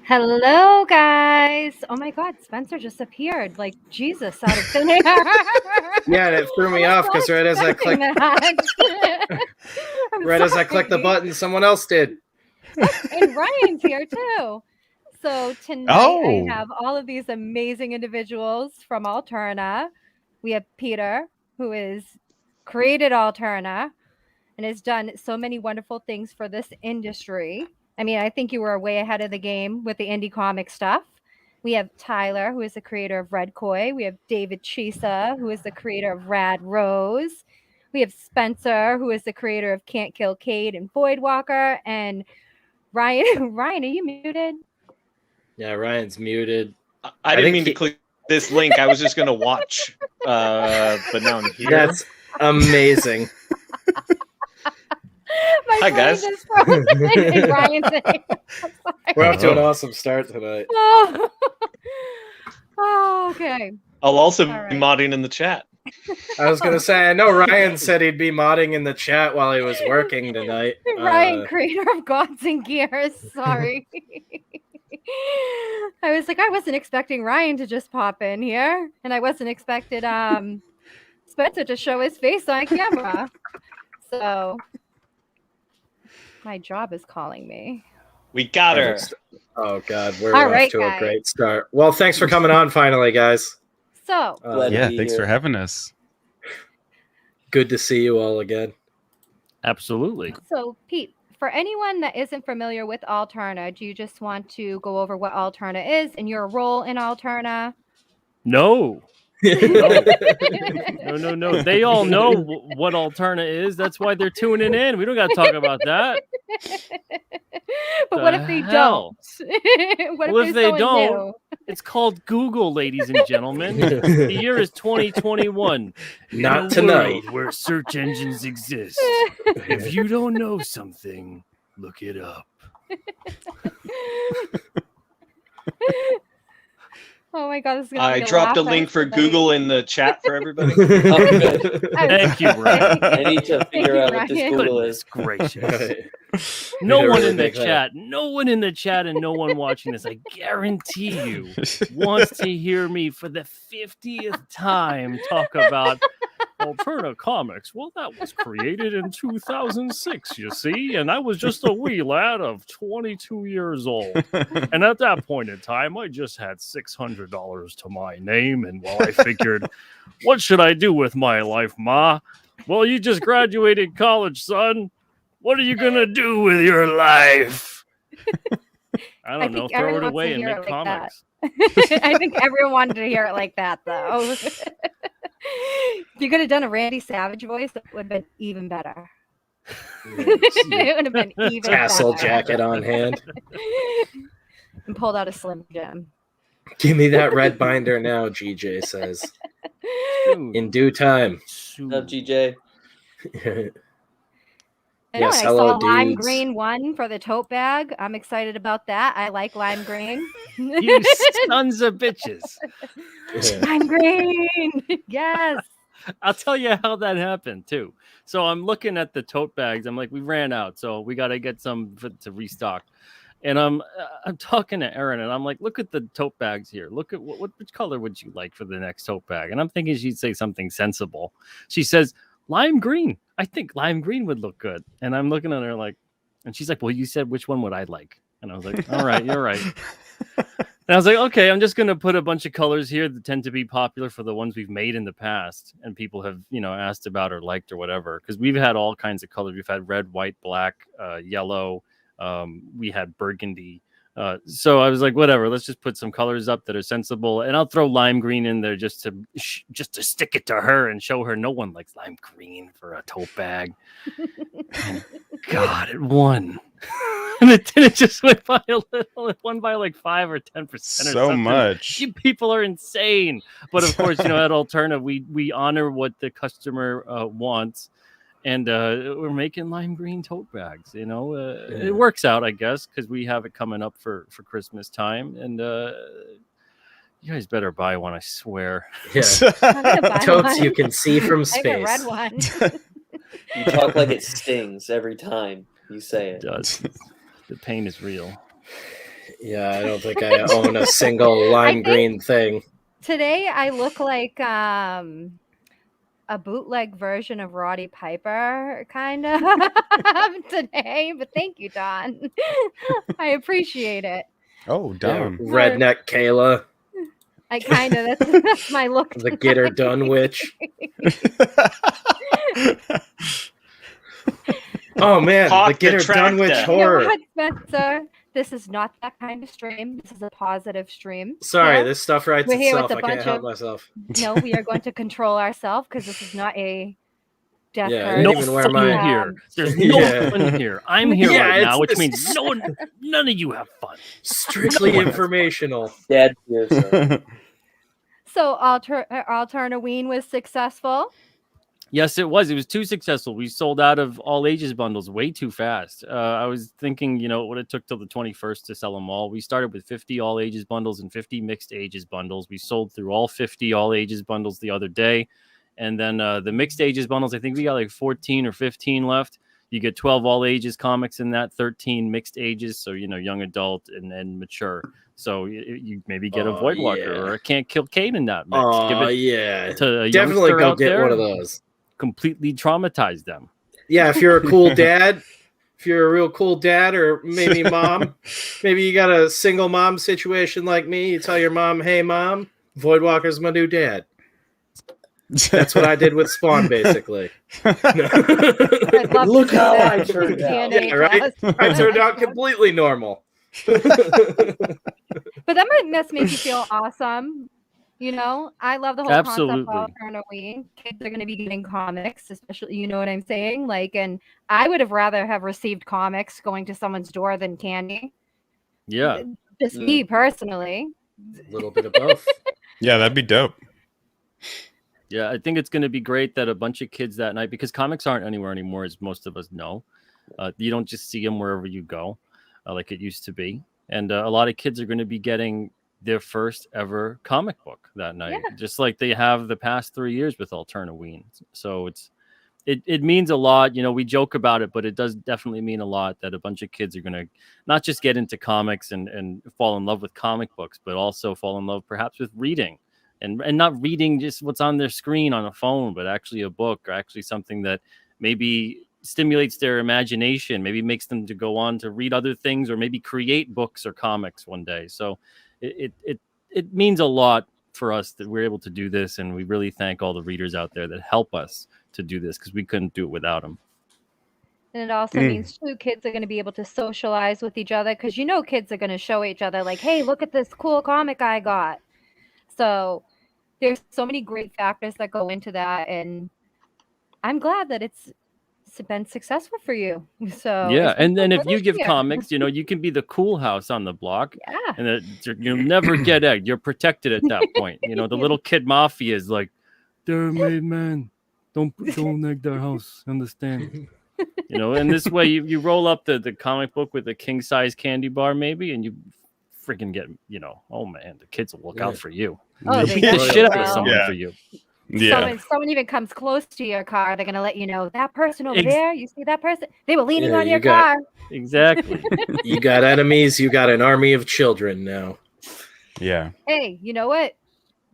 Hello, guys. Oh my God, Spencer just appeared like Jesus out of thin air. Yeah, and it threw me off because right as I clicked, I clicked the button, someone else did. And Ryan's here too. So tonight I have all of these amazing individuals from Alterna. We have Peter, who has created Alterna and has done so many wonderful things for this industry. I mean, I think you were way ahead of the game with the indie comic stuff. We have Tyler, who is the creator of Red Koi. We have David Chisa, who is the creator of Rad Rose. We have Spencer, who is the creator of Can't Kill Kate and Voidwalker. And Ryan, Ryan, are you muted? Yeah, Ryan's muted. I didn't mean to click this link. I was just going to watch, but now I'm here. That's amazing. Hi, guys. We're off to an awesome start tonight. Oh, okay. I'll also be modding in the chat. I was going to say, I know Ryan said he'd be modding in the chat while he was working tonight. Ryan, creator of Gods and Gears. Sorry. I was like, I wasn't expecting Ryan to just pop in here. And I wasn't expected Spencer to show his face on camera. So my job is calling me. We got her. Oh, God. We're off to a great start. Well, thanks for coming on finally, guys. So, thanks for having us. Good to see you all again. Absolutely. So, Pete, for anyone that isn't familiar with Alterna, do you just want to go over what Alterna is and your role in Alterna? No. No. They all know what Alterna is. That's why they're tuning in. We don't got to talk about that. But what if they don't? What if they don't? It's called Google, ladies and gentlemen. The year is 2021. Not tonight. Where search engines exist. If you don't know something, look it up. Oh my God, this is gonna I dropped a link for Google in the chat for everybody. Thank you, Brian. I need to figure out what this Google is. Gracious. No one in the chat, and no one watching this, I guarantee you, wants to hear me for the 50th time talk about Alterna Comics. Well, that was created in 2006, you see, and I was just a wee lad of 22 years old. And at that point in time, I just had $600 to my name, and well, I figured, what should I do with my life, Ma? Well, you just graduated college, son. What are you going to do with your life? I don't know. Throw it away and make comics. I think everyone wanted to hear it like that, though. If you could have done a Randy Savage voice, it would have been even better. It would have been even Tassel better. jacket on hand. And pulled out a Slim Jim. Give me that red binder now, GJ says. In due time. What's up, GJ? Yes, I hello, saw lime dudes. green one for the tote bag. I'm excited about that. I like lime green. You sons of bitches. Lime green. Yes. I'll tell you how that happened too. So I'm looking at the tote bags. I'm like, we ran out, so we got to get some to restock. And I'm talking to Erin, and I'm like, look at the tote bags here. Look at which color would you like for the next tote bag? And I'm thinking she'd say something sensible. She says, lime green. I think lime green would look good. And I'm looking at her like, and she's like, well, you said which one would I like? And I was like, all right, you're right. And I was like, okay, I'm just going to put a bunch of colors here that tend to be popular for the ones we've made in the past. And people have, asked about or liked or whatever. Because we've had all kinds of colors. We've had red, white, black, yellow. We had burgundy. So I was like, whatever, let's just put some colors up that are sensible, and I'll throw lime green in there just to stick it to her and show her no one likes lime green for a tote bag. And God, it won. And it didn't just went by a little. It won by like 5 or 10%. So much. You people are insane. But of course, at Alterna, we honor what the customer wants. And we're making lime green tote bags, It works out, I guess, because we have it coming up for Christmas time. And you guys better buy one, I swear. Yeah. Totes you can see from space. I got a red one. You talk like it stings every time you say it. It does. The pain is real. Yeah, I don't think I own a single lime green thing. Today I look like a bootleg version of Roddy Piper, kind of today. But thank you, Don. I appreciate it. Oh, Don. Yeah, redneck Kayla. I kind of that's my look. The get her done witch. Oh man, Talk the get her done witch detractor. horror. You know what, Spencer? This is not that kind of stream. This is a positive stream. Sorry, Yeah? this stuff writes We're here itself. with a I can't bunch help of- myself. No, we are going to control ourselves because this is not a death Yeah, I hurt. didn't No even wear fun my- here. There's no Yeah. fun here. I'm here Yeah, right now, which it's- means none of you have fun. Strictly No one has informational. Dad here, so. So Alterna Ween was successful. Yes, it was. It was too successful. We sold out of all ages bundles way too fast. I was thinking, what it took till the 21st to sell them all. We started with 50 all ages bundles and 50 mixed ages bundles. We sold through all 50 all ages bundles the other day. And then the mixed ages bundles, I think we got like 14 or 15 left. You get 12 all ages comics in that, 13 mixed ages. So, young adult and mature. So you maybe get a Voidwalker or a Can't Kill Kane in that mix. Oh, Give it yeah. to a Definitely youngster go out get there. one of those. Completely traumatize them. Yeah, if you're a cool dad, if you're a real cool dad or maybe mom, maybe you got a single mom situation like me, you tell your mom, hey, mom, Voidwalker's my new dad. That's what I did with Spawn, basically. I'd love Look to how see I that. turned out. DNA Yeah, right? class. I turned out completely normal. But that must make you feel awesome. I love the whole Absolutely. concept of Halloween. Kids are going to be getting comics, especially, you know what I'm saying? And I would have rather have received comics going to someone's door than candy. Yeah. Just me personally. A little bit of both. Yeah, that'd be dope. Yeah, I think it's going to be great that a bunch of kids that night, because comics aren't anywhere anymore, as most of us know. You don't just see them wherever you go, like it used to be. And a lot of kids are going to be getting their first ever comic book that night, just like they have the past 3 years with Alternaween. So it means a lot. We joke about it, but it does definitely mean a lot that a bunch of kids are going to not just get into comics and fall in love with comic books, but also fall in love perhaps with reading. And not reading just what's on their screen on a phone, but actually a book or actually something that maybe stimulates their imagination, maybe makes them to go on to read other things or maybe create books or comics one day. So it means a lot for us that we're able to do this. And we really thank all the readers out there that help us to do this because we couldn't do it without them. And it also means too, kids are going to be able to socialize with each other because kids are going to show each other like, hey, look at this cool comic I got. So there's so many great factors that go into that, and I'm glad that it's been successful for you. So yeah, and then if for you this give year. comics, you can be the cool house on the block, Yeah. and you'll never get egged. You're protected at that point. The little kid mafia is like, they're made man. Don't egg their house. Understand? And this way you roll up the comic book with a king size candy bar maybe, and you freaking get oh man, the kids will look out for you. Oh, They'll they beat the will. shit out of someone for you. Yeah. Someone even comes close to your car, they're gonna let you know that person over there. You see that person? They were leaning on your car. Exactly. You got enemies. You got an army of children now. Yeah. Hey, you know what?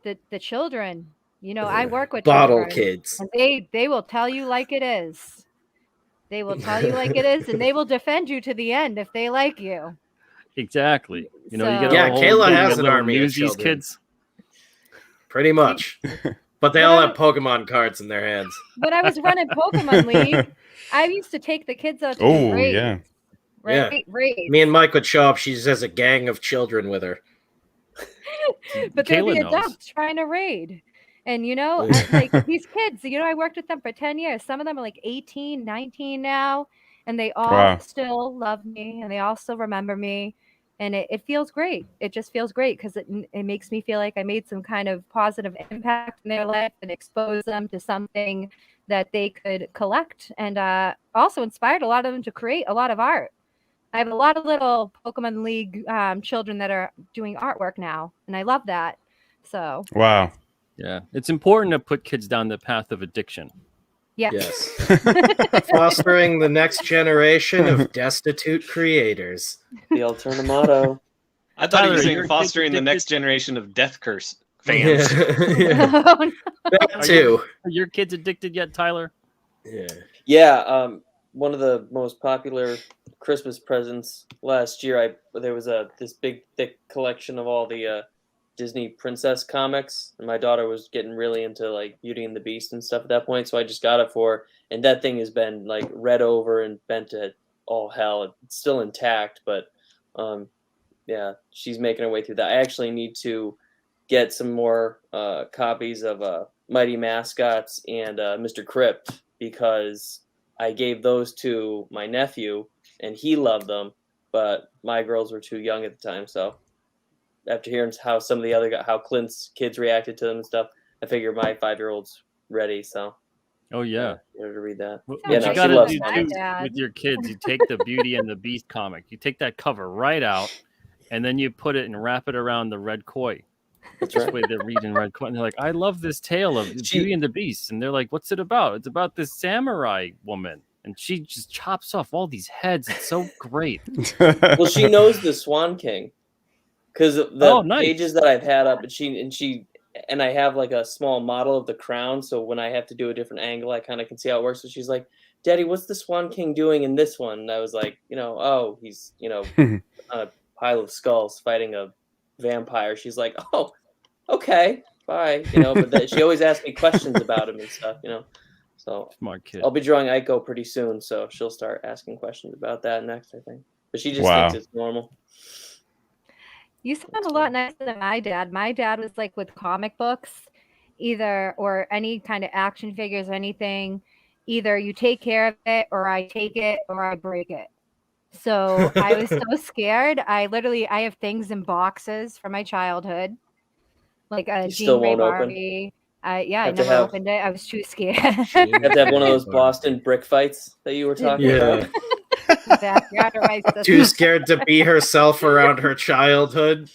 The children. I work with Bottle children, kids. and they will tell you like it is. They will tell you like it is, and they will defend you to the end if they like you. Exactly. You So- get Yeah, a whole Kayla gang has of an little army of Newsies children. kids. Pretty much. But they all have Pokemon cards in their hands. When I was running Pokemon League, I used to take the kids out to Oh, raids. yeah. Right, raids. Me and Mike would show up. She just has a gang of children with her. But they're Kayla the knows. adults trying to raid. And these kids, I worked with them for 10 years. Some of them are like 18, 19 now, and they all Wow. still love me and they all still remember me. And it feels great. It just feels great because it makes me feel like I made some kind of positive impact in their life and exposed them to something that they could collect, and also inspired a lot of them to create a lot of art. I have a lot of little Pokemon League children that are doing artwork now, and I love that. So Wow. Yeah. It's important to put kids down the path of addiction. Yes. Fostering the next generation of destitute creators. The Alterna motto. I thought he was Tyler, saying your fostering kid's the next addicted- generation of Death Curse fans. Yeah. Oh, no. That too. Are your kids addicted yet, Tyler? Yeah. Yeah, one of the most popular Christmas presents last year, there was this big thick collection of all the Disney princess comics, and my daughter was getting really into like Beauty and the Beast and stuff at that point, so I just got it for her, and that thing has been like read over and bent to all hell. It's still intact, but yeah, she's making her way through that. I actually need to get some more copies of Mighty Mascots and Mr. Crypt, because I gave those to my nephew and he loved them, but my girls were too young at the time. So after hearing how some of the how Clint's kids reacted to them and stuff, I figured my 5-year-old's ready. So Oh yeah. in order to read that. What Yeah, you no, she gotta loves do comics. too Dad. with your kids, you take the Beauty and the Beast comic, you take that cover right out, and then you put it and wrap it around the red koi. That's This right. way they're reading red koi, and they're like, "I love this tale of Beauty and the Beast," and they're like, "What's it about?" It's about this samurai woman, and she just chops off all these heads. It's so great. Well, she knows the Swan King because the Oh, nice. pages that I've had up, and I have like a small model of the crown. So when I have to do a different angle, I kind of can see how it works. So she's like, "Daddy, what's the Swan King doing in this one?" And I was like, "Oh, he's on a pile of skulls fighting a vampire." She's like, "Oh, okay, bye." But she always asks me questions about him and stuff. So Smart kid. I'll be drawing Aiko pretty soon, so she'll start asking questions about that next, I think. But she just Wow. thinks it's normal. You sound a lot nicer than my dad. My dad was like with comic books, or any kind of action figures or anything, either you take care of it or I take it or I break it. So I was so scared. I have things in boxes from my childhood, like a You still Jean Grey won't open? Barbie. Yeah, I Have to never have- opened it. I was too scared. You have to have one of those Boston brick fights that you were talking about. Backyard of my Too sister. scared to be herself around her childhood.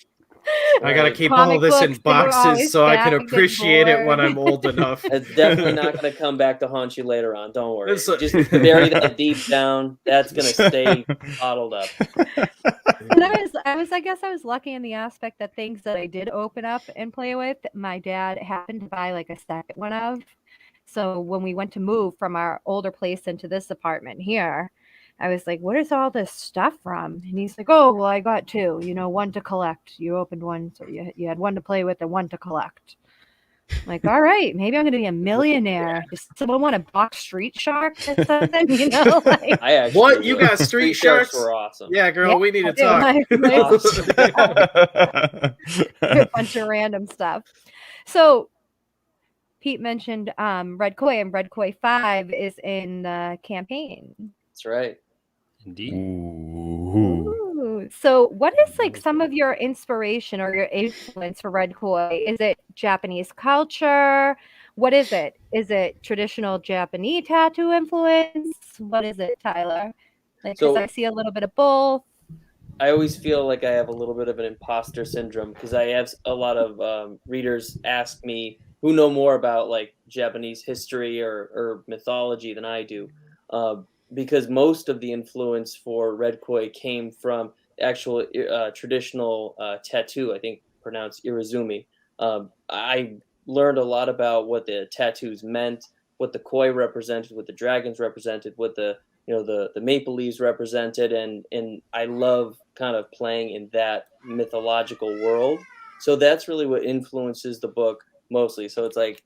I gotta keep all Comic this in books, they were boxes always so I can bagged and appreciate it when board. I'm old enough. It's definitely not going to come back to haunt you later on. Don't worry. It's like- Just bury that deep down. That's going to stay bottled up. And I guess I was lucky in the aspect that things that I did open up and play with, my dad happened to buy like a second one of. So when we went to move from our older place into this apartment here, I was like, "What is all this stuff from?" And he's like, "Oh, well, I got two, one to collect. You opened one, so you had one to play with and one to collect." I'm like, all right, maybe I'm going to be a millionaire. Does someone want to box Street Sharks or something? Like, I actually What? You would. got Street Sharks Sharks? were awesome. Yeah, girl, Yeah, we need to I do. talk. A bunch of random stuff. So Pete mentioned Red Koi, and Red Koi 5 is in the campaign. That's right. Indeed. Ooh. Ooh. So what is like some of your inspiration or your influence for Red Koi? Is it Japanese culture? What is it? Is it traditional Japanese tattoo influence? What is it, Tyler? Like, 'cause So- I see a little bit of both. I always feel like I have a little bit of an imposter syndrome because I have a lot of readers ask me who know more about like Japanese history or mythology than I do. Because most of the influence for Red Koi came from actual traditional tattoo, I think pronounced irizumi. I learned a lot about what the tattoos meant, what the koi represented, what the dragons represented, what the maple leaves represented, and I love kind of playing in that mythological world. So that's really what influences the book mostly. So it's like,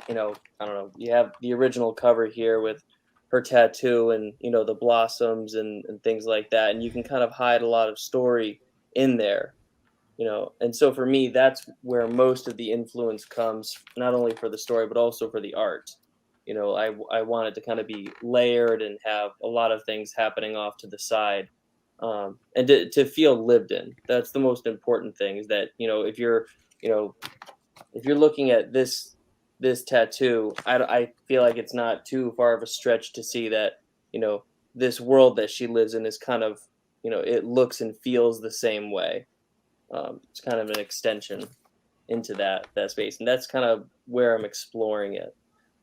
I don't know, you have the original cover here with her tattoo and the blossoms and things like that, and you can kind of hide a lot of story in there, and so for me that's where most of the influence comes, not only for the story but also for the art. I want it to kind of be layered and have a lot of things happening off to the side, and to feel lived in. That's the most important thing, is that if you're looking at this tattoo, I feel like it's not too far of a stretch to see that this world that she lives in is kind of it looks and feels the same way. It's kind of an extension into that space, and that's kind of where I'm exploring it.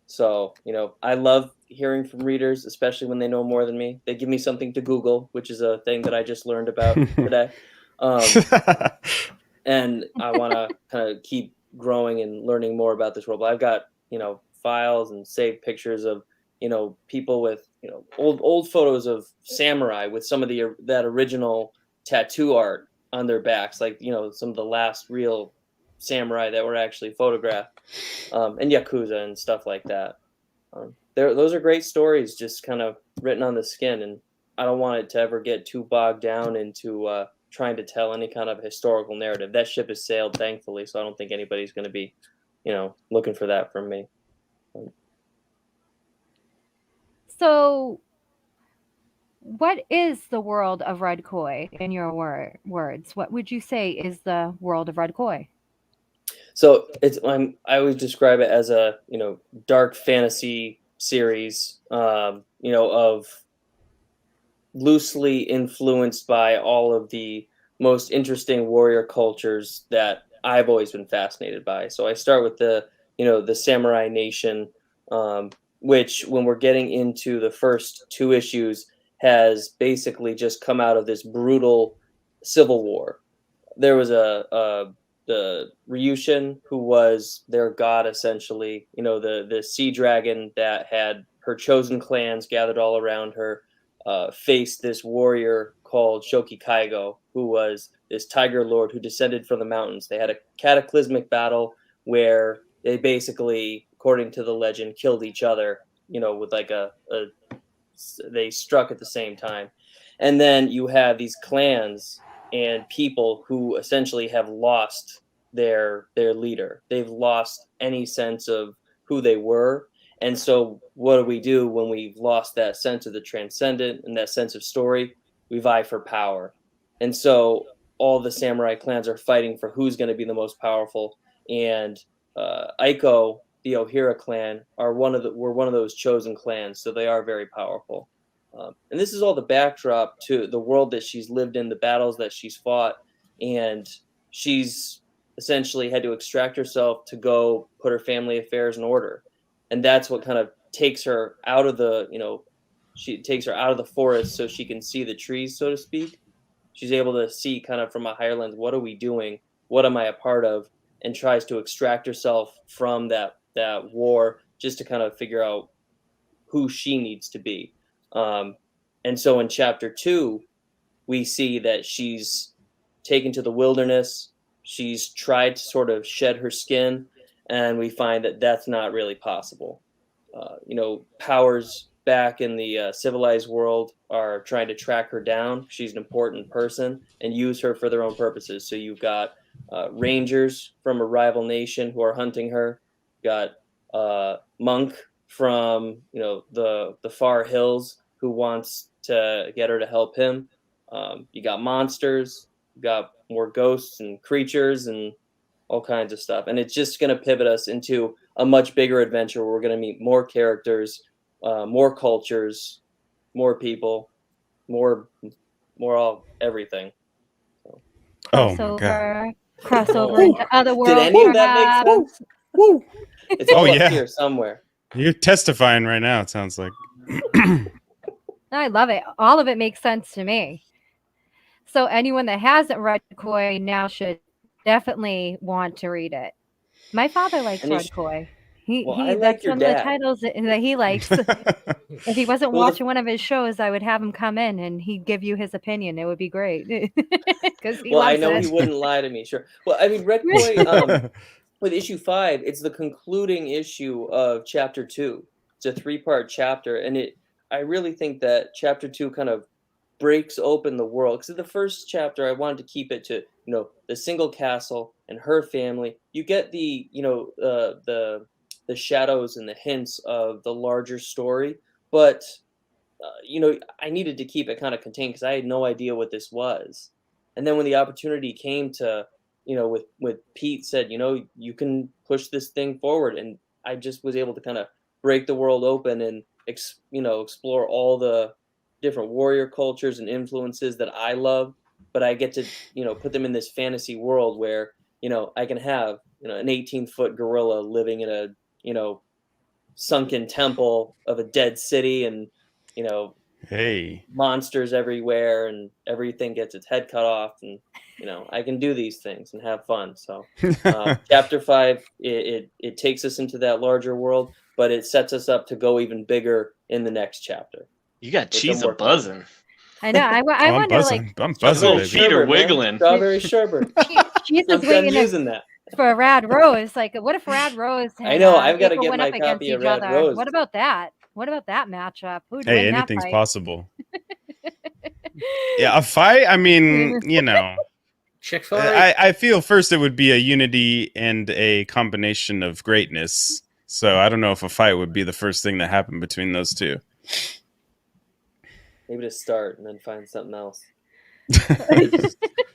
So I love hearing from readers, especially when they know more than me. They give me something to Google, which is a thing that I just learned about today. And I want to kind of keep growing and learning more about this world. But I've got, files and saved pictures of, people with, old photos of samurai with some of that original tattoo art on their backs, like, some of the last real samurai that were actually photographed, and Yakuza and stuff like that. Those are great stories, just kind of written on the skin, and I don't want it to ever get too bogged down into trying to tell any kind of historical narrative. That ship has sailed, thankfully, so I don't think anybody's going to be, looking for that from me. So, what is the world of Red Koi in your words? What would you say is the world of Red Koi? So I always describe it as a dark fantasy series, of loosely influenced by all of the most interesting warrior cultures that I've always been fascinated by. So I start with the samurai nation, which, when we're getting into the first two issues, has basically just come out of this brutal civil war. There was the Ryushin, who was their god, essentially, the sea dragon that had her chosen clans gathered all around her, faced this warrior called Shoki Kaigo, who was this tiger lord who descended from the mountains. They had a cataclysmic battle where they basically, according to the legend, killed each other, with like they struck at the same time. And then you have these clans and people who essentially have lost their leader. They've lost any sense of who they were. And so what do we do when we've lost that sense of the transcendent and that sense of story? We vie for power. And so all the samurai clans are fighting for who's going to be the most powerful. And Aiko, the Ohira clan, were one of those chosen clans. So they are very powerful. And this is all the backdrop to the world that she's lived in, the battles that she's fought, and she's essentially had to extract herself to go put her family affairs in order. And that's what kind of takes her out of she takes her out of the forest so she can see the trees, so to speak. She's able to see kind of from a higher lens, what are we doing? What am I a part of? And tries to extract herself from that war, just to kind of figure out who she needs to be. And so in chapter 2, we see that she's taken to the wilderness. She's tried to sort of shed her skin, and we find that that's not really possible. Powers back in the civilized world are trying to track her down. She's an important person and use her for their own purposes. So you've got rangers from a rival nation who are hunting her. You've got Monk from the far hills who wants to get her to help him. You got monsters, you got more ghosts and creatures and all kinds of stuff. And it's just going to pivot us into a much bigger adventure where we're going to meet more characters, more cultures, more people, more everything. So. Oh my God. Crossover into other worlds. Did any of that make sense? Woo. It's all up here somewhere. You're testifying right now, it sounds like. I love it. All of it makes sense to me. So anyone that hasn't read Koi now should definitely want to read it. My father likes Red Koi. That's one of the titles that he likes. If he wasn't watching one of his shows, I would have him come in and he'd give you his opinion. It would be great. I know he wouldn't lie to me. Sure. Well, I mean, Red Koi, with issue 5, it's the concluding issue of chapter 2. It's a 3-part chapter, and I really think that chapter 2 kind of breaks open the world. Because in the first chapter, I wanted to keep it to the single castle and her family. You get the shadows and the hints of the larger story, but I needed to keep it kind of contained because I had no idea what this was. And then when the opportunity came to with Pete said, you can push this thing forward, and I just was able to kind of break the world open and explore all the different warrior cultures and influences that I love, but I get to put them in this fantasy world where I can have an 18-foot gorilla living in a sunken temple of a dead city, and Hey. monsters everywhere and everything gets its head cut off, and I can do these things and have fun. So chapter 5, it takes us into that larger world, but it sets us up to go even bigger in the next chapter. You got cheese a buzzing. I know. I wonder, buzzing. like, I'm buzzing, little baby. feet are Sherbet, man. wiggling. Strawberry sherbet. she's I'm just waiting using that. for Rad Rose. Like, what if Rad Rose? I know, I've got gotta get my copy of Rad Rose. What about that? What about that matchup? Who'd Hey, win that anything's fight? possible. Yeah, a fight. I mean, Chick-fil-A. I feel first it would be a unity and a combination of greatness. So I don't know if a fight would be the first thing that happened between those two. Maybe to start and then find something else.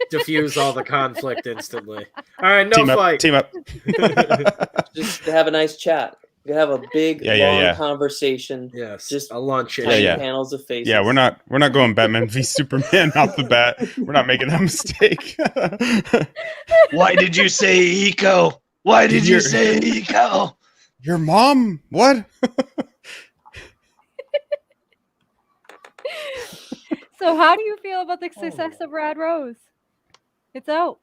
Diffuse all the conflict instantly. All right, no Team fight. up. Team up. Just to have a nice chat. We have a big, long conversation. Yes, Just a lunch. tiny panels of faces. Yeah, we're not going Batman v Superman off the bat. We're not making that mistake. Why did you say eco? Why did you say eco? Your mom? What? So how do you feel about the success of Rad Rose? It's out.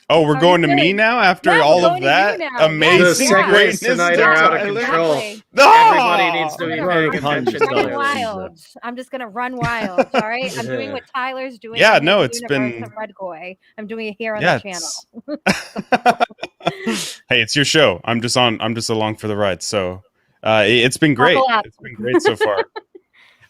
Oh, we're How going you to me feeling? now after Yeah, all we're of going to that you now. amazing The segues greatness. tonight are out of Tyler. control. Exactly. Everybody needs to be I'm paying gonna attention. run to this. wild. I'm just gonna run wild. All right. I'm doing what Tyler's doing. Yeah, in no, the it's universe been- of Red Koi. I'm doing it here on Yeah, the channel. Hey, it's your show. I'm just along for the ride. So it's been great. Buckle up. It's been great so far.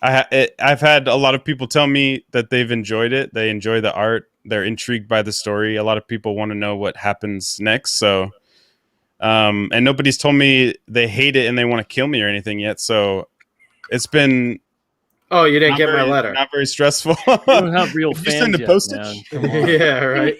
I've had a lot of people tell me that they've enjoyed it. They enjoy the art. They're intrigued by the story. A lot of people want to know what happens next. So, and nobody's told me they hate it and they want to kill me or anything yet. So it's been. Oh, you didn't not get my very- letter. Not very stressful. You don't have real Did you send fans a yet, postage? man. Come on. Yeah, right.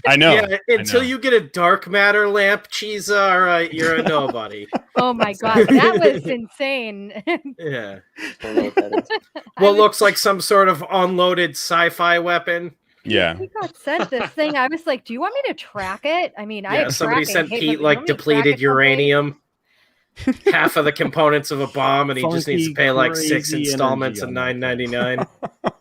I know. Yeah, until you get a dark matter lamp, cheese, all right, you're a nobody. Oh my god, that was insane. Yeah. Don't know what that is. What looks like some sort of unloaded sci-fi weapon. Yeah. We got sent this thing. I was like, "Do you want me to track it?" I mean, I Yeah, have somebody tracking sent capability. Pete You like want me to track depleted it someday? uranium. Half of the components of a bomb, and he just needs to Funky, pay like 6 crazy installments of energy on that thing. $9.99.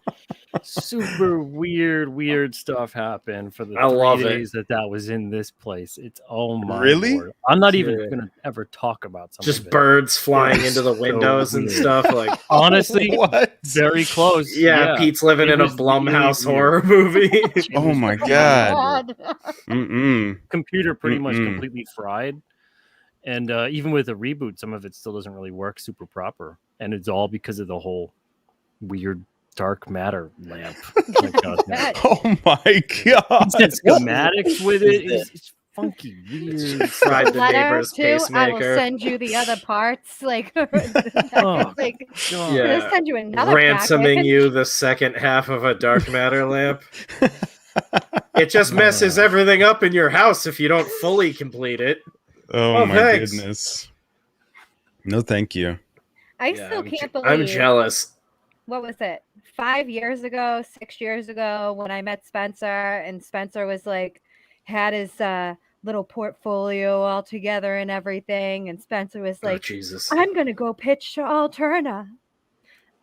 Super weird stuff happened for the I love 3 it. days that was in this place. It's my Really? Lord. I'm not even Yeah. gonna ever talk about some Just of it. birds flying It's into the so windows and weird. stuff. Like, Honestly, What? very close. yeah, Pete's living It in a was Blumhouse really horror movie. It Oh was my really God. God. Mm-mm. computer pretty much Mm-mm. completely fried, and even with a reboot, some of it still doesn't really work super proper, and it's all because of the whole weird dark matter lamp. Oh my God, man. Oh my God. The schematics with it What is is funky, weird. Fried the Letter neighbor's too. I will pacemaker. send you the other parts. Like, Oh, like God. Yeah. I'll send you another Ransoming package. you the second half of a dark matter lamp. It just messes everything up in your house if you don't fully complete it. Oh my thanks. goodness. No, thank you. I Yeah, still can't believe. I'm jealous. What was it? 5 years ago, 6 years ago, when I met Spencer, and Spencer was like, had his little portfolio all together and everything, and Spencer was Oh, like, Jesus. I'm gonna go pitch to Alterna.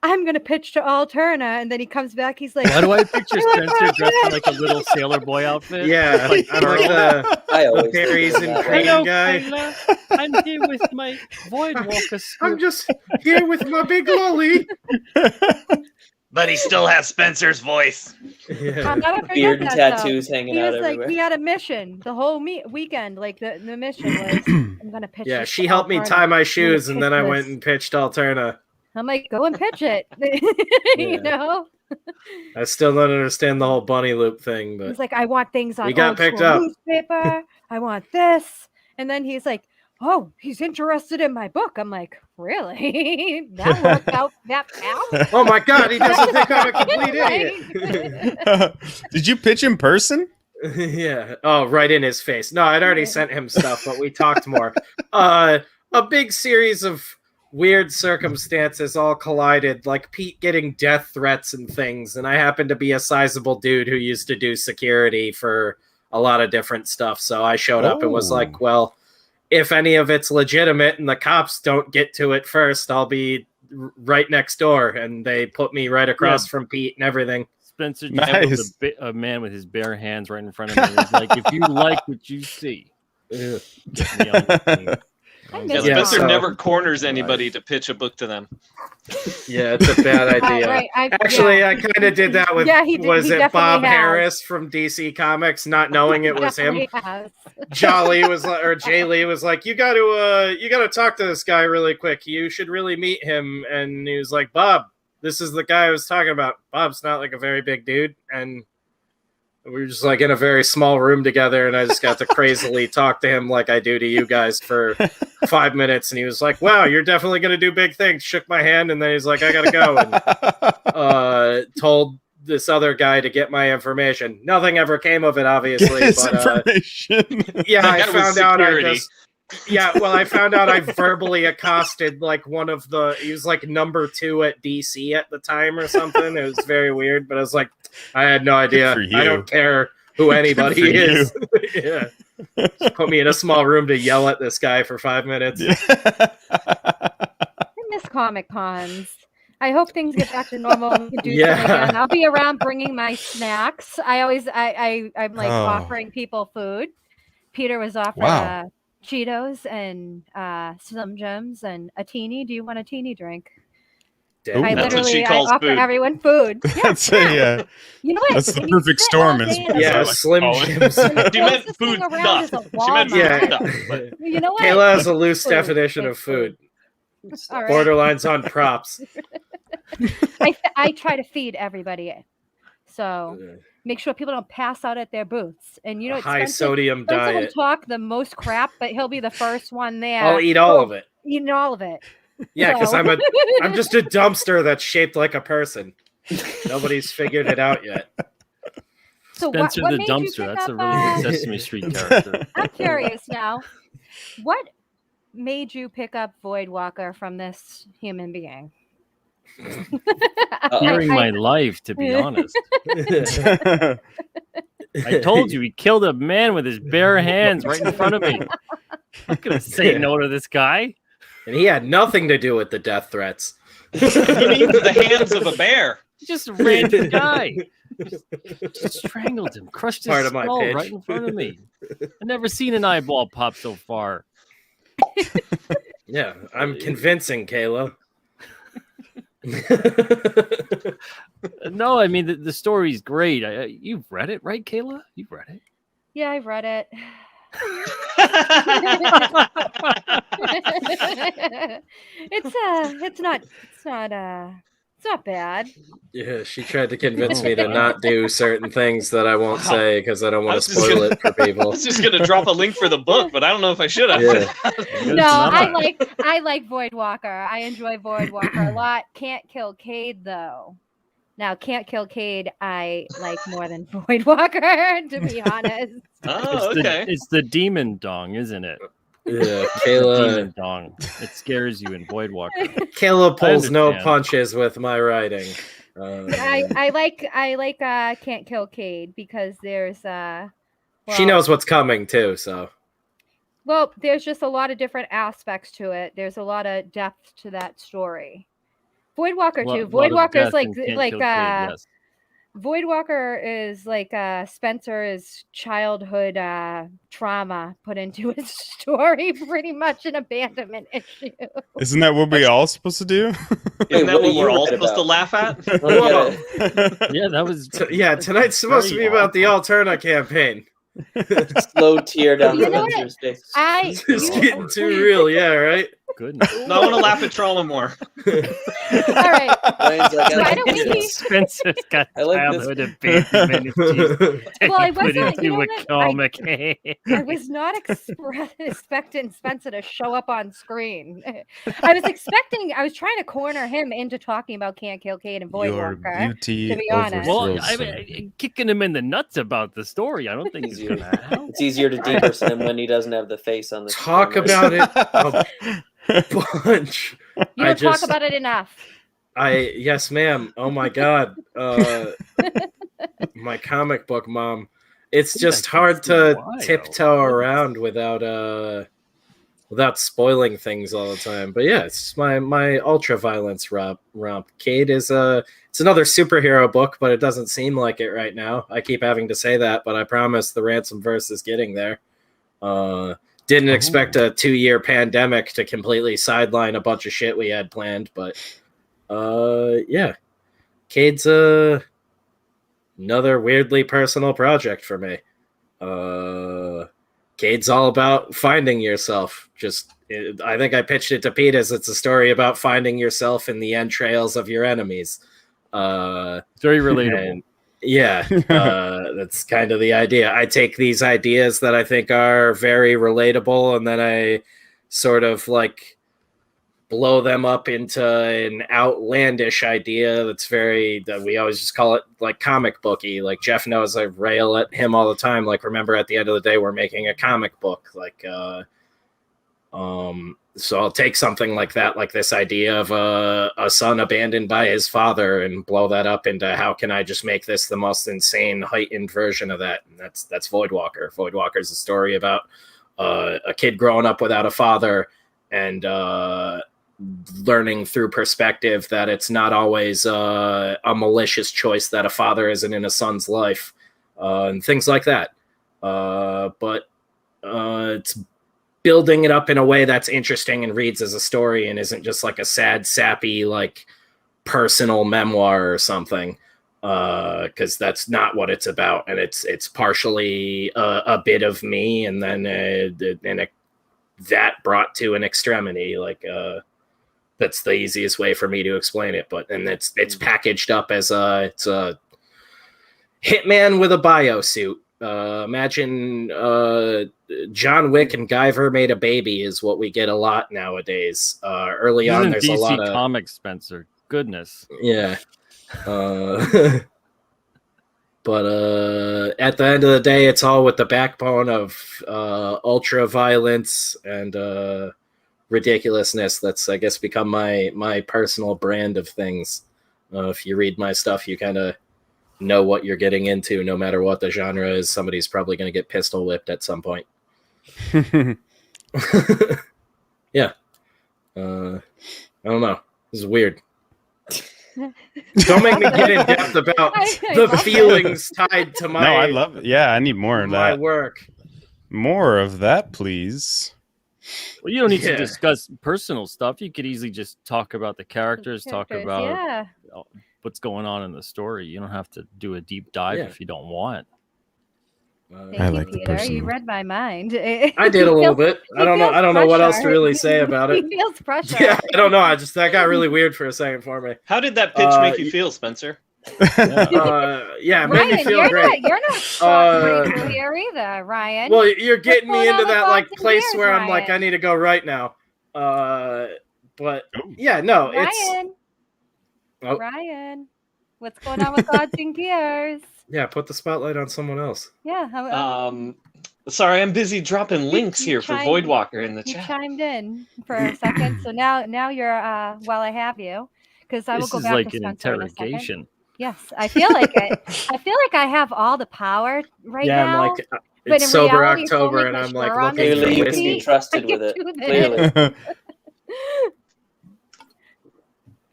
I'm gonna pitch to Alterna, and then he comes back. He's like, Why do I picture Spencer dressed in like a little sailor boy outfit? Yeah, Like, I'm like the I always berries think and that. cream Hello, guy. Kayla. I'm here with my Voidwalker I'm script. just here with my big lolly. But he still has Spencer's voice. Yeah. I'll never forget Beard and that, though. tattoos hanging He out was like, everywhere. he had a mission the whole weekend. Like the mission was, I'm gonna pitch. Yeah, this she to helped me Alterna. tie my shoes, and then I pitch went this. and pitched Alterna. I'm like, go and pitch it. Yeah. You know. I still don't understand the whole bunny loop thing, but He's like, I want things on We got old picked school up. newspaper. I want this. And then he's like, oh, he's interested in my book. I'm like, really? That worked out that fast? oh my god, he doesn't think I'm a complete idiot. Right? Did you pitch in person? Yeah. Oh, right in his face. No, I'd already sent him stuff, but we talked more. A big series of weird circumstances all collided, like Pete getting death threats and things, and I happen to be a sizable dude who used to do security for a lot of different stuff, so I showed up and was Oh. like, well, if any of it's legitimate and the cops don't get to it first, I'll be right next door, and they put me right across from Pete and everything. Spencer just nice. A man with his bare hands right in front of me. He's like, if you like what you see, get me on the team. Spencer never corners anybody to pitch a book to them. Yeah, it's a bad idea. Right. I kind of did that with Bob Harris from DC Comics, not knowing it was him. Jolly was like, or Jay Lee was like, you got to talk to this guy really quick. You should really meet him. And he was like, Bob, this is the guy I was talking about. Bob's not like a very big dude, and we were just like in a very small room together, and I just got to crazily talk to him like I do to you guys for 5 minutes. And he was like, wow, you're definitely going to do big things. Shook my hand, and then he's like, I got to go. And told this other guy to get my information. Nothing ever came of it, obviously. I found out I found out I verbally accosted like he was like number 2 at DC at the time or something. It was very weird, but I was like, I had no idea. I don't care who anybody is. Yeah. Just put me in a small room to yell at this guy for 5 minutes. I miss Comic Cons. I hope things get back to normal and we can do something again. I'll be around bringing my snacks. I'm like offering people food. Peter was offering Cheetos and Slim Jims and a teeny. Do you want a teeny drink? Ooh, I offer food. Everyone food. Yeah. You know what? That's the perfect storm. Slim Jims. She meant food stuff. She meant food stuff. But... You know what? Kayla has a loose definition of food. All right. Borderlines on props. I try to feed everybody, so make sure people don't pass out at their booths. And you know, high sodium diet. Spencer will talk the most crap, but he'll be the first one there. I'll eat all of it. Eating all of it. Yeah, because I'm just a dumpster that's shaped like a person. Nobody's figured it out yet. So Spencer what the made dumpster. You That's up, a really Sesame Street character. I'm curious now. What made you pick up Voidwalker from this human being? Fearing my life, to be honest. I told you he killed a man with his bare hands right in front of me. I'm not gonna say no to this guy. And he had nothing to do with the death threats. He needs the hands of a bear. He just ran the guy. Just strangled him, crushed his skull right in front of me. I've never seen an eyeball pop so far. Yeah, I'm convincing, Kayla. No, I mean the story's great. You've read it, right, Kayla? You've read it. Yeah, I've read it. It's not bad. Yeah, she tried to convince me to not do certain things that I won't say because I don't want to spoil it for people. I was just gonna drop a link for the book, but I don't know if I should have. Yeah. No, I like Voidwalker. I enjoy Voidwalker a lot. Can't Kill Cade though. Now, Can't Kill Cade I like more than Voidwalker, to be honest. Oh, okay. It's the demon dong, isn't it? Yeah, Kayla. Demon dong. It scares you in Voidwalker. Kayla pulls no punches with my writing. I like Can't Kill Cade because there's she knows what's coming too, so. Well, there's just a lot of different aspects to it. There's a lot of depth to that story. Voidwalker too. Voidwalker is like Voidwalker is like Spencer's childhood trauma put into his story, pretty much an abandonment issue. Isn't that what we all supposed to do? Isn't that what we're all supposed to laugh at? Yeah, that was. Tonight's supposed to be about the Alterna campaign. Slow tear down Spencer's face. It's getting too real, yeah, right? Goodness. No, I want to laugh at Trolla more. All right. Why don't we? Spencer's got childhood abandonment. Well, I wasn't. You know I was not expecting Spencer to show up on screen. I was trying to corner him into talking about Can't Kill Cade and Voidwalker. To be honest. Well, I'm kicking him in the nuts about the story. I don't think he's gonna help. It's easier to deperson him when he doesn't have the face on the Talk about it. Bunch. You don't talk about it enough. Yes, ma'am. Oh my God. My comic book mom. It's just hard to tiptoe around without without spoiling things all the time. But yeah, it's my ultra violence romp. Cade is it's another superhero book, but it doesn't seem like it right now. I keep having to say that, but I promise the Ransom verse is getting there. Didn't expect a 2-year pandemic to completely sideline a bunch of shit we had planned, but yeah. Cade's another weirdly personal project for me. Cade's all about finding yourself. I think I pitched it to Pete as it's a story about finding yourself in the entrails of your enemies. Very relatable. Yeah, that's kind of the idea. I take these ideas that I think are very relatable, and then I sort of like blow them up into an outlandish idea that we always just call it like comic booky. Like Jeff knows I rail at him all the time. Like, remember, at the end of the day, we're making a comic book. Like, so I'll take something like that, like this idea of a son abandoned by his father, and blow that up into how can I just make this the most insane heightened version of that. And that's Voidwalker. Voidwalker is a story about a kid growing up without a father and learning through perspective that it's not always a malicious choice that a father isn't in a son's life, and things like that. But it's building it up in a way that's interesting and reads as a story and isn't just like a sad, sappy, like personal memoir or something. Because that's not what it's about, and it's partially a bit of me, and then that brought to an extremity. Like that's the easiest way for me to explain it. But it's packaged up as it's a hitman with a biosuit. Imagine John Wick and Guyver made a baby is what we get a lot nowadays. Early on, there's DC a lot of comics, Spencer. Goodness. Yeah. But at the end of the day, it's all with the backbone of ultra violence and ridiculousness. That's, I guess, become my personal brand of things. If you read my stuff, you kind of know what you're getting into, no matter what the genre is. Somebody's probably going to get pistol whipped at some point. Yeah. I don't know. This is weird. Don't make me get in depth about the feelings tied to my. No, I love it. Yeah, I need more of my that. work. More of that, please. Well, you don't need to discuss personal stuff. You could easily just talk about the characters, talk about what's going on in the story. You don't have to do a deep dive if you don't want. Thank you, like Peter. You read my mind. I did a little bit. I don't know what else to really say about it. He feels pressure. Yeah, I don't know. That got really weird for a second for me. How did that pitch make you feel, Spencer? Yeah, it made me feel great. You're not here either, Ryan. Well, you're getting me into that like place where I'm like, I need to go right now. But yeah, no, Ryan. Ryan, what's going on with Gods and Gears? Yeah, put the spotlight on someone else. Yeah. Sorry, I'm busy dropping links here for Voidwalker in the chat. You chimed in for a second, so now you're while I have you, because I will go back like to an Spencer interrogation. Yes, I feel like it. I feel like I have all the power right now. Yeah, I'm like, it's sober October, and I'm like looking for you can be trusted with it. Clearly.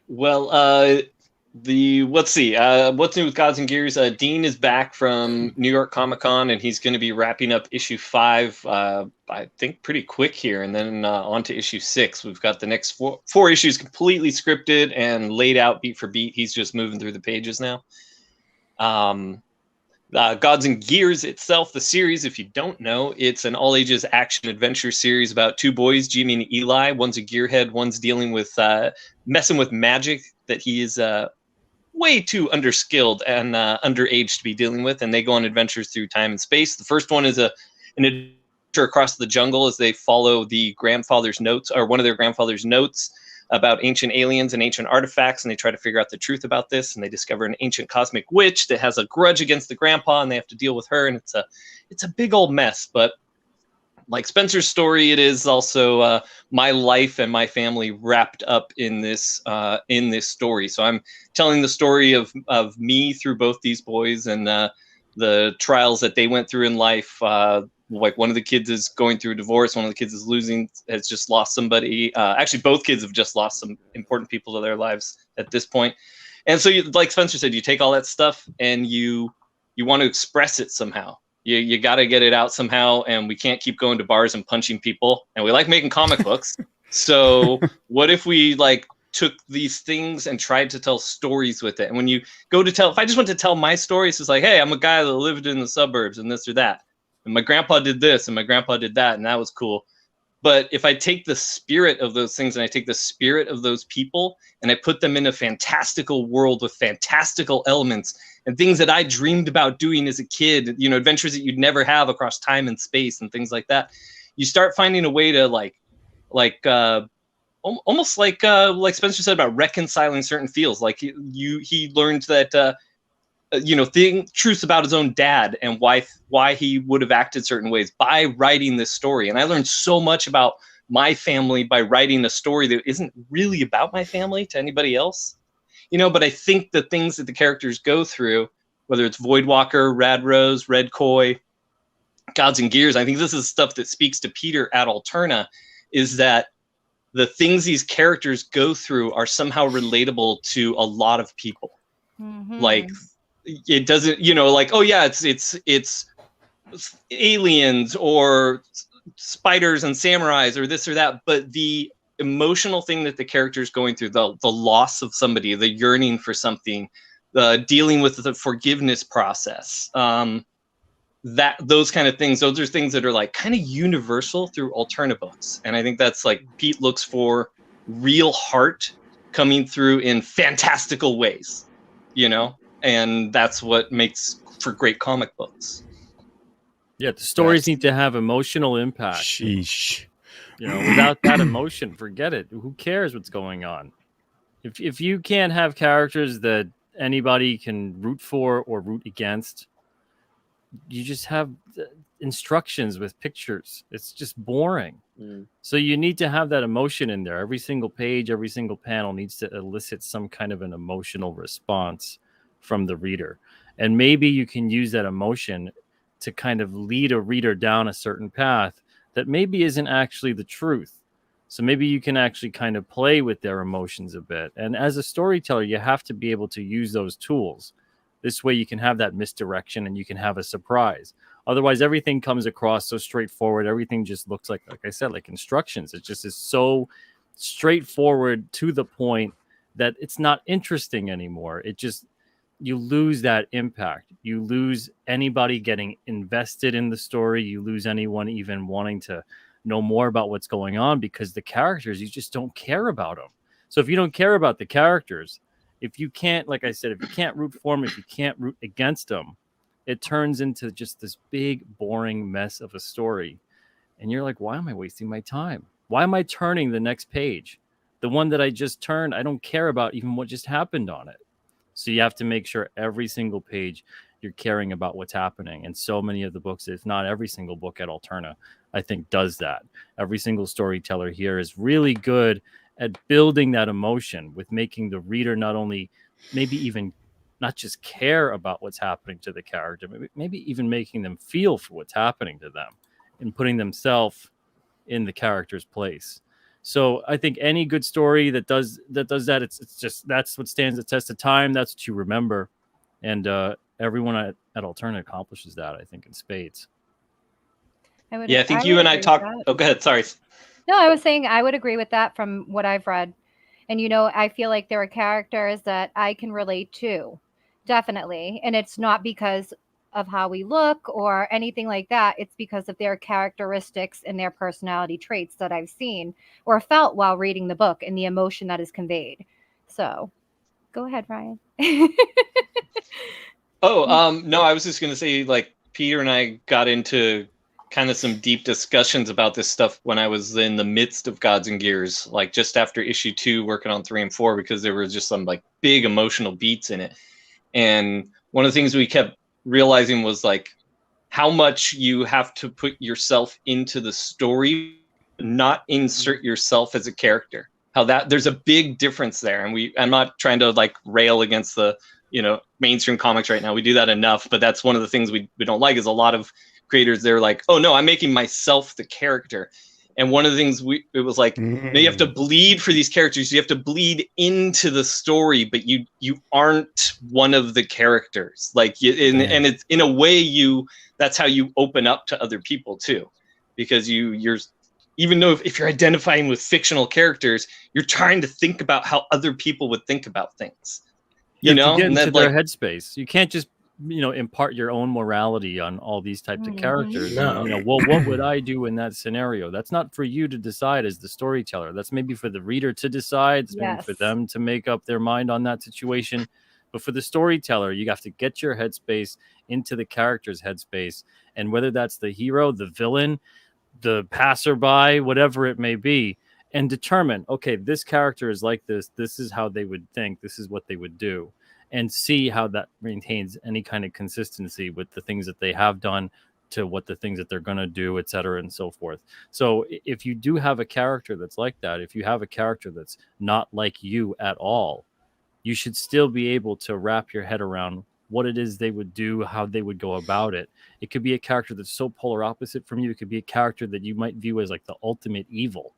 Well, let's see. What's new with Gods and Gears? Dean is back from New York Comic Con, and he's going to be wrapping up issue 5. I think pretty quick here, and then on to issue 6. We've got the next four issues completely scripted and laid out beat for beat. He's just moving through the pages now. Gods and Gears itself, the series, if you don't know, it's an all-ages action-adventure series about two boys, Jimmy and Eli. One's a gearhead, one's dealing with messing with magic that he is way too underskilled and underage to be dealing with, and they go on adventures through time and space. The first one is an adventure across the jungle as they follow the grandfather's notes, or one of their grandfather's notes, about ancient aliens and ancient artifacts, and they try to figure out the truth about this, and they discover an ancient cosmic witch that has a grudge against the grandpa, and they have to deal with her, and it's a big old mess. But like Spencer's story, it is also my life and my family wrapped up in this story. So I'm telling the story of me through both these boys and the trials that they went through in life, like one of the kids is going through a divorce, one of the kids has just lost somebody. Actually, both kids have just lost some important people to their lives at this point. And so, like Spencer said, you take all that stuff and you want to express it somehow. You got to get it out somehow, and we can't keep going to bars and punching people. And we like making comic books. So what if we like took these things and tried to tell stories with it? And when you go to tell, if I just want to tell my stories, it's like, hey, I'm a guy that lived in the suburbs and this or that. And my grandpa did this and my grandpa did that, and that was cool. But if I take the spirit of those things and I take the spirit of those people and I put them in a fantastical world with fantastical elements and things that I dreamed about doing as a kid, you know, adventures that you'd never have across time and space and things like that, you start finding a way to almost like Spencer said about reconciling certain feels. Like he learned that truths about his own dad and why he would have acted certain ways by writing this story. And I learned so much about my family by writing a story that isn't really about my family to anybody else, you know. But I think the things that the characters go through, whether it's Voidwalker, Rad Rose, Red Koi, Gods and Gears, I think this is stuff that speaks to Peter at Alterna, is that the things these characters go through are somehow relatable to a lot of people. Mm-hmm. Like, it doesn't, you know, like, oh yeah, it's aliens or spiders and samurais or this or that, but the emotional thing that the character's going through, the loss of somebody, the yearning for something, the dealing with the forgiveness process, that those kind of things, those are things that are like kind of universal through Alterna books. And I think that's like Pete looks for real heart coming through in fantastical ways, you know? And that's what makes for great comic books. Yeah, the stories need to have emotional impact. Sheesh. You know, without that emotion, forget it. Who cares what's going on? If you can't have characters that anybody can root for or root against, you just have instructions with pictures. It's just boring. So you need to have that emotion in there. Every single page, every single panel needs to elicit some kind of an emotional response from the reader. And maybe you can use that emotion to kind of lead a reader down a certain path that maybe isn't actually the truth. So maybe you can actually kind of play with their emotions a bit. And as a storyteller, you have to be able to use those tools. This way you can have that misdirection and you can have a surprise. Otherwise, everything comes across so straightforward. Everything just looks like I said, like instructions. It just is so straightforward to the point that it's not interesting anymore. It just, you lose that impact. You lose anybody getting invested in the story. You lose anyone even wanting to know more about what's going on, because the characters, you just don't care about them. So if you don't care about the characters, if you can't, like I said, if you can't root for them, if you can't root against them, it turns into just this big, boring mess of a story. And you're like, why am I wasting my time? Why am I turning the next page? The one that I just turned, I don't care about even what just happened on it. So you have to make sure every single page you're caring about what's happening. And so many of the books, if not every single book at Alterna, I think does that. Every single storyteller here is really good at building that emotion with making the reader not only maybe even not just care about what's happening to the character, maybe even making them feel for what's happening to them and putting themselves in the character's place. So I think any good story that does that, it's just, that's what stands the test of time. That's what you remember. And everyone at Alterna accomplishes that, I think, in spades. I think you and I talked. Oh, go ahead. Sorry. No, I was saying I would agree with that from what I've read. And, you know, I feel like there are characters that I can relate to. Definitely. And it's not because of how we look or anything like that. It's because of their characteristics and their personality traits that I've seen or felt while reading the book and the emotion that is conveyed. So go ahead, Ryan. No, I was just going to say, like, Peter and I got into kind of some deep discussions about this stuff when I was in the midst of Gods and Gears, like just after issue 2, working on 3 and 4, because there was just some like big emotional beats in it. And one of the things we kept realizing was like how much you have to put yourself into the story, not insert yourself as a character. How that there's a big difference there. And I'm not trying to like rail against the, you know, mainstream comics right now. We do that enough, but that's one of the things we don't like is a lot of creators, they're like, oh no, I'm making myself the character. And one of the things it was like, no, you have to bleed for these characters. You have to bleed into the story, but you aren't one of the characters. Like, and it's in a way that's how you open up to other people too, because you're even though if you're identifying with fictional characters, you're trying to think about how other people would think about things. You know, to get into their headspace. You can't just impart your own morality on all these types of characters. No. And, well, what would I do in that scenario? That's not for you to decide as the storyteller. That's maybe for the reader to decide. It's maybe for them to make up their mind on that situation. But for the storyteller, you have to get your headspace into the character's headspace. And whether that's the hero, the villain, the passerby, whatever it may be, and determine, okay, this character is like this. This is how they would think. This is what they would do. And see how that maintains any kind of consistency with the things that they have done to what the things that they're going to do, et cetera, and so forth. So if you do have a character that's like that, if you have a character that's not like you at all, you should still be able to wrap your head around what it is they would do, how they would go about it. It could be a character that's so polar opposite from you. It could be a character that you might view as like the ultimate evil,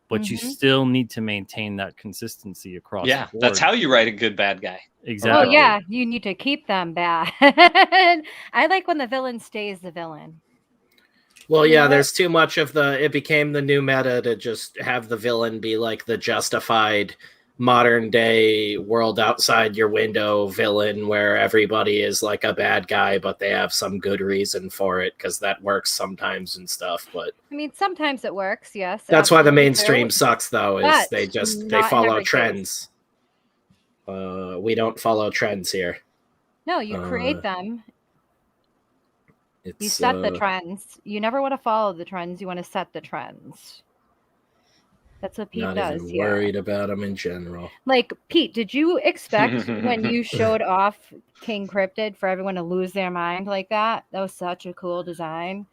but you still need to maintain that consistency across the board. That's how you write a good bad guy. Exactly. Oh yeah, you need to keep them bad. I like when the villain stays the villain. Well, yeah, there's too much of it became the new meta to just have the villain be like the justified modern day world outside your window villain where everybody is like a bad guy, but they have some good reason for it because that works sometimes and stuff. But I mean, sometimes it works. Yes. That's why the mainstream sucks, though, is they follow trends. We don't follow trends here. No, you create them. You set the trends. You never want to follow the trends. You want to set the trends. That's what Pete does. Not even worried about them in general. Like, Pete, did you expect when you showed off King Cryptid for everyone to lose their mind like that? That was such a cool design.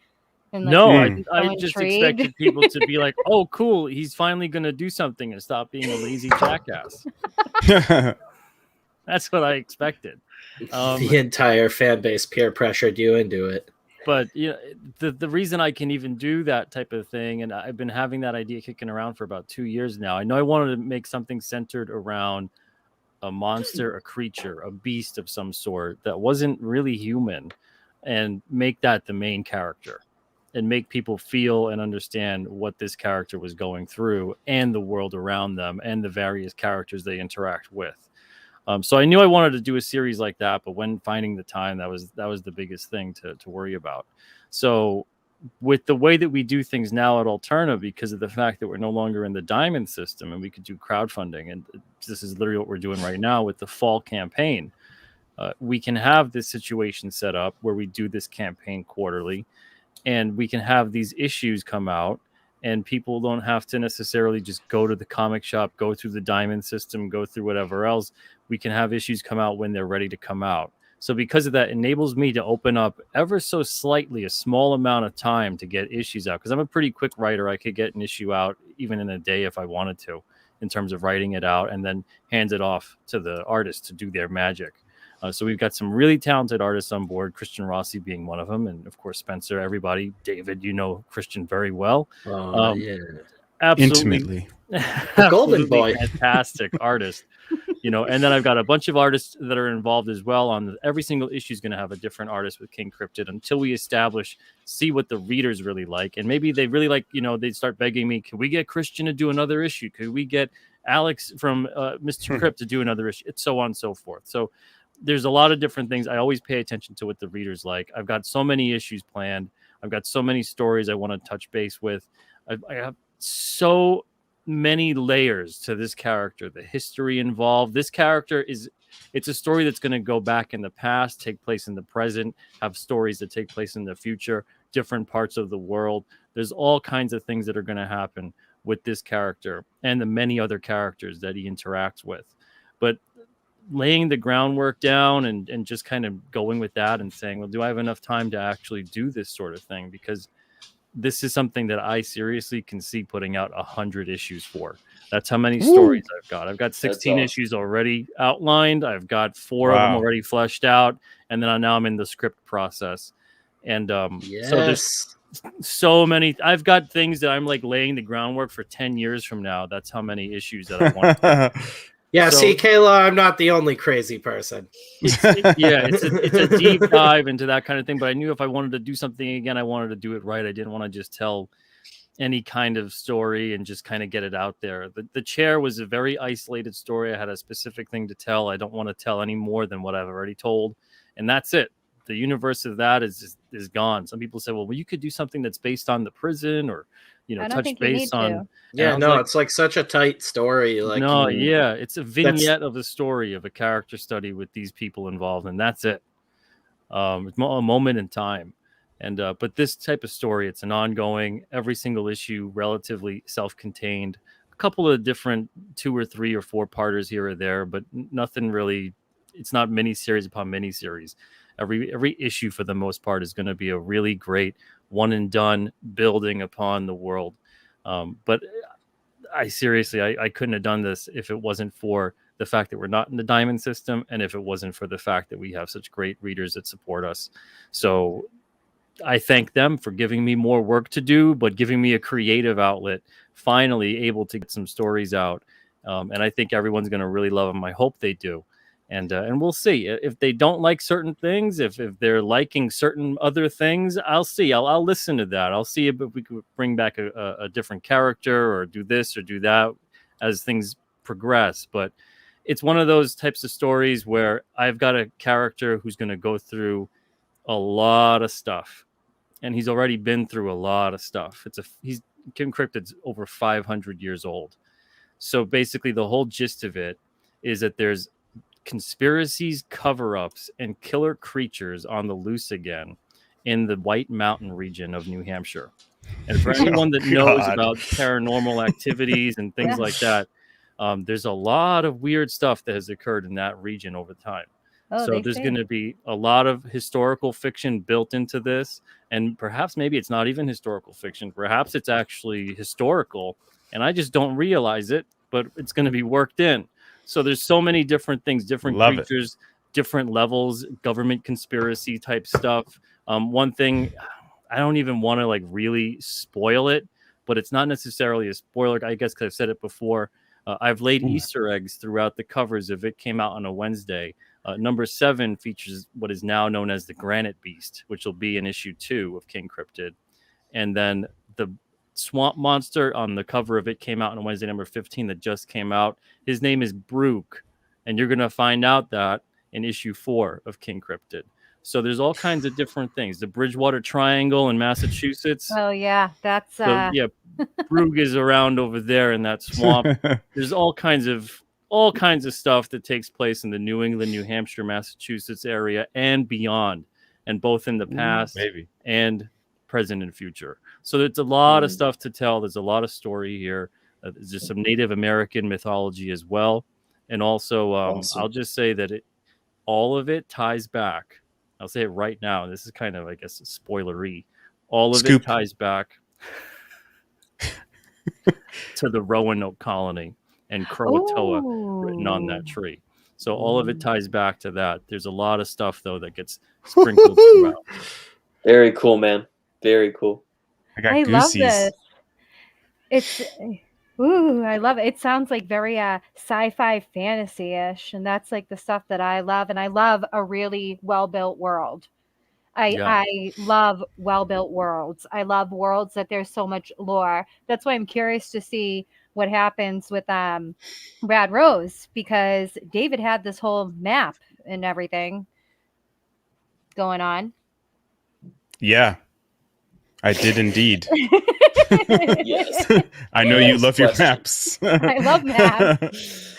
And, like, no, I just expected people to be like, oh, cool, he's finally going to do something and stop being a lazy jackass. That's what I expected. The entire fan base peer pressured you into it. But the reason I can even do that type of thing, and I've been having that idea kicking around for about 2 years now. I know I wanted to make something centered around a monster, a creature, a beast of some sort that wasn't really human, and make that the main character and make people feel and understand what this character was going through and the world around them and the various characters they interact with. So I knew I wanted to do a series like that, but when finding the time, that was the biggest thing to worry about. So with the way that we do things now at Alterna, because of the fact that we're no longer in the diamond system and we could do crowdfunding, and this is literally what we're doing right now with the fall campaign, we can have this situation set up where we do this campaign quarterly, and we can have these issues come out. And people don't have to necessarily just go to the comic shop, go through the diamond system, go through whatever else. We can have issues come out when they're ready to come out. So because of that, enables me to open up ever so slightly a small amount of time to get issues out. Because I'm a pretty quick writer. I could get an issue out even in a day if I wanted to, in terms of writing it out and then hands it off to the artist to do their magic. So we've got some really talented artists on board, Christian Rossi being one of them. And of course, Spencer, everybody, David, you know Christian very well. Yeah. Absolutely. Intimately. Golden boy. Fantastic artist. And then I've got a bunch of artists that are involved as well. On every single issue is going to have a different artist with King Cryptid until we see what the readers really like. And maybe they really like, they start begging me, can we get Christian to do another issue? Could we get Alex from Mr. Crypt to do another issue? It's so on and so forth. So there's a lot of different things. I always pay attention to what the readers like. I've got so many issues planned. I've got so many stories I want to touch base with. I have so many layers to this character, the history involved. This character it's a story that's going to go back in the past, take place in the present, have stories that take place in the future, different parts of the world. There's all kinds of things that are going to happen with this character and the many other characters that he interacts with. But laying the groundwork down and just kind of going with that and saying, well, do I have enough time to actually do this sort of thing? Because this is something that I seriously can see putting out 100 issues for. That's how many stories I've got. I've got 16 issues already outlined. I've got 4 of them already fleshed out. And then now I'm in the script process. And Yes. so there's so many. I've got things that I'm like laying the groundwork for 10 years from now. That's how many issues that I want to do. Yeah, So- see, Kayla, I'm not the only crazy person. It's a deep dive into that kind of thing. But I knew if I wanted to do something again, I wanted to do it right. I didn't want to just tell any kind of story and just kind of get it out there. The chair was a very isolated story. I had a specific thing to tell. I don't want to tell any more than what I've already told, and that's it. The universe of that is gone. Some people say, well, you could do something that's based on the prison, or I don't touch think you base need to. on. Yeah, no, it's like such a tight story. Like, no, yeah, it's a vignette of a story of a character study with these people involved, and that's it. It's a moment in time. And but this type of story, it's an ongoing, every single issue relatively self-contained, a couple of different 2 or 3 or 4 parters here or there, but nothing really. It's not miniseries upon miniseries. Every issue for the most part is going to be a really great one and done, building upon the world. But I seriously, I couldn't have done this if it wasn't for the fact that we're not in the diamond system, and if it wasn't for the fact that we have such great readers that support us. So I thank them for giving me more work to do, but giving me a creative outlet, finally able to get some stories out. And I think everyone's going to really love them. I hope they do. And we'll see if they don't like certain things, if they're liking certain other things. I'll see. I'll listen to that. I'll see if we could bring back a different character, or do this or do that as things progress. But it's one of those types of stories where I've got a character who's going to go through a lot of stuff, and he's already been through a lot of stuff. Kim Cryptid's over 500 years old. So basically the whole gist of it is that there's conspiracies, cover-ups, and killer creatures on the loose again in the White Mountain region of New Hampshire. And for anyone that knows about paranormal activities and things like that, there's a lot of weird stuff that has occurred in that region over time. So there's going to be a lot of historical fiction built into this, and perhaps maybe it's not even historical fiction. Perhaps it's actually historical, and I just don't realize it, but it's going to be worked in. So there's so many different things, different creatures, different levels, government conspiracy type stuff. One thing, I don't even want to like really spoil it, but it's not necessarily a spoiler, I guess, because I've said it before. I've laid Easter eggs throughout the covers if it came out on a Wednesday. Number 7 features what is now known as the Granite Beast, which will be in issue 2 of King Cryptid. And then the swamp monster on the cover of it came out on Wednesday, number 15, that just came out. His name is Brook, and you're going to find out that in issue 4 of King Cryptid. So there's all kinds of different things. The Bridgewater Triangle in Massachusetts. Oh yeah, that's Brook is around over there in that swamp. There's all kinds of stuff that takes place in the New England, New Hampshire, Massachusetts area and beyond, and both in the past and present and future. So there's a lot of stuff to tell. There's a lot of story here. There's just some Native American mythology as well. And also, awesome. I'll just say that all of it ties back. I'll say it right now. This is kind of, I guess, spoilery. All of it ties back to the Roanoke colony and Croatoa written on that tree. So all of it ties back to that. There's a lot of stuff, though, that gets sprinkled throughout. Very cool, man. Very cool. I love this. I love it. It sounds like very sci-fi fantasy-ish, and that's like the stuff that I love. And I love a really well-built world. I love well-built worlds. I love worlds that there's so much lore. That's why I'm curious to see what happens with Brad Rose, because David had this whole map and everything going on. Yeah, I did indeed. Yes. I know you love your maps. I love maps.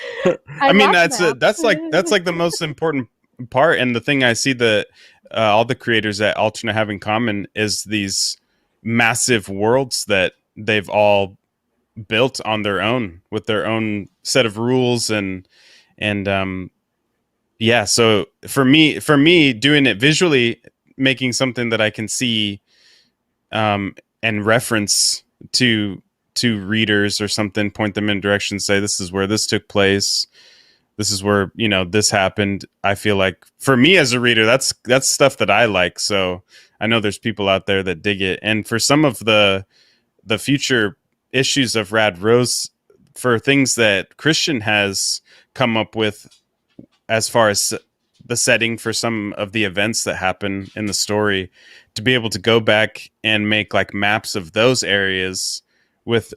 I mean, that's like the most important part, and the thing I see that all the creators at Alterna have in common is these massive worlds that they've all built on their own with their own set of rules and so for me doing it visually, making something that I can see and reference to readers or something, point them in direction, say this is where this took place, this is where this happened. I feel like for me as a reader, that's stuff that I like. So I know there's people out there that dig it. And for some of the future issues of Rad Rose, for things that Christian has come up with as far as the setting for some of the events that happen in the story, to be able to go back and make like maps of those areas with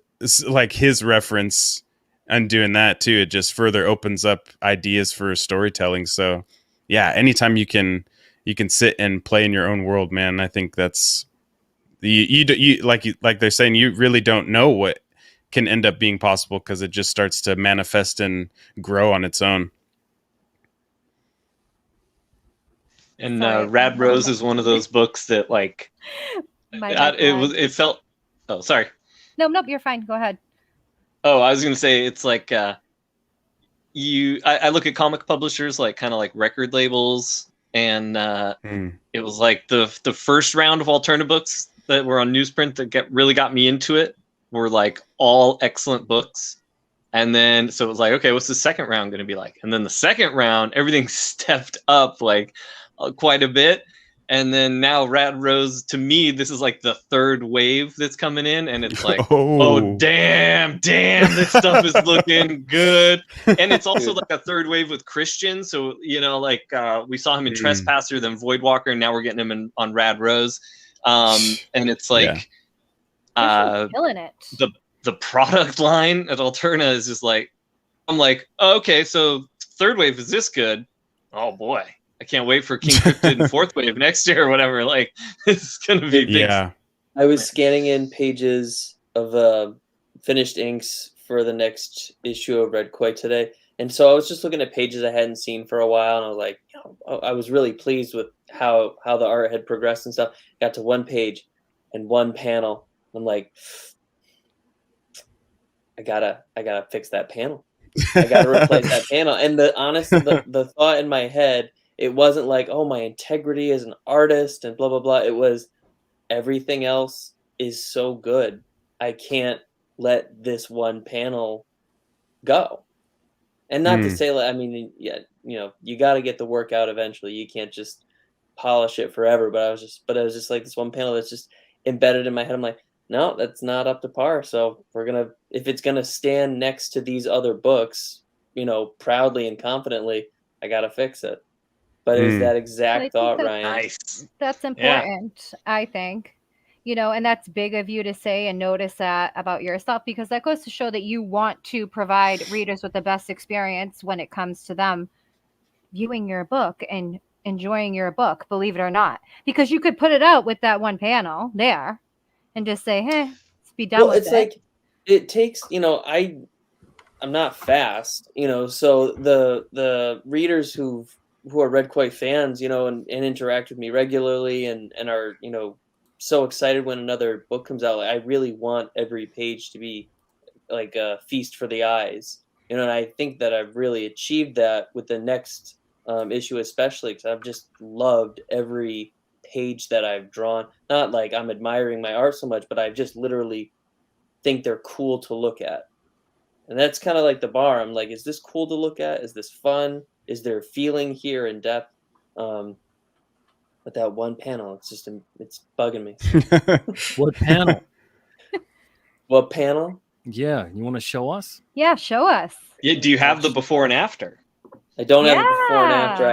like his reference and doing that too, it just further opens up ideas for storytelling. So yeah, anytime you can sit and play in your own world, man, I think that's you like they're saying, you really don't know what can end up being possible because it just starts to manifest and grow on its own. And Rad Rose is one of those books that like it felt. Oh, sorry. No, you're fine. Go ahead. Oh, I was gonna say it's like I look at comic publishers like kind of like record labels, and it was like the first round of Alterna books that were on newsprint that really got me into it were like all excellent books. And then so it was like, okay, what's the second round going to be like? And then the second round, everything stepped up like quite a bit. And then now Rad Rose, to me, this is like the third wave that's coming in, and it's like, oh damn, this stuff is looking good. And it's also like a third wave with Christian. So, you know, like we saw him in Trespasser, then Voidwalker, and now we're getting him on Rad Rose. And it's like killing it. The product line at Alterna is just like, I'm like, oh, okay, so third wave is this good? Oh boy. I can't wait for King Cryptid and fourth wave next year or whatever. Like, it's going to be big. Yeah. I was scanning in pages of finished inks for the next issue of Red Koi today. And so I was just looking at pages I hadn't seen for a while. And I was like, you know, I was really pleased with how the art had progressed and stuff. Got to one page and one panel. I'm like, I gotta fix that panel. I gotta replace that panel. And the thought in my head, it wasn't like, oh, my integrity as an artist and blah, blah, blah. It was everything else is so good. I can't let this one panel go. And not to say, I mean, yeah, you know, you got to get the work out eventually. You can't just polish it forever. But I was just like, this one panel that's just embedded in my head. I'm like, no, that's not up to par. So if it's going to stand next to these other books, you know, proudly and confidently, I got to fix it. But it was that exact thought, Ryan. Nice. That's important, I think. You know, and that's big of you to say and notice that about yourself, because that goes to show that you want to provide readers with the best experience when it comes to them viewing your book and enjoying your book, believe it or not. Because you could put it out with that one panel there and just say, hey, let's be done with it. Well, it's like, it takes, you know, I'm not fast, you know, so the readers who are Red Koi fans, you know, and interact with me regularly and are, you know, so excited when another book comes out. Like, I really want every page to be like a feast for the eyes, you know, and I think that I've really achieved that with the next issue, especially because I've just loved every page that I've drawn. Not like I'm admiring my art so much, but I just literally think they're cool to look at. And that's kind of like the bar. I'm like, is this cool to look at? Is this fun? Is there feeling here in depth? But that one panel, it's bugging me. What panel? What panel? Yeah, you want to show us? Yeah, show us. Yeah, do you have the before and after? I don't have it before and after.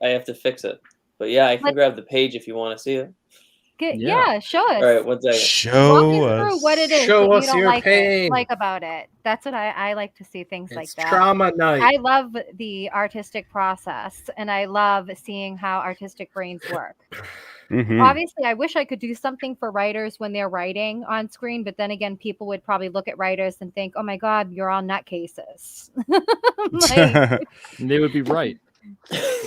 I have to fix it. But yeah, I can grab the page if you want to see it. Yeah, show us. All right, one second. Show us. Through what it is Show that us you don't your pain. like about it. That's what I like to see, things like that. Trauma night. I love the artistic process, and I love seeing how artistic brains work. Obviously, I wish I could do something for writers when they're writing on screen, but then again, people would probably look at writers and think, oh my God, you're all nutcases. They would be right.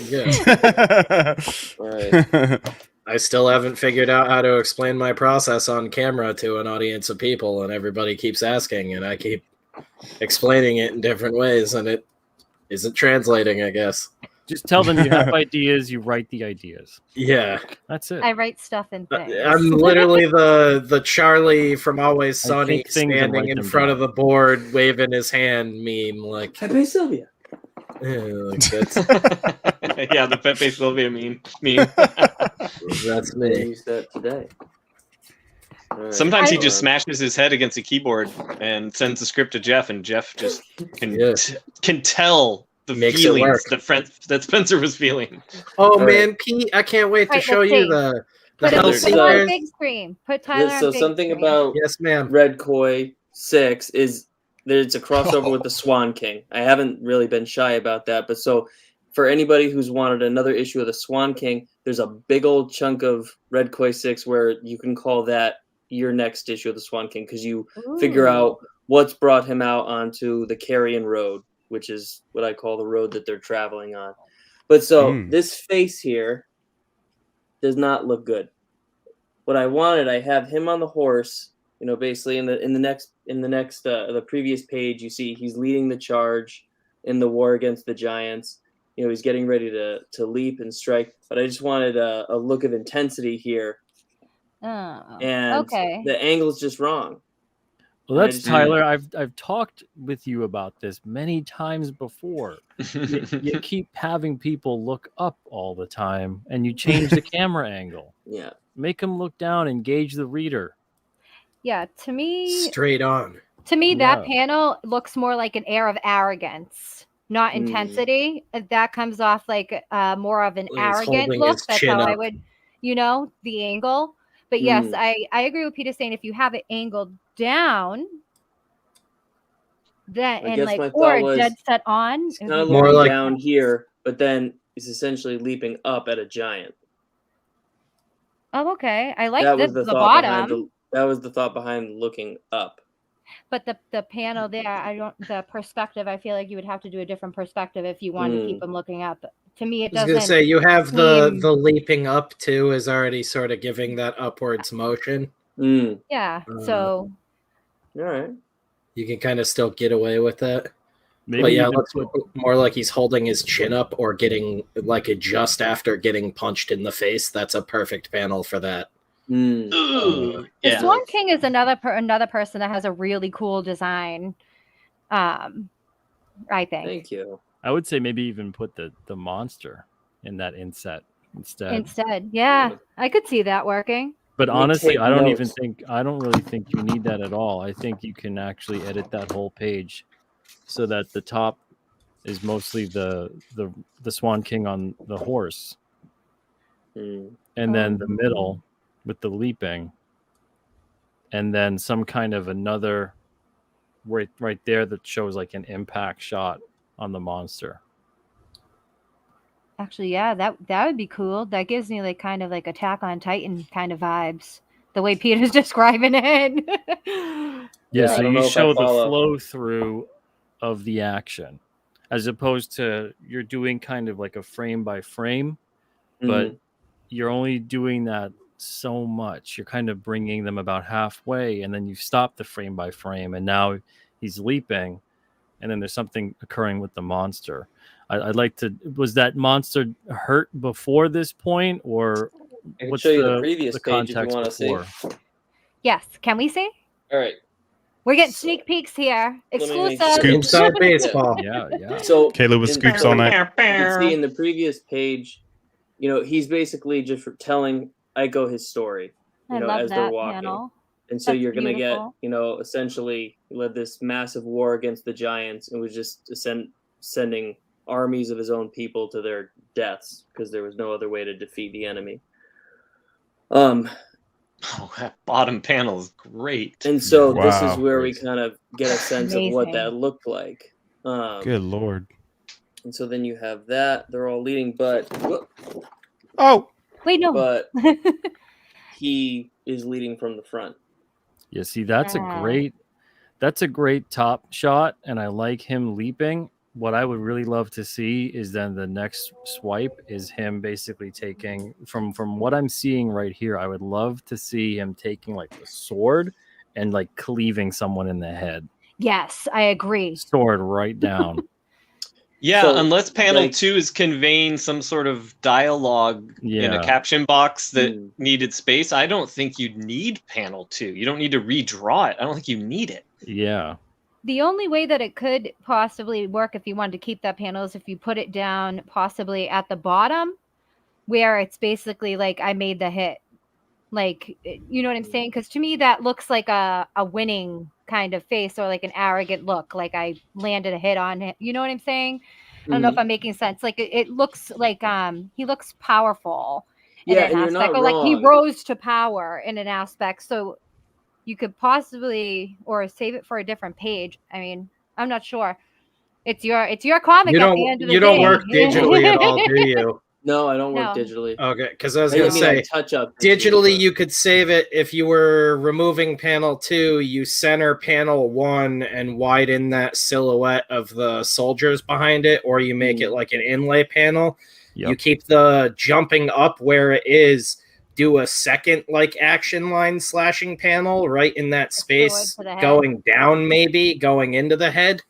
Yeah. Right. I still haven't figured out how to explain my process on camera to an audience of people, and everybody keeps asking, and I keep explaining it in different ways, and it isn't translating, I guess. Just tell them you have ideas, you write the ideas. Yeah. That's it. I write stuff in things. I'm literally the Charlie from Always Sunny standing in front of the board, waving his hand meme, like, Happy Sylvia. like that's Yeah, the Pepe Sylvia meme. That's I me. used that today. All right. Sometimes he just smashes his head against a keyboard and sends the script to Jeff, and Jeff just can tell the Makes it feelings work. that Spencer was feeling. Oh All man, Pete, I can't wait to Right, show let's you see. the Put him on Hellseekers. big screen. Put Tyler on So big something screen. about Yes, ma'am. Red Koi 6 is there's a crossover with the Swan King. I haven't really been shy about that, but so for anybody who's wanted another issue of the Swan King, there's a big old chunk of Red Koi 6 where you can call that your next issue of the Swan King because you figure out what's brought him out onto the Carrion Road, which is what I call the road that they're traveling on. But so this face here does not look good. What I wanted, I have him on the horse. You know, basically in the previous page, you see he's leading the charge in the war against the giants. You know, he's getting ready to leap and strike. But I just wanted a look of intensity here. And the angle's just wrong. Well, that's Tyler. I've talked with you about this many times before. You keep having people look up all the time, and you change the camera angle. Yeah, make them look down, engage the reader. Yeah, to me, straight on. To me, that panel looks more like an air of arrogance, not intensity. That comes off like more of an arrogant look. That's how I would, the angle. But yes, I agree with Peter saying if you have it angled down, then or dead set on, it's kind of looking like down here, but then it's essentially leaping up at a giant. Oh, okay. I like the bottom. That was the thought behind looking up. But the panel there, the perspective, I feel like you would have to do a different perspective if you wanted to keep them looking up. To me, it doesn't. I was gonna say you have the leaping up too is already sort of giving that upwards motion. Yeah. So. All right. You can kind of still get away with it. Maybe but yeah, it looks more like he's holding his chin up or getting like just after getting punched in the face. That's a perfect panel for that. The Swan King is another person that has a really cool design. I think. Thank you. I would say maybe even put the monster in that inset instead. Yeah, I could see that working. But honestly, I don't really think you need that at all. I think you can actually edit that whole page so that the top is mostly the Swan King on the horse, and then the middle with the leaping, and then some kind of another right there that shows like an impact shot on the monster. Actually, yeah, that would be cool. That gives me like kind of like Attack on Titan kind of vibes. The way Peter's describing it. Yeah, so you show the flow through of the action as opposed to you're doing kind of like a frame by frame, but you're only doing that so much. You're kind of bringing them about halfway, and then you stop the frame by frame, and now he's leaping, and then there's something occurring with the monster. I'd like to. Was that monster hurt before this point, or what's the previous page if you want to see? Yes, can we see? All right. We're getting sneak peeks here. Exclusive. Scoops on baseball. Yeah. So Kayla with scoops all night. You can see in the previous page, he's basically just telling Aiko his story. As they're walking. Panel. And so you're going to get, essentially led this massive war against the giants and was just sending armies of his own people to their deaths because there was no other way to defeat the enemy. That bottom panel is great. And so this is where we kind of get a sense of what that looked like. Good Lord. And so then you have that. They're all leading, but... Wait, no. But he is leading from the front. Yeah, see, that's a great top shot, and I like him leaping. What I would really love to see is then the next swipe is him basically taking from what I'm seeing right here. I would love to see him taking like the sword and like cleaving someone in the head. Yes, I agree. Sword right down. Yeah, so, unless panel 2 is conveying some sort of dialogue in a caption box that needed space, I don't think you'd need panel 2. You don't need to redraw it. I don't think you need it. Yeah. The only way that it could possibly work if you wanted to keep that panel is if you put it down possibly at the bottom where it's basically like I made the hit. Like, you know what I'm saying? Because to me, that looks like a winning kind of face or like an arrogant look. Like I landed a hit on him. You know what I'm saying? I don't know if I'm making sense. Like it looks like he looks powerful in Yeah, an and you're aspect. not Or like he wrong. rose to power in an aspect. So you could possibly or save it for a different page. I mean, I'm not sure. It's your comic at the end of the day. You don't work digitally at all, do you? No, I don't work No. digitally. Okay, because I was I gonna mean, say I touch up digitally but- you could save it if you were removing panel 2, you center panel 1 and widen that silhouette of the soldiers behind it, or you make it like an inlay panel. Yep. You keep the jumping up where it is, do a second like action line slashing panel right in that space, going down, maybe going into the head,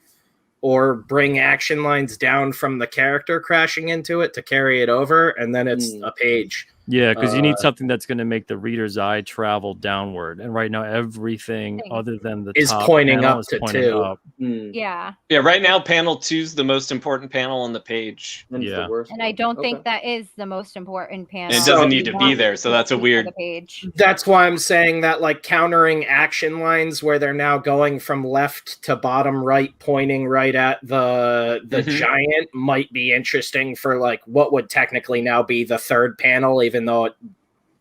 or bring action lines down from the character crashing into it to carry it over, and then it's a page. Yeah, because you need something that's going to make the reader's eye travel downward. And right now, everything other than the is top pointing panel up is to pointing 2. up. Yeah. Yeah, right now panel 2 is the most important panel on the page. Yeah. And I don't think that is the most important panel. And it doesn't need to be there, so that's a weird page. That's why I'm saying that like countering action lines where they're now going from left to bottom right, pointing right at the giant might be interesting for like what would technically now be the third panel, even though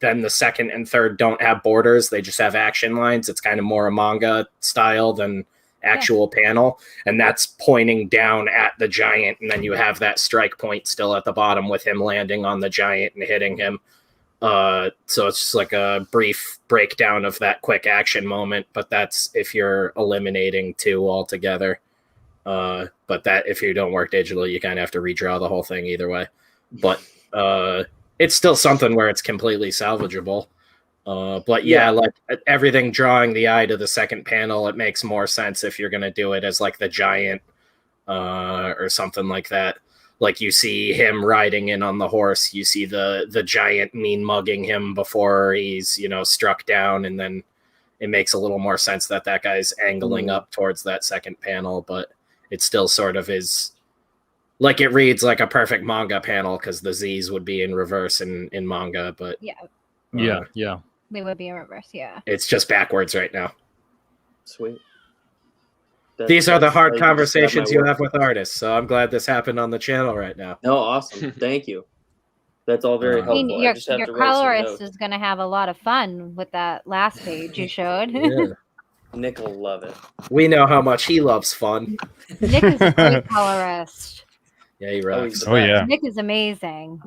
then the second and third don't have borders. They just have action lines. It's kind of more a manga style than actual panel. And that's pointing down at the giant. And then you have that strike point still at the bottom with him landing on the giant and hitting him. So it's just like a brief breakdown of that quick action moment. But that's if you're eliminating 2 altogether. But that if you don't work digitally, you kind of have to redraw the whole thing either way. But it's still something where it's completely salvageable. But yeah, like everything drawing the eye to the second panel, it makes more sense if you're going to do it as like the giant or something like that. Like you see him riding in on the horse, you see the giant mean mugging him before he's, struck down. And then it makes a little more sense that guy's angling up towards that second panel, but it still sort of is like it reads like a perfect manga panel because the Z's would be in reverse in manga, but yeah, they would be in reverse. Yeah, it's just backwards right now. Sweet. These are the hard conversations you have with artists, so I'm glad this happened on the channel right now. No, awesome. Thank you. That's all very helpful. I mean, your colorist is going to have a lot of fun with that last page you showed. Yeah. Nick will love it. We know how much he loves fun. Nick is a great colorist. Yeah, he rocks. Oh yeah. Nick is amazing.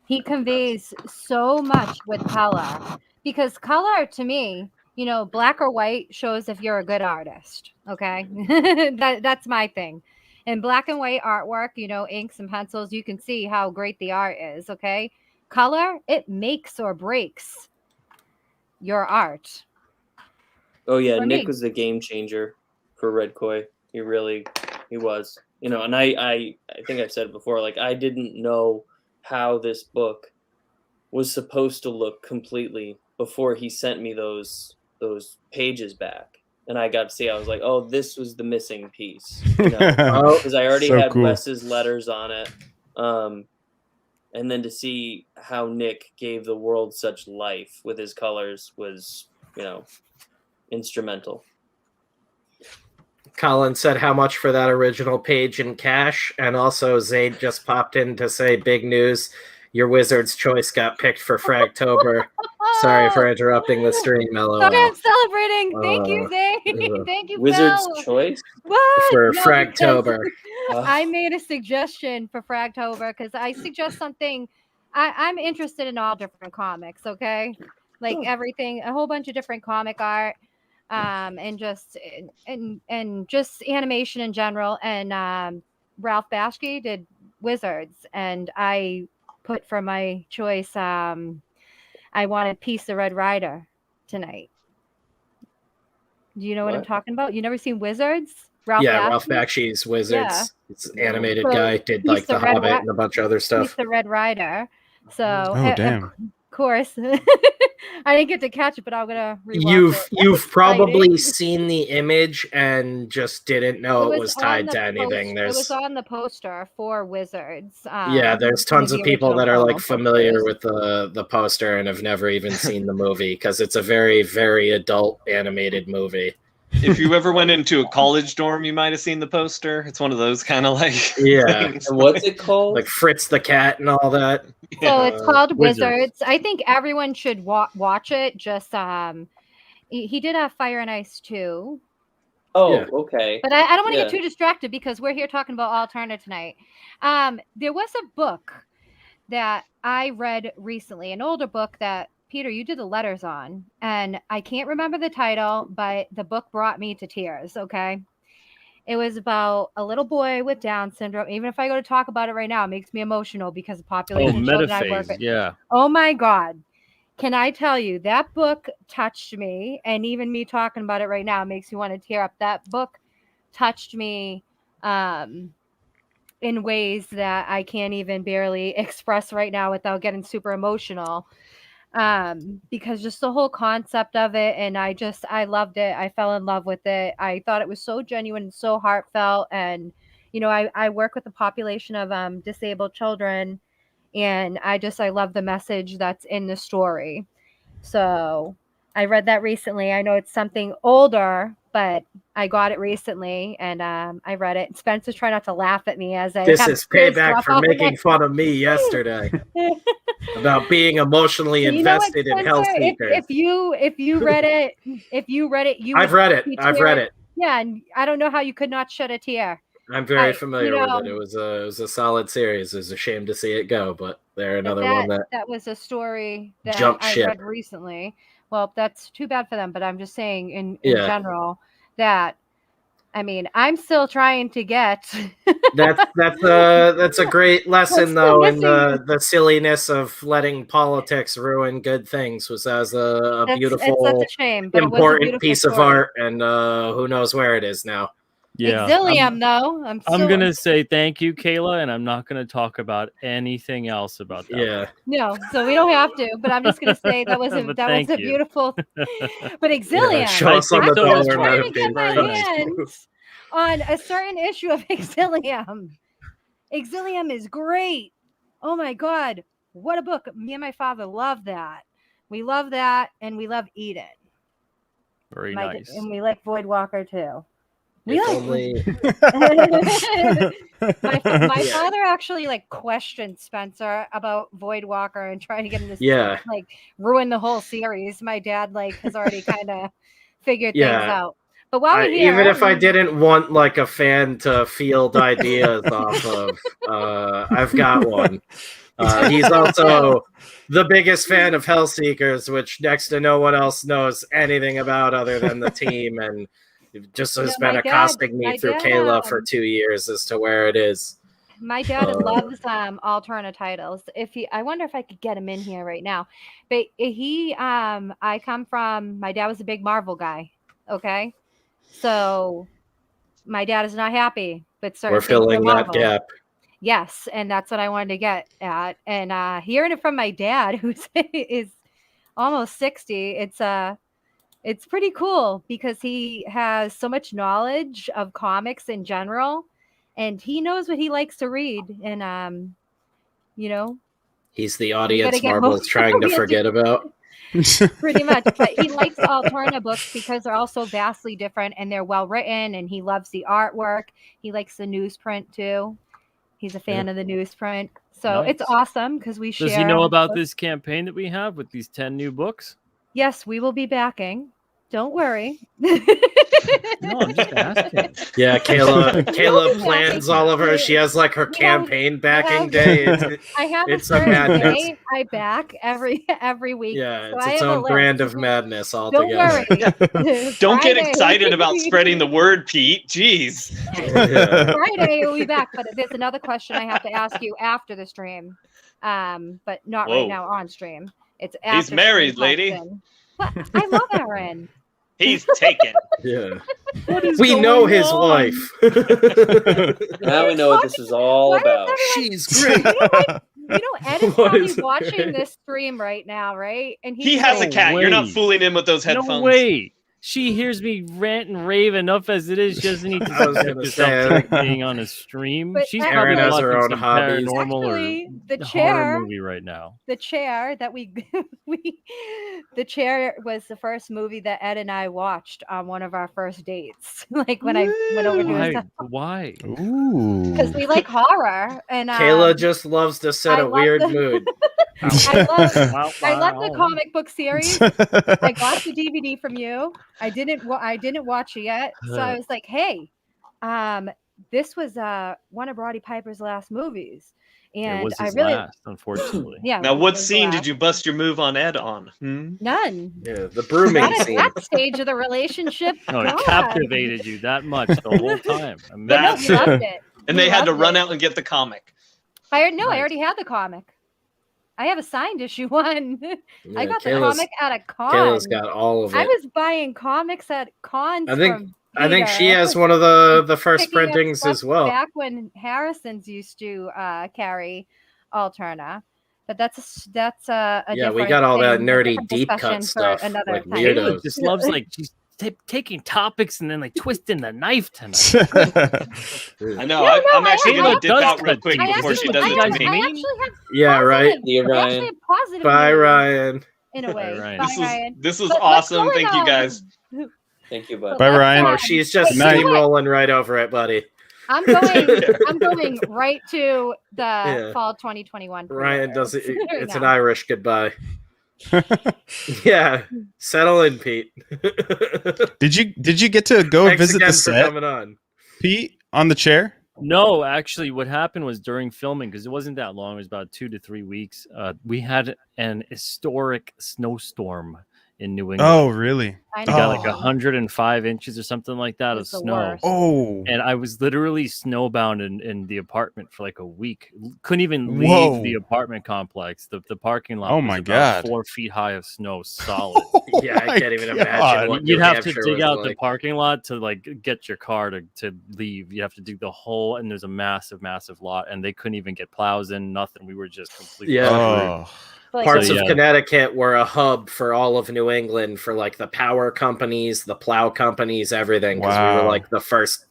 He conveys so much with color because color to me, black or white shows if you're a good artist. Okay. That's my thing. In black and white artwork, inks and pencils, you can see how great the art is. Okay. Color, it makes or breaks your art. Oh yeah. Nick was the game changer for Red Koi. He was. And I think I've said it before, like I didn't know how this book was supposed to look completely before he sent me those pages back. And I got to see, I was like, oh, this was the missing piece. Because I already had Wes's letters on it. And then to see how Nick gave the world such life with his colors was, instrumental. Colin said how much for that original page in cash, and also Zayd just popped in to say big news. Your Wizard's Choice got picked for Fragtober. Sorry for interrupting the stream, LOL. Sorry, I'm celebrating. Thank you, Zayd. Thank you, Wizard's Phil. Choice? What? For Fragtober. I made a suggestion for Fragtober because I suggest something. I'm interested in all different comics, okay? Like everything, a whole bunch of different comic art. And just animation in general. And Ralph Bashki did Wizards, and I put for my choice. I wanted Peace the Red Rider tonight. Do you know what I'm talking about? You never seen Wizards? Ralph Bakshi's Wizards. Yeah. It's an animated guy. Did like The Hobbit and a bunch of other stuff. Peace the Red Rider. So damn. Of course. I didn't get to catch it, but I'm gonna rewatch it. You've probably seen the image and just didn't know it was on tied the to anything. It was There's on the poster for Wizards. there's one tons of the people that are original like promo familiar posters. with the poster and have never even seen the movie because it's a very, very adult animated movie. If you ever went into a college dorm, you might have seen the poster. It's one of those kind of like things. And what's it called? Like Fritz the Cat and all that. So it's called Wizards. Wizards. I think everyone should watch it. Just he did have Fire and Ice too. Oh, Yeah. okay. But I don't want to get too distracted because we're here talking about Alterna tonight. There was a book that I read recently, an older book that Peter, you did the letters on, and I can't remember the title, but the book brought me to tears. Okay. It was about a little boy with Down syndrome. Even if I go to talk about it right now, it makes me emotional because the population of children I work with. Yeah. Oh my God. Can I tell you, that book touched me, and even me talking about it right now makes me want to tear up. That book touched me in ways that I can't even barely express right now without getting super emotional. Because just the whole concept of it, and I loved it. I fell in love with it. I thought it was so genuine and so heartfelt. And, you know, I work with a population of disabled children, and I love the message that's in the story. So I read that recently. I know it's something older, but I got it recently, and I read it. Spencer's trying not to laugh at me as I This have is payback for making fun of me yesterday about being emotionally invested in Hellseekers. If you read it, I've read it. Yeah, and I don't know how you could not shed a tear. I'm very familiar with it. It was a solid series. It was a shame to see it go, but they're another one that was a story that jumped I ship. read recently. Well, that's too bad for them, but I'm just saying in general that, I mean, I'm still trying to get. that's a great lesson though in the silliness of letting politics ruin good things. Was as a beautiful, it's such a shame, but important piece of art, and who knows where it is now. Yeah, Exilium, though. I'm gonna say thank you, Kayla, and I'm not gonna talk about anything else about that. Yeah, no, so we don't have to. But I'm just gonna say that was a beautiful. But Exilium, show us on the I'm dollar trying to get my hands on a certain issue of Exilium. Exilium is great. Oh my God, what a book! Me and my father love that. We love that, and we love Eden. Very nice. And we like Voidwalker too. My father actually questioned Spencer about Voidwalker and trying to get him to ruin the whole series. My dad has already kind of figured things out. But while we're here, even if I didn't want a fan to field ideas off of, I've got one. He's also the biggest fan of Hellseekers, which next to no one else knows anything about other than the team, and just has been accosting me through Kayla for 2 years as to where it is. My dad loves Alterna titles. I wonder if I could get him in here right now. But I come from, my dad was a big Marvel guy. Okay, so my dad is not happy, but we're filling that gap. Yes, and that's what I wanted to get at. And hearing it from my dad, who is almost 60, it's pretty cool because he has so much knowledge of comics in general, and he knows what he likes to read. And he's the audience Marvel is trying to forget about. Pretty much, but he likes the Alterna books because they're all so vastly different and they're well written, and he loves the artwork. He likes the newsprint too. He's a fan of the newsprint, so it's awesome because we share. Does he know about this campaign that we have with these 10 new books? Yes, we will be backing. Don't worry. No, I'm just asking. Yeah, Kayla plans all of her. She has her campaign backing day. It's a madness. Day I back every week. Yeah, it's its own brand of madness altogether. Don't worry. Don't get excited about spreading the word, Pete. Jeez. Friday we'll be back, but there's another question I have to ask you after the stream, but not right now on stream. It's after. He's married, lady. But I love Aaron. He's taken. Yeah. We know his wife. Now we know what this is all about. She's great. Ed is What probably is it? watching this stream right now, right? And He has a No cat. You're not way. fooling him with those headphones. No way. She hears me rant and rave enough as it is. She doesn't need to I was subject gonna herself say, I to think being on a stream. But She's Aaron probably has watching her own some hobbies. paranormal Actually, or the horror chair, movie right now. the chair that the chair was the first movie that Ed and I watched on one of our first dates. Like when I went over to his Why? house. Why? Ooh. Because we like horror, and Kayla just loves to set I a love weird the- mood. I love the comic book series. I got the DVD from you. I didn't watch it yet, so I was like, "Hey, this was one of Roddy Piper's last movies, It and was I his really, last, unfortunately. yeah." Now, it what was the scene did last. you bust your move on Ed on? None. Yeah, the brooming Not at scene. that stage of the relationship. No, it God. captivated you that much the whole time. But no, That's he loved it. And He they had to loved run it. out and get the comic. I Nice. already had the comic. I have a signed issue one. Yeah, I got the Kayla's- comic at a con. Kayla's got all of it. I was buying comics at cons. I think from I think she Peter. has one of the first Picking up printings stuff as well. Back when Harrison's used to carry Alterna, but that's a Yeah, we different got all that thing, a nerdy different deep discussion cut for stuff, another like time. weirdos. Kayla just loves she's taking topics and then like twisting the knife tonight. I know. I'm actually Kayla going to dip does out real cut quick deep. before she does I it to actually me. have Yeah, right. positive, See you, I actually Ryan. have positive Bye, news Ryan. in a way. Ryan. Bye, Ryan. This was But what's awesome. going Thank you, on? guys. Thank you, bud. Bye, Let's, Ryan. Oh, she's just Good night. steamrolling right over it, buddy. I'm going right to the fall 2021. Ryan does it. pre-orders right It's an now. Irish goodbye. Yeah, settle in, Pete. Did you get to go Thanks visit again the for set, coming on. Pete, on the chair? No, actually, what happened was during filming, because it wasn't that long, it was about 2 to 3 weeks. We had an historic snowstorm in New England. Oh, really? I We know. got like 105 inches or something like that of It's the snow. worst. Oh, And I was literally snowbound in the apartment for like a week. Couldn't even leave Whoa. the apartment complex. The parking lot Oh was my about God. 4 feet high of snow, solid. Yeah, I my can't even God. imagine what You'd New have to Hampshire dig was out the like. parking lot to like get your car to leave. You have to dig the whole, and there's a massive lot, and they couldn't even get plows in, nothing. We were just completely Yeah. Oh, Like, Parts So, of yeah. Connecticut were a hub for all of New England for like the power companies, the plow companies, everything. Because we were Wow. like the first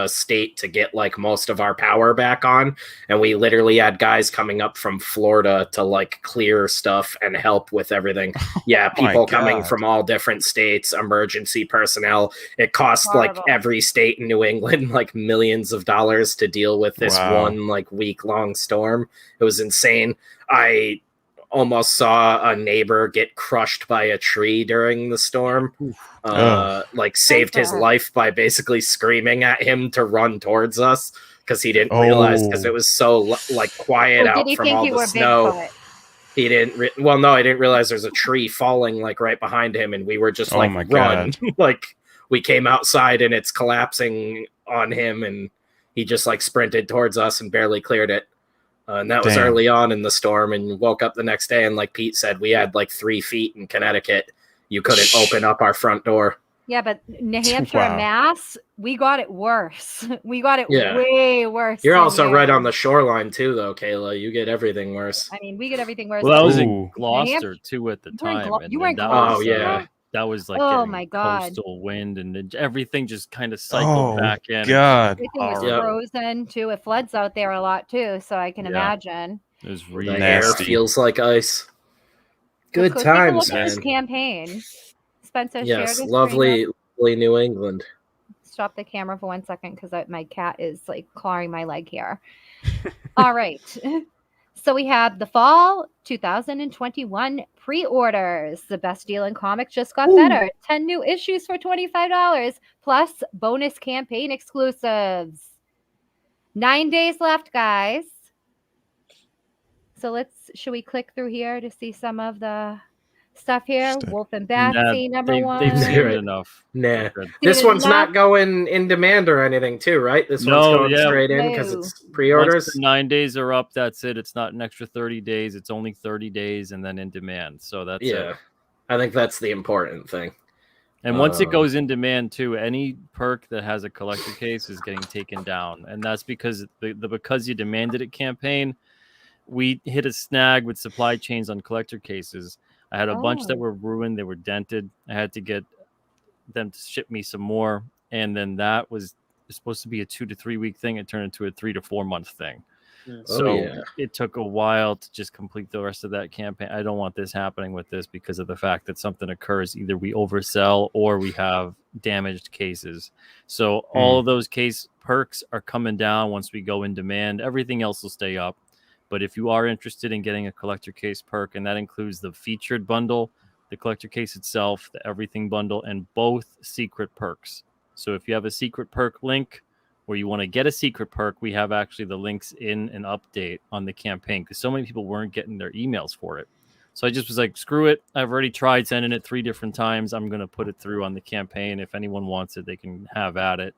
state to get like most of our power back on, and we literally had guys coming up from Florida to like clear stuff and help with everything. Yeah, my people coming God. from all different states, emergency personnel. It cost like Horrible. every state in New England like millions of dollars to deal with this Wow. one like week-long storm. It was insane. I almost saw a neighbor get crushed by a tree during the storm. Like saved his bad. life by basically screaming at him to run towards us because he didn't realize because Oh. it was so like quiet or out did he from think all you the were snow. Bigfoot? He didn't. Well, no, I didn't realize there's a tree falling like right behind him, and we were just Oh like my run. God. Like we came outside and it's collapsing on him, and he just like sprinted towards us and barely cleared it. And that was Damn. early on in the storm, and woke up the next day, and like Pete said, we had like 3 feet in Connecticut. You couldn't open up our front door. Yeah, but New Hampshire Wow. and Mass, we got it worse. We got it Yeah. way worse. You're than also you. right on the shoreline too, though, Kayla. You get everything worse. I mean, we get everything worse. Well, that than was you. in Ooh. Gloucester too at the You were in time. Glo- and- you were and in that Oh, was, yeah. that was like Oh getting my God. coastal wind, and everything just kind of cycled Oh, back in. God. Everything was Yep. frozen too. It floods out there a lot too, so I can Yeah. imagine. It was The really air Nasty. feels like ice. Good Let's go take a times, look at this man. campaign. Spencer, share Yes, this lovely, lovely New England. Stop the camera for 1 second because my cat is like clawing my leg here. All right. So we have the fall 2021 pre-orders. The best deal in comics just got better. 10 new issues for $25 plus bonus campaign exclusives. 9 days left, guys. So should we click through here to see some of the stuff here? Stuff. Wolf and Nah, Batsy, number one. They've seen Right. it enough. Nah. Good. This Seen it one's not enough? going in demand or anything, too, right? This No, one's going yeah. straight in because No. it's Once pre-orders. the 9 days are up, that's it. It's not an extra 30 days. It's only 30 days and then in demand. So that's Yeah, it. I think that's the important thing. And once it Uh, goes in demand too, any perk that has a collector case is getting taken down. And that's because because you demanded it campaign, we hit a snag with supply chains on collector cases. I had a bunch that were ruined. They were dented. I had to get them to ship me some more. And then that was supposed to be a 2 to 3 week thing. It turned into a 3 to 4 month thing. So it took a while to just complete the rest of that campaign. I don't want this happening with this because of the fact that something occurs. Either we oversell or we have damaged cases. So all of those case perks are coming down once we go in demand. Everything else will stay up. But if you are interested in getting a collector case perk, and that includes the featured bundle, the collector case itself, the everything bundle, and both secret perks. So if you have a secret perk link, where you want to get a secret perk, we have actually the links in an update on the campaign because so many people weren't getting their emails for it. So I just was like, screw it. I've already tried sending it 3 different times. I'm going to put it through on the campaign. If anyone wants it, they can have at it.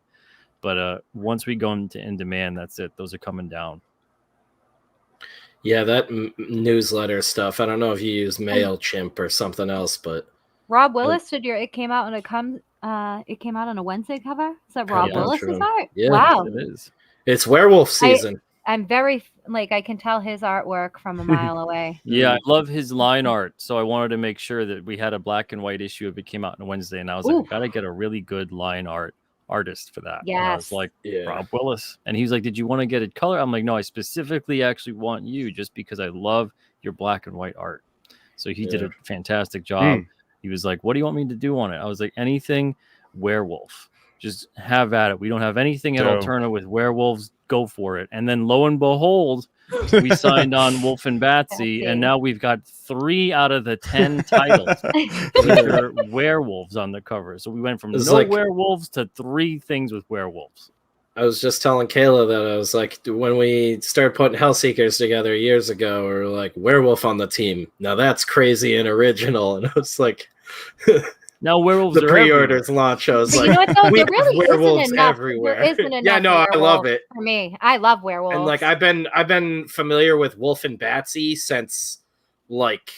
But once we go into in demand, that's it. Those are coming down. Yeah, that newsletter stuff. I don't know if you use MailChimp or something else, but Rob Willis did it came out it came out on a Wednesday cover. Is that Rob Willis's art? Yeah, wow. It is. It's werewolf season. I'm very I can tell his artwork from a mile away. Yeah, I love his line art. So I wanted to make sure that we had a black and white issue if it came out on Wednesday. And I was like, I gotta get a really good line artist for that. Yes. And I was like, Rob Willis. And he was like, did you want to get it color? I'm like, no, I specifically actually want you just because I love your black and white art. So he did a fantastic job. He was like, what do you want me to do on it? I was like, anything werewolf. Just have at it. We don't have anything at Alterna with werewolves. Go for it. And then lo and behold, we signed on Wolf and Batsy, and now we've got 3 out of the 10 titles which are werewolves on the cover. So we went from werewolves to 3 things with werewolves. I was just telling Kayla that I was like, when we started putting Hellseekers together years ago, we were like, werewolf on the team. Now that's crazy and original. And I was like, now werewolves the pre-orders launch. I was like, you know what, though? we there really have werewolves isn't enough, everywhere. There isn't enough yeah, no, I love it. For me, I love werewolves. And like I've been familiar with Wolf and Batsy since like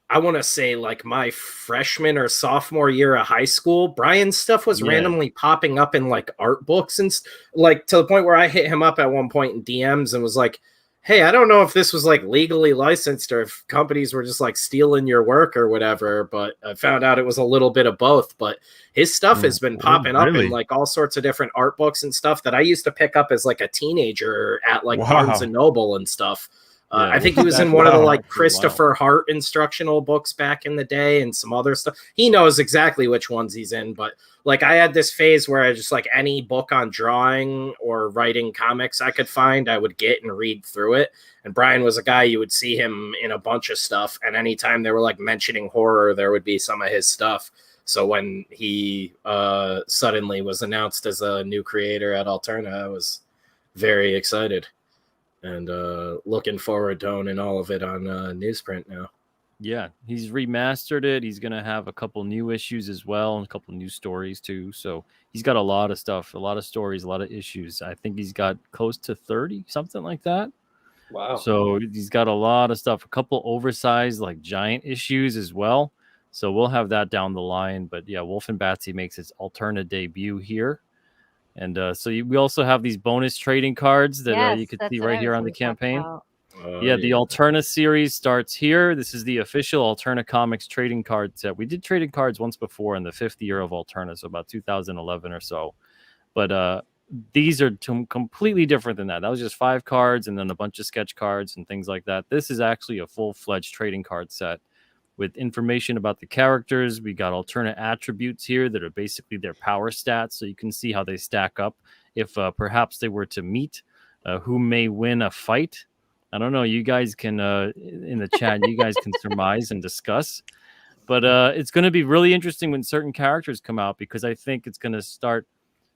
I want to say like my freshman or sophomore year of high school. Brian's stuff was randomly popping up in like art books and like to the point where I hit him up at one point in DMs and was like, hey, I don't know if this was like legally licensed or if companies were just like stealing your work or whatever, but I found out it was a little bit of both. But his stuff has been popping up in like all sorts of different art books and stuff that I used to pick up as like a teenager at like Barnes and Noble and stuff. I think he was in one of the like Christopher Hart instructional books back in the day and some other stuff. He knows exactly which ones he's in, but like I had this phase where I just like any book on drawing or writing comics I could find, I would get and read through it. And Brian was a guy, you would see him in a bunch of stuff. And anytime they were like mentioning horror, there would be some of his stuff. So when he suddenly was announced as a new creator at Alterna, I was very excited. And looking forward to owning all of it on newsprint now. Yeah, he's remastered it. He's going to have a couple new issues as well and a couple new stories too. So he's got a lot of stuff, a lot of stories, a lot of issues. I think he's got close to 30, something like that. Wow. So he's got a lot of stuff, a couple oversized like giant issues as well. So we'll have that down the line. But yeah, Wolf and Batsy makes its Alterna debut here. And we also have these bonus trading cards that you could see right here on the campaign. The Alterna series starts here. This is the official Alterna Comics trading card set. We did trading cards once before in the 5th year of Alterna, so about 2011 or so. But these are completely different than that. That was just 5 cards and then a bunch of sketch cards and things like that. This is actually a full-fledged trading card set with information about the characters. We got Alterna attributes here that are basically their power stats, so you can see how they stack up if perhaps they were to meet, who may win a fight. I don't know. You guys can, in the chat, you guys can surmise and discuss. But it's going to be really interesting when certain characters come out because I think it's going to start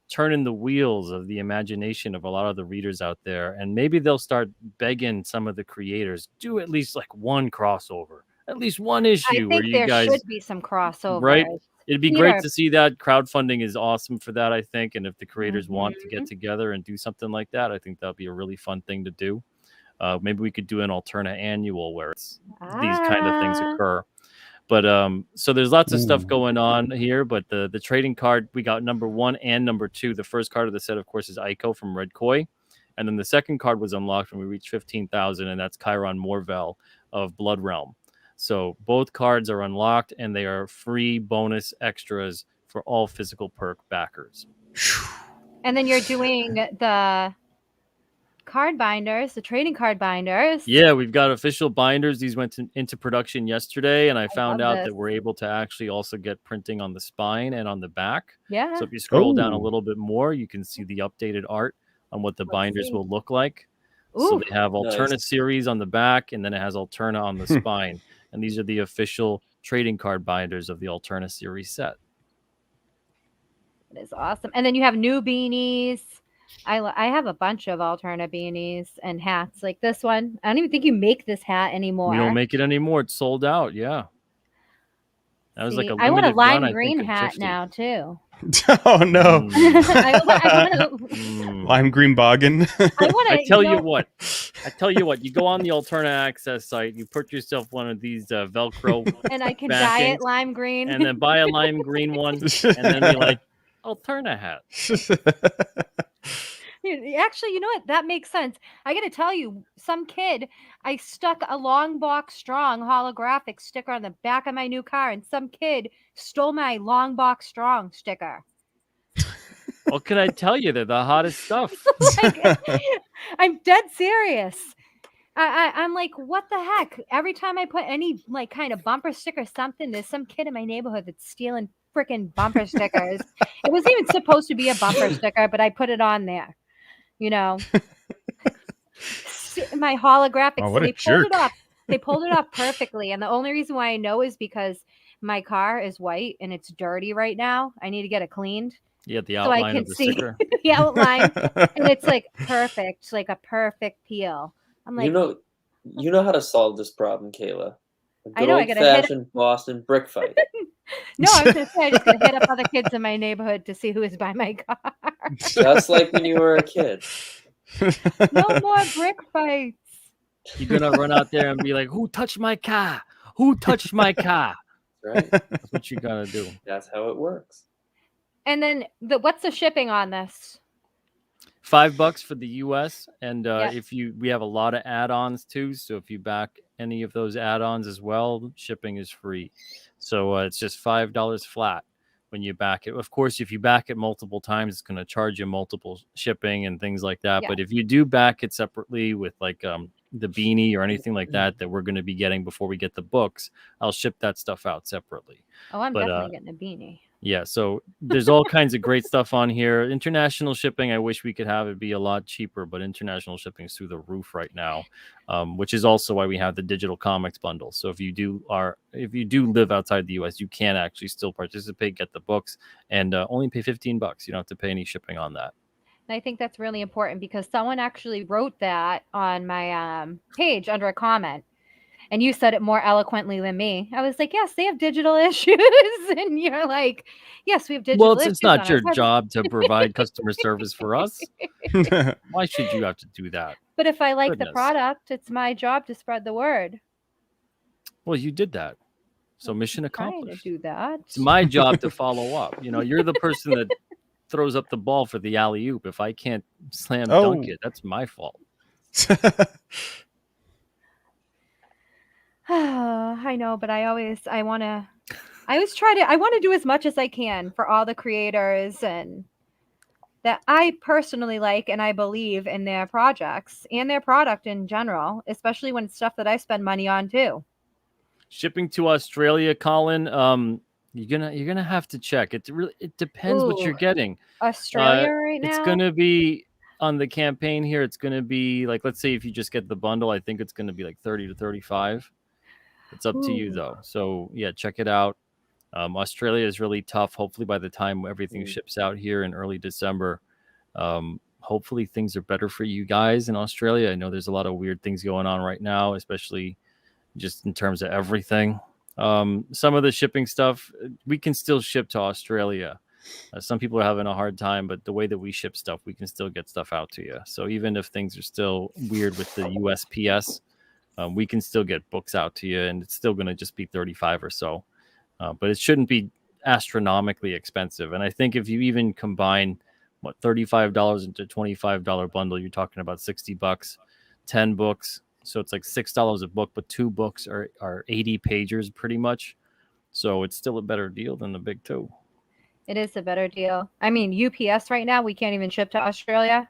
turning the wheels of the imagination of a lot of the readers out there. And maybe they'll start begging some of the creators, do at least like one crossover. At least one issue where you guys should be some crossover, right? It'd be great to see that. Crowdfunding is awesome for that, I think. And if the creators want to get together and do something like that, I think that'll be a really fun thing to do. Maybe we could do an Alterna annual where these kind of things occur. But so there's lots of stuff going on here. But the trading card, we got number 1 and number 2. The first card of the set, of course, is Aiko from Red Koi. And then the second card was unlocked when we reached 15,000, and that's Chiron Morvel of Blood Realm. So both cards are unlocked, and they are free bonus extras for all physical perk backers. And then you're doing the card binders, the trading card binders. Yeah, we've got official binders. These went into production yesterday, and I found love out this. that we're able to actually also get printing on the spine and on the back. Yeah. So if you scroll down a Ooh. little bit more, you can see the updated art on what the binders see. will look like. So Ooh. they have Alterna Nice. series on the back, and then it has Alterna on the spine. And these are the official trading card binders of the Alterna series set. It is awesome. And then you have new beanies. I have a bunch of Alterna beanies and hats like this one. I don't even think you make this hat anymore. We don't make it anymore. It's sold out. Yeah. That was like a I want a limited run, lime I green think, of hat 50. now too. Oh no, I want Mm. lime green boggin. I tell you what, you go on the Alterna Access site, you put yourself one of these Velcro, and I can dye backings, it lime green. and then buy a lime green one, and then be like, Alterna hat. Actually, you know what? That makes sense. I got to tell you, some kid, I stuck a Long Box Strong holographic sticker on the back of my new car, and some kid stole my Long Box Strong sticker. What can I tell you? They're the hottest stuff. I'm dead serious. I'm like, what the heck? Every time I put any like kind of bumper sticker something, there's some kid in my neighborhood that's stealing freaking bumper stickers. It wasn't even supposed to be a bumper sticker, but I put it on there. You know, my holographic. Oh, what a They pulled jerk. it off. They pulled it off perfectly, and the only reason why I know is because my car is white and it's dirty right now. I need to get it cleaned. Yeah, the So I outline can of the see sticker. the outline, and it's like perfect, like a perfect peel. I'm like, you know how to solve this problem, Kayla. A I good know, I gotta hit it. old-fashioned Boston brick fight. no, I was gonna say I just gonna hit up other kids in my neighborhood to see who is by my car. Just like when you were a kid. No more brick fights. You're gonna run out there and be like, "Who touched my car? Who touched my car?" Right? That's what you gotta do. That's how it works. And then what's the shipping on this? $5 for the US, and Yeah. we have a lot of add-ons too. So if you back any of those add-ons as well, shipping is free. So it's just $5 flat when you back it. Of course, if you back it multiple times, it's going to charge you multiple shipping and things like that. Yeah. But if you do back it separately with like the beanie or anything like that we're going to be getting before we get the books, I'll ship that stuff out separately. Oh, I'm definitely getting a beanie. Yeah, so there's all kinds of great stuff on here. International shipping, I wish we could have it be a lot cheaper, but international shipping is through the roof right now, which is also why we have the digital comics bundle. So if you do live outside the US, you can actually still participate, get the books, and only pay $15. You don't have to pay any shipping on that. And I think that's really important because someone actually wrote that on my page under a comment. And you said it more eloquently than me. I was like, yes, they have digital issues. And you're like, yes, we have digital issues. Well, it's not your job to provide customer service for us. Why should you have to do that? But if I like Goodness. the product, it's my job to spread the word. Well, you did that. So mission I'm trying accomplished. to do that. It's my job to follow up. You know, you're the person that throws up the ball for the alley-oop. If I can't slam dunk it, that's my fault. I know, but I want to do as much as I can for all the creators and that I personally like, and I believe in their projects and their product in general, especially when it's stuff that I spend money on too. Shipping to Australia, Colin, you're gonna have to check. It depends what you're getting. Australia right now? It's gonna be on the campaign here. It's gonna be like, let's say if you just get the bundle, I think it's gonna be like 30 to 35. It's up to you though. So yeah, check it out. Australia is really tough. Hopefully by the time everything ships out here in early December, hopefully things are better for you guys in Australia. I know there's a lot of weird things going on right now, especially just in terms of everything. Some of the shipping stuff, we can still ship to Australia. Some people are having a hard time, but the way that we ship stuff, we can still get stuff out to you. So even if things are still weird with the USPS, we can still get books out to you, and it's still going to just be 35 or so. But it shouldn't be astronomically expensive. And I think if you even combine what, $35 into $25 bundle, you're talking about $60, 10 books. So it's like $6 a book, but 2 books are 80 pagers pretty much. So it's still a better deal than the big 2. It is a better deal. I mean, UPS right now, we can't even ship to Australia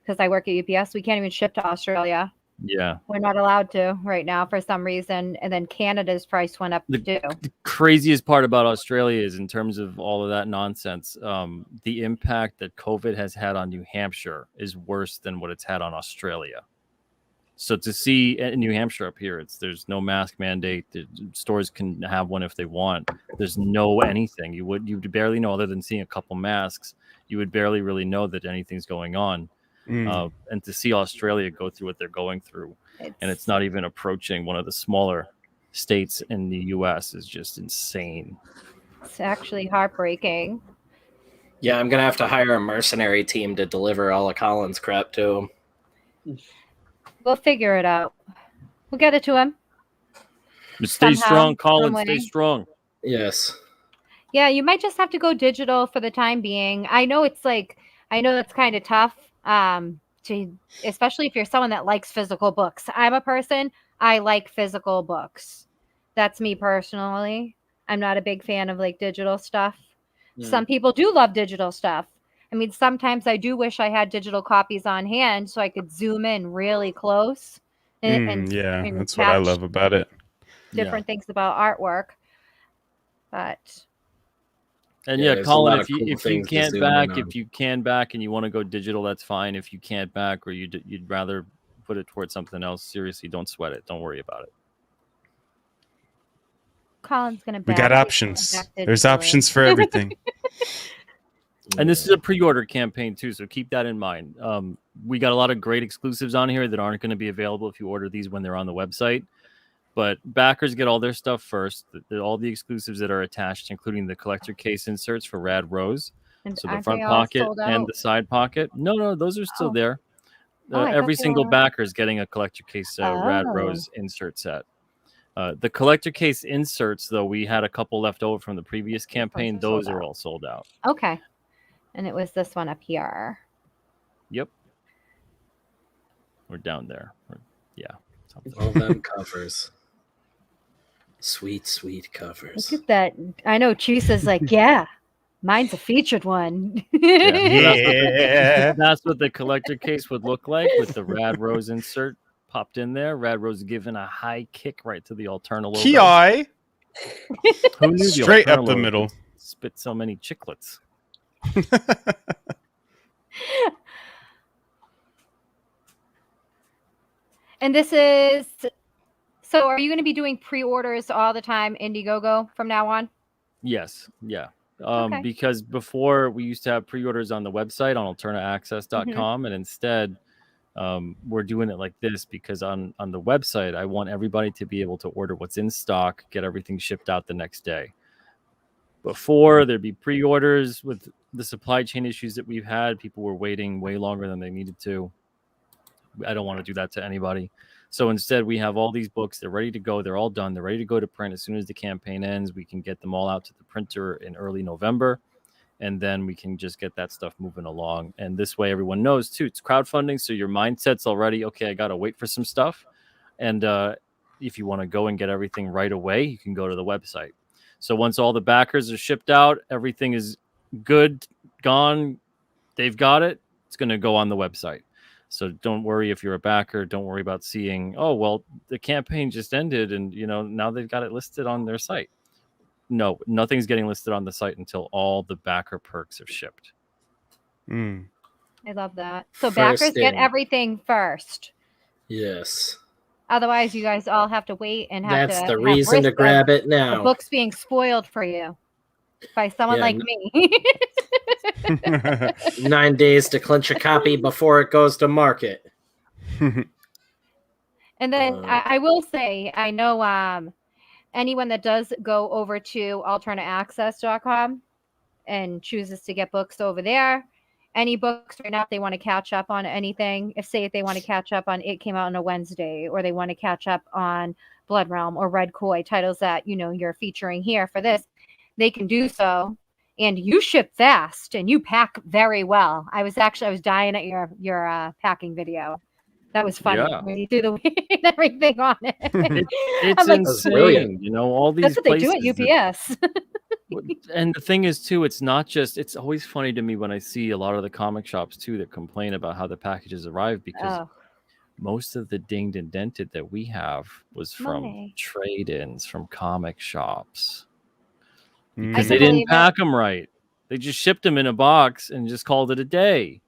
because I work at UPS. We can't even ship to Australia. Yeah. We're not allowed to right now for some reason. And then Canada's price went up too. The craziest part about Australia is, in terms of all of that nonsense, the impact that COVID has had on New Hampshire is worse than what it's had on Australia. So to see in New Hampshire up here, there's no mask mandate. The stores can have one if they want. There's no anything. You'd barely know, other than seeing a couple masks. You would barely really know that anything's going on. And to see Australia go through what they're going through, and it's not even approaching one of the smaller states in the U.S. is just insane. It's actually heartbreaking. Yeah, I'm gonna have to hire a mercenary team to deliver all of Colin's crap to him. We'll figure it out. We'll get it to him. But stay Somehow, strong, Colin. some way. Stay strong. Yes. Yeah, you might just have to go digital for the time being. I know that's kind of tough. Especially if you're someone that likes physical books. I'm a person, I like physical books. That's me personally. I'm not a big fan of like digital stuff. Some people do love digital stuff. I mean, sometimes I do wish I had digital copies on hand so I could zoom in really close. And that's what I love about it. Different things about artwork. But and Colin, if you can back and you want to go digital, that's fine. If you can't back, or you'd rather put it towards something else, seriously, don't sweat it. Don't worry about it. Colin's gonna back. We got options. There's options for everything. And this is a pre-order campaign too, so keep that in mind. We got a lot of great exclusives on here that aren't going to be available if you order these when they're on the website. But backers get all their stuff first. All the exclusives that are attached, including the collector case inserts for Rad Rose. So the front pocket and the side pocket. No, those are still there. Every single backer is getting a collector case Rad Rose insert set. The collector case inserts, though, we had a couple left over from the previous campaign. Those are all sold out. Okay. And it was this one up here. Yep. We're down there. All them covers. Sweet, sweet covers. Look at that. I know Chisa's like, yeah, mine's a featured one. That's what the collector case would look like, with the Rad Rose insert popped in there. Rad Rose giving a high kick right to the Alterna logo. Ki. Who knew straight up the middle. Spit so many chiclets. And this is, so are you going to be doing pre-orders all the time, Indiegogo, from now on? Yes. Yeah. Because before we used to have pre-orders on the website on alternaaccess.com, and instead we're doing it like this because on the website, I want everybody to be able to order what's in stock, get everything shipped out the next day. Before, there'd be pre-orders. With the supply chain issues that we've had, people were waiting way longer than they needed to. I don't want to do that to anybody. So instead, we have all these books. They're ready to go. They're all done. They're ready to go to print. As soon as the campaign ends, we can get them all out to the printer in early November. And then we can just get that stuff moving along. And this way, everyone knows, too, it's crowdfunding. So your mindset's already, okay, I got to wait for some stuff. And if you want to go and get everything right away, you can go to the website. So once all the backers are shipped out, everything is good, gone, they've got it, it's going to go on the website. So don't worry if you're a backer. Don't worry about seeing, oh, well, the campaign just ended and, now they've got it listed on their site. No, nothing's getting listed on the site until all the backer perks are shipped. I love that. So backers get everything first. Yes. Otherwise, you guys all have to wait and have That's the reason to grab it now. The book's being spoiled for you by someone like me. 9 days to clinch a copy before it goes to market. And then I will say, I know anyone that does go over to alternaaccess.com and chooses to get books over there, any books right now, if they want to catch up on anything, if they want to catch up on It Came Out on a Wednesday, or they want to catch up on Blood Realm or Red Koi, titles that, you're featuring here for this, they can do so. and you ship fast and you pack very well. I was dying at your packing video. That was funny when you do the weight and everything on it. It's like, insane, you know, all these that's what they places do at UPS. And the thing is too, it's not just, it's always funny to me when I see a lot of the comic shops too that complain about how the packages arrive, because most of the dinged and dented that we have was from trade-ins from comic shops, because they didn't pack them right. They just shipped them in a box and just called it a day.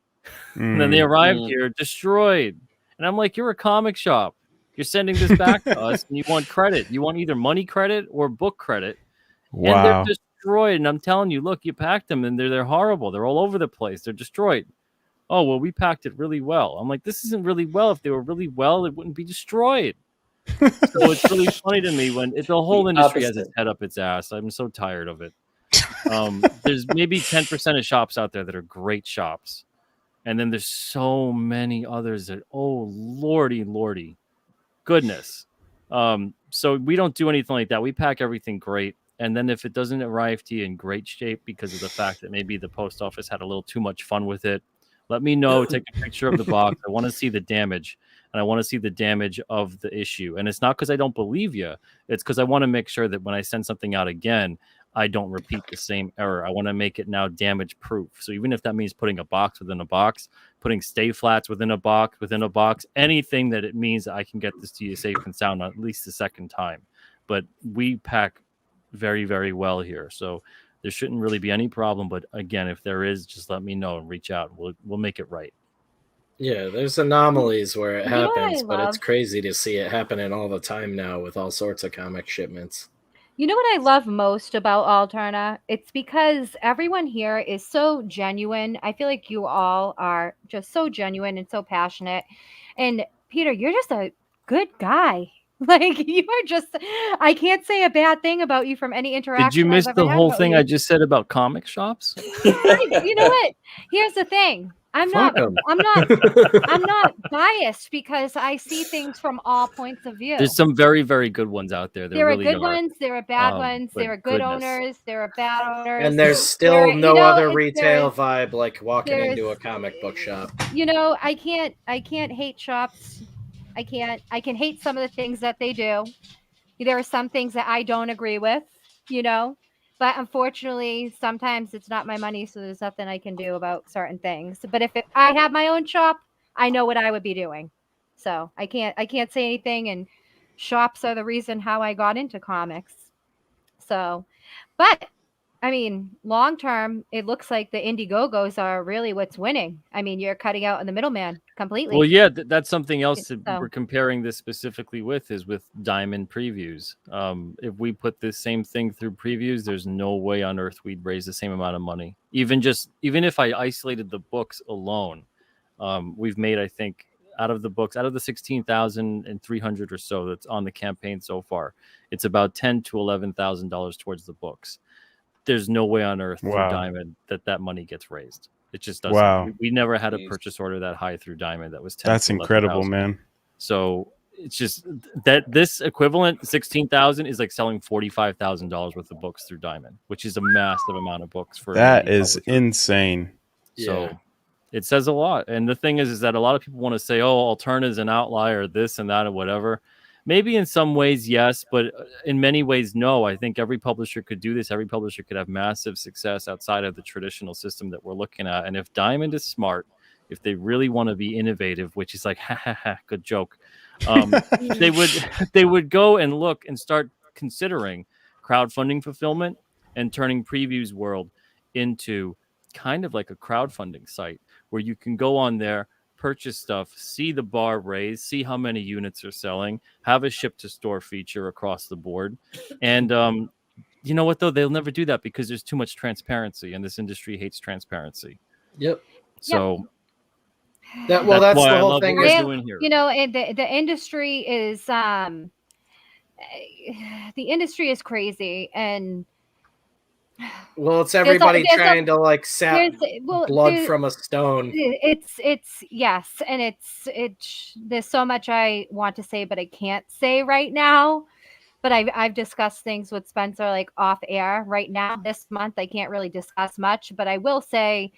And then they arrived here destroyed. And I'm like, you're a comic shop. You're sending this back to us and you want credit. You want either money credit or book credit. Wow. And they're destroyed. And I'm telling you, look, you packed them and they're horrible. They're all over the place. They're destroyed. Oh, well, we packed it really well. I'm like, this isn't really well. If they were really well, it wouldn't be destroyed. So it's really funny to me when the whole industry has its head up its ass. I'm so tired of it. There's maybe 10% of shops out there that are great shops. And then there's so many others that, oh, lordy, goodness. So we don't do anything like that. We pack everything great. And then if it doesn't arrive to you in great shape because of the fact that maybe the post office had a little too much fun with it, let me know. Take a picture of the box. I want to see the damage, and I want to see the damage of the issue. And it's not because I don't believe you. It's because I want to make sure that when I send something out again, I don't repeat the same error. I want to make it now damage proof. So even if that means putting a box within a box, putting stay flats within a box, anything that it means that I can get this to you safe and sound at least the second time. But we pack very, very well here. So there shouldn't really be any problem. But again, if there is, just let me know and reach out. We'll make it right. Yeah, there's anomalies where it happens, but it's crazy to see it happening all the time now with all sorts of comic shipments. You know what I love most about Alterna? It's because everyone here is so genuine. I feel like you all are just so genuine and so passionate. And Peter, you're just a good guy. Like, you are just, I can't say a bad thing about you from any interaction. Did you miss the whole thing I just said about comic shops? You know what? Here's the thing. I'm not biased because I see things from all points of view. There's some very, very good ones out there. There are good ones. There are bad ones. There are good owners. There are bad owners. And there's still no other retail vibe like walking into a comic book shop. You know, I can't hate shops. I can hate some of the things that they do. There are some things that I don't agree with, you know. But unfortunately, sometimes it's not my money, so there's nothing I can do about certain things. But if I had my own shop, I know what I would be doing. So I can't say anything. And shops are the reason how I got into comics. So, but I mean, long term, it looks like the Indiegogos are really what's winning. I mean, you're cutting out in the middleman completely. Well, yeah, that's something else that we're comparing this specifically with is with Diamond previews. If we put this same thing through previews, there's no way on earth we'd raise the same amount of money. Even if I isolated the books alone, we've made, I think, out of the 16,300 or so that's on the campaign so far, it's about $10,000 to $11,000 towards the books. There's no way on earth through Diamond that money gets raised. It just doesn't. Wow. We never had a purchase order that high through Diamond that was 10. That's incredible, man. So it's just that this equivalent 16,000 is like selling $45,000 worth of books through Diamond, which is a massive amount of books for that is insane. So it says a lot. And the thing is that a lot of people want to say, oh, Alterna is an outlier, this and that, or whatever. Maybe in some ways, yes, but in many ways, no. I think every publisher could do this. Every publisher could have massive success outside of the traditional system that we're looking at. And if Diamond is smart, if they really want to be innovative, which is like, ha ha ha, good joke, they would go and look and start considering crowdfunding fulfillment and turning Previews World into kind of like a crowdfunding site where you can go on there, purchase stuff, see the bar raise, see how many units are selling, have a ship to store feature across the board. And you know what, though? They'll never do that because there's too much transparency, and this industry hates transparency. Yep. So that's the whole thing we're doing here. You know, the industry is the industry is crazy, and well, it's everybody trying to like sap blood from a stone. It's yes, and it's there's so much I want to say, but I can't say right now. but I've discussed things with Spencer like off air. Right now, this month, I can't really discuss much, but I will say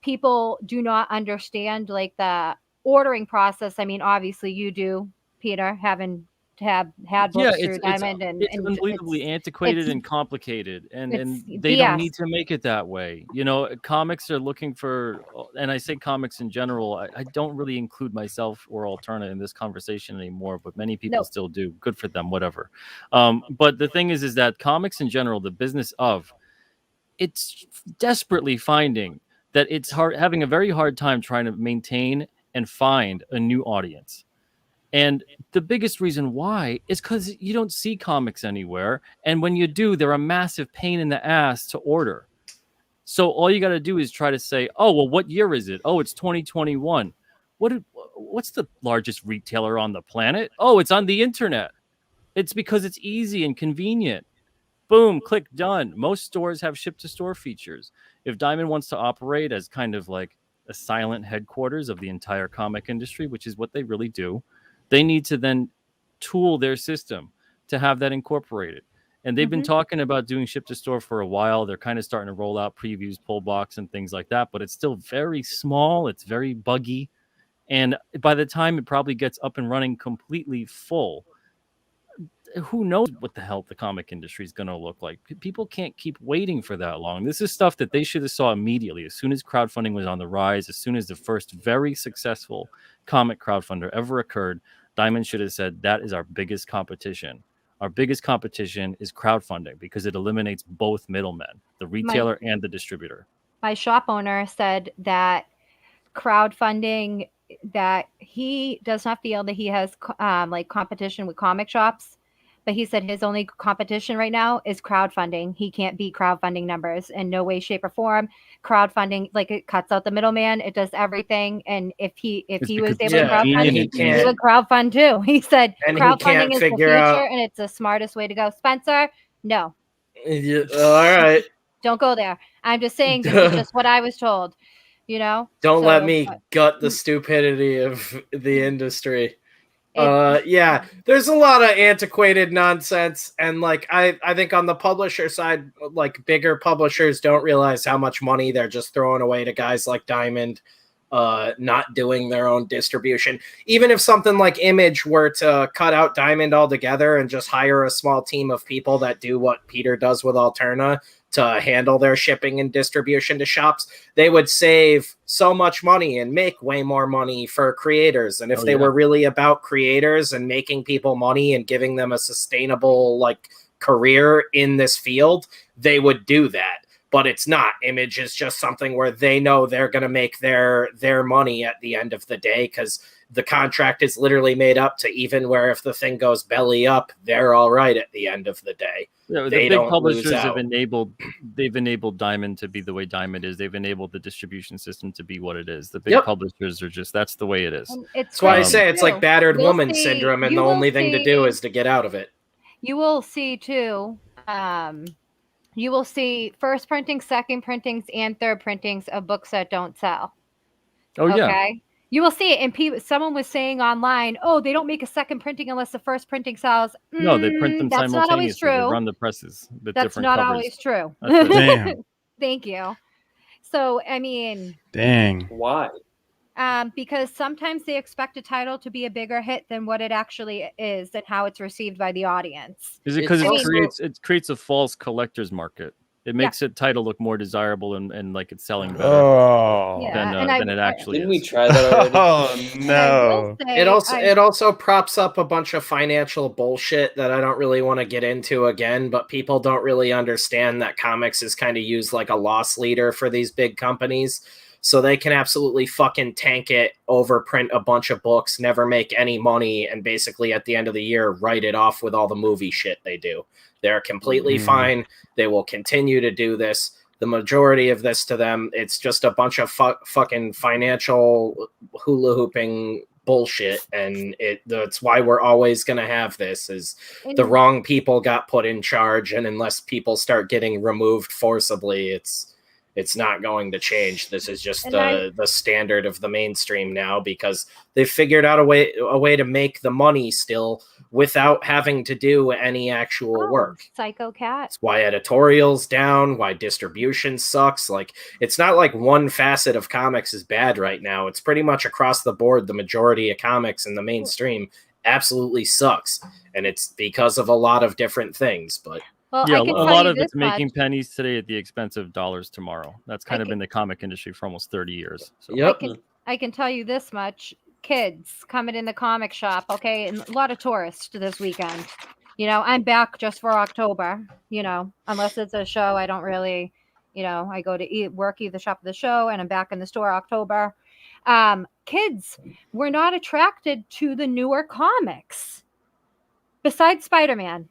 people do not understand like the ordering process. I mean, obviously you do, Peter, having to have had Yeah, books through Diamond, and unbelievably antiquated and complicated, and they BS. don't need to make it that way. You know, comics are looking for, and I say comics in general. I don't really include myself or Alterna in this conversation anymore, but many people still do. Good for them, whatever. But the thing is that comics in general, the business of, it's desperately finding that it's having a very hard time trying to maintain and find a new audience. And the biggest reason why is because you don't see comics anywhere. And when you do, they're a massive pain in the ass to order. So all you got to do is try to say, oh, well, what year is it? Oh, it's 2021. What's the largest retailer on the planet? Oh, it's on the internet. It's because it's easy and convenient. Boom, click, done. Most stores have ship-to-store features. If Diamond wants to operate as kind of like a silent headquarters of the entire comic industry, which is what they really do, they need to then tool their system to have that incorporated. And they've been talking about doing ship-to-store for a while. They're kind of starting to roll out previews, pull box, and things like that, but it's still very small. It's very buggy. And by the time it probably gets up and running completely full, who knows what the hell the comic industry is going to look like. People can't keep waiting for that long. This is stuff that they should have saw immediately, as soon as crowdfunding was on the rise, as soon as the first very successful comic crowdfunder ever occurred. Diamond should have said, that is our biggest competition. Our biggest competition is crowdfunding, because it eliminates both middlemen, the retailer and the distributor. My shop owner said that crowdfunding, that he does not feel that he has like competition with comic shops. But he said his only competition right now is crowdfunding. He can't beat crowdfunding numbers in no way, shape, or form. Crowdfunding, like, it cuts out the middleman. It does everything. And if he was able to crowdfund, he would crowdfund too. He said crowdfunding is the future, and it's the smartest way to go. Spencer, no. Yeah, all right. Don't go there. I'm just saying this is just what I was told. You know? Don't let me gut the stupidity of the industry. Yeah, there's a lot of antiquated nonsense, and like I think on the publisher side, like, bigger publishers don't realize how much money they're just throwing away to guys like Diamond, not doing their own distribution. Even if something like Image were to cut out Diamond altogether and just hire a small team of people that do what Peter does with Alterna to handle their shipping and distribution to shops, they would save so much money and make way more money for creators. And if they were really about creators and making people money and giving them a sustainable, like, career in this field, they would do that. But it's not. Image is just something where they know they're going to make their money at the end of the day, because the contract is literally made up to even where if the thing goes belly up, they're all right at the end of the day. Yeah, the big publishers have enabled Diamond to be the way Diamond is. They've enabled the distribution system to be what it is. The big publishers are just, that's the way it is. That's why I say it's like battered woman syndrome, and the only thing to do is to get out of it. You will see too. You will see first printings, second printings, and third printings of books that don't sell. Oh, yeah. Okay. You will see it. And someone was saying online, oh, they don't make a second printing unless the first printing sells. No, they print them simultaneously. That's not always true. They run the presses with that's different not covers. Always true. Damn. Thank you. So, I mean. Dang. Why? Because sometimes they expect a title to be a bigger hit than what it actually is and how it's received by the audience. Is it because it creates a false collector's market? It makes a title look more desirable and like it's selling better than it actually didn't is. We try that already? Oh no! It also props up a bunch of financial bullshit that I don't really want to get into again. But people don't really understand that comics is kind of used like a loss leader for these big companies. So they can absolutely fucking tank it, overprint a bunch of books, never make any money, and basically at the end of the year write it off with all the movie shit they do. They're completely fine. They will continue to do this. The majority of this to them, it's just a bunch of fucking financial hula hooping bullshit, and that's why we're always going to have this, is the wrong people got put in charge, and unless people start getting removed forcibly, it's It's not going to change. This is just the standard of the mainstream now, because they've figured out a way to make the money still without having to do any actual work. Psycho Cat. It's why editorial's down, why distribution sucks. Like, it's not like one facet of comics is bad right now. It's pretty much across the board. The majority of comics in the mainstream absolutely sucks, and it's because of a lot of different things. But well, yeah, I can a lot of it's much. making pennies today at the expense of dollars tomorrow. That's kind of been the comic industry for almost 30 years. So. Yep. I can tell you this much. Kids coming in the comic shop, okay, and a lot of tourists this weekend. You know, I'm back just for October, you know, unless it's a show. I don't really, you know, I go to work either shop at the show and I'm back in the store October. Kids were not attracted to the newer comics. Besides Spider-Man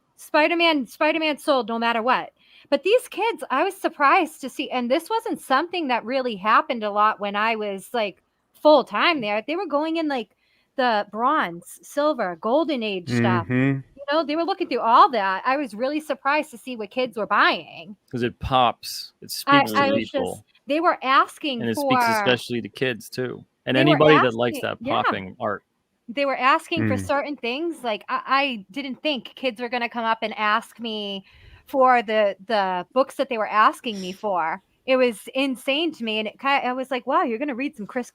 sold no matter what. But these kids, I was surprised to see, and this wasn't something that really happened a lot when I was like full time there. They were going in like the bronze, silver, golden age stuff. You know, they were looking through all that. I was really surprised to see what kids were buying. Because it pops. It speaks to people. They were asking and it for, speaks especially to kids too. And anybody that likes that popping art. They were asking for certain things. Like I didn't think kids were going to come up and ask me for the books that they were asking me for. It was insane to me, and I was like, "Wow, you're going to read some Chris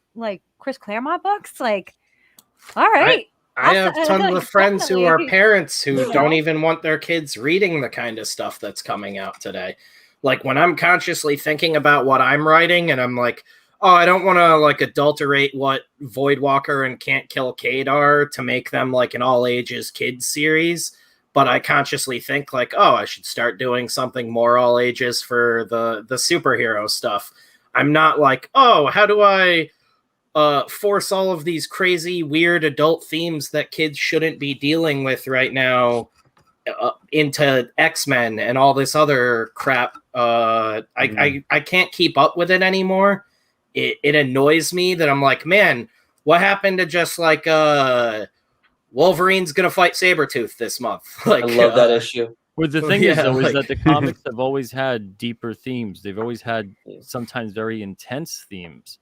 Claremont books?" Like, all right. I have tons of friends who are parents who don't even want their kids reading the kind of stuff that's coming out today. Like, when I'm consciously thinking about what I'm writing, and I'm like, oh, I don't want to like adulterate what Voidwalker and Can't Kill Cade are to make them like an all ages kids series. But I consciously think like, oh, I should start doing something more all ages for the superhero stuff. I'm not like, oh, how do I force all of these crazy, weird adult themes that kids shouldn't be dealing with right now into X-Men and all this other crap. I can't keep up with it anymore. It annoys me that I'm like, man, what happened to just like Wolverine's gonna fight Sabretooth this month? Like, I love that issue. Well, the thing is, though, is that the comics have always had deeper themes. They've always had sometimes very intense themes,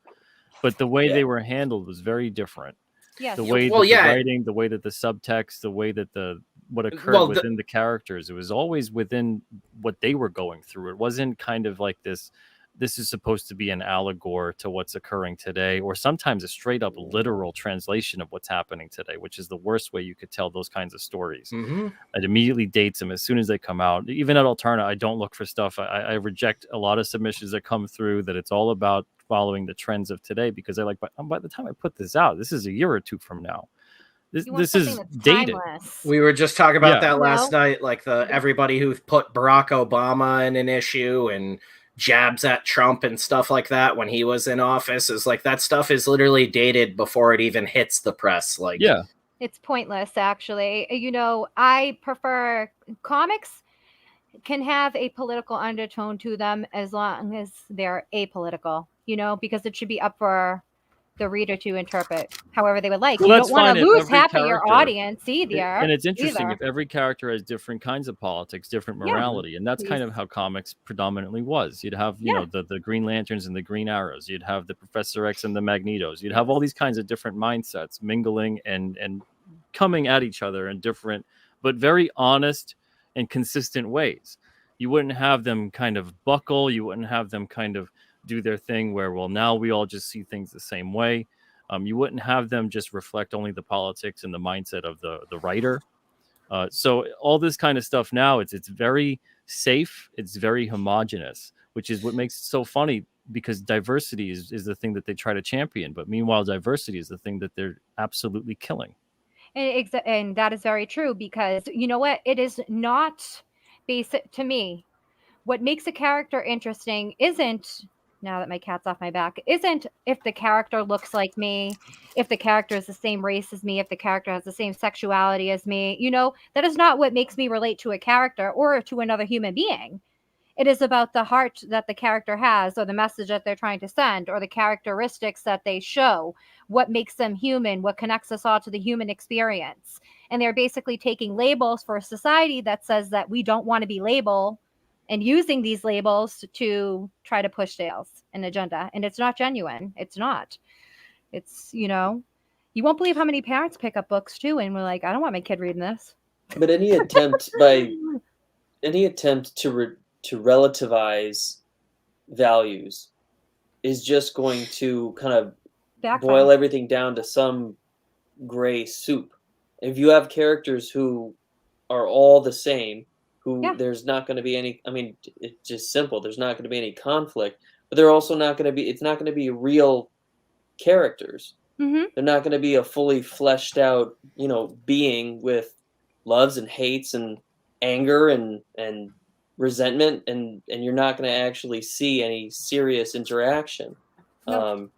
but the way they were handled was very different. Yes. The way that the writing, the way that the subtext, the way that what occurred within the characters, it was always within what they were going through. It wasn't kind of like this is supposed to be an allegory to what's occurring today, or sometimes a straight up literal translation of what's happening today, which is the worst way you could tell those kinds of stories. It immediately dates them as soon as they come out. Even at Alterna, I don't look for stuff. I reject a lot of submissions that come through that it's all about following the trends of today, because I like, by the time I put this out, this is a year or two from now. This is dated. We were just talking about that last night, like everybody who put Barack Obama in an issue and jabs at Trump and stuff like that when he was in office is like, that stuff is literally dated before it even hits the press. Like, yeah, it's pointless, actually. You know, I prefer comics can have a political undertone to them as long as they're apolitical, you know, because it should be up for the reader to interpret however they would like. You don't want to lose half of your audience either. And it's interesting if every character has different kinds of politics, different morality. And that's kind of how comics predominantly was. You'd have, you know, the Green Lanterns and the Green Arrows. You'd have the Professor X and the Magnetos. You'd have all these kinds of different mindsets mingling and coming at each other in different, but very honest and consistent ways. You wouldn't have them kind of buckle. You wouldn't have them kind of do their thing where, well, now we all just see things the same way. You wouldn't have them just reflect only the politics and the mindset of the writer. So all this kind of stuff now, it's very safe. It's very homogenous, which is what makes it so funny, because diversity is the thing that they try to champion. But meanwhile, diversity is the thing that they're absolutely killing. And that is very true, because you know what? It is not basic to me. What makes a character interesting isn't, now that my cat's off my back, isn't if the character looks like me, if the character is the same race as me, if the character has the same sexuality as me. You know, that is not what makes me relate to a character or to another human being. It is about the heart that the character has, or the message that they're trying to send, or the characteristics that they show, what makes them human, what connects us all to the human experience. And they're basically taking labels for a society that says that we don't want to be labeled and using these labels to try to push sales and agenda. And it's not genuine. It's not. It's, you know, you won't believe how many parents pick up books too, and we're like, I don't want my kid reading this. But any attempt to relativize values is just going to kind of boil everything down to some gray soup. If you have characters who are all the same, there's not going to be any, I mean, it's just simple. There's not going to be any conflict, but they're also not going to be, it's not going to be real characters. Mm-hmm. They're not going to be a fully fleshed out, you know, being with loves and hates and anger and resentment, and you're not going to actually see any serious interaction. Nope.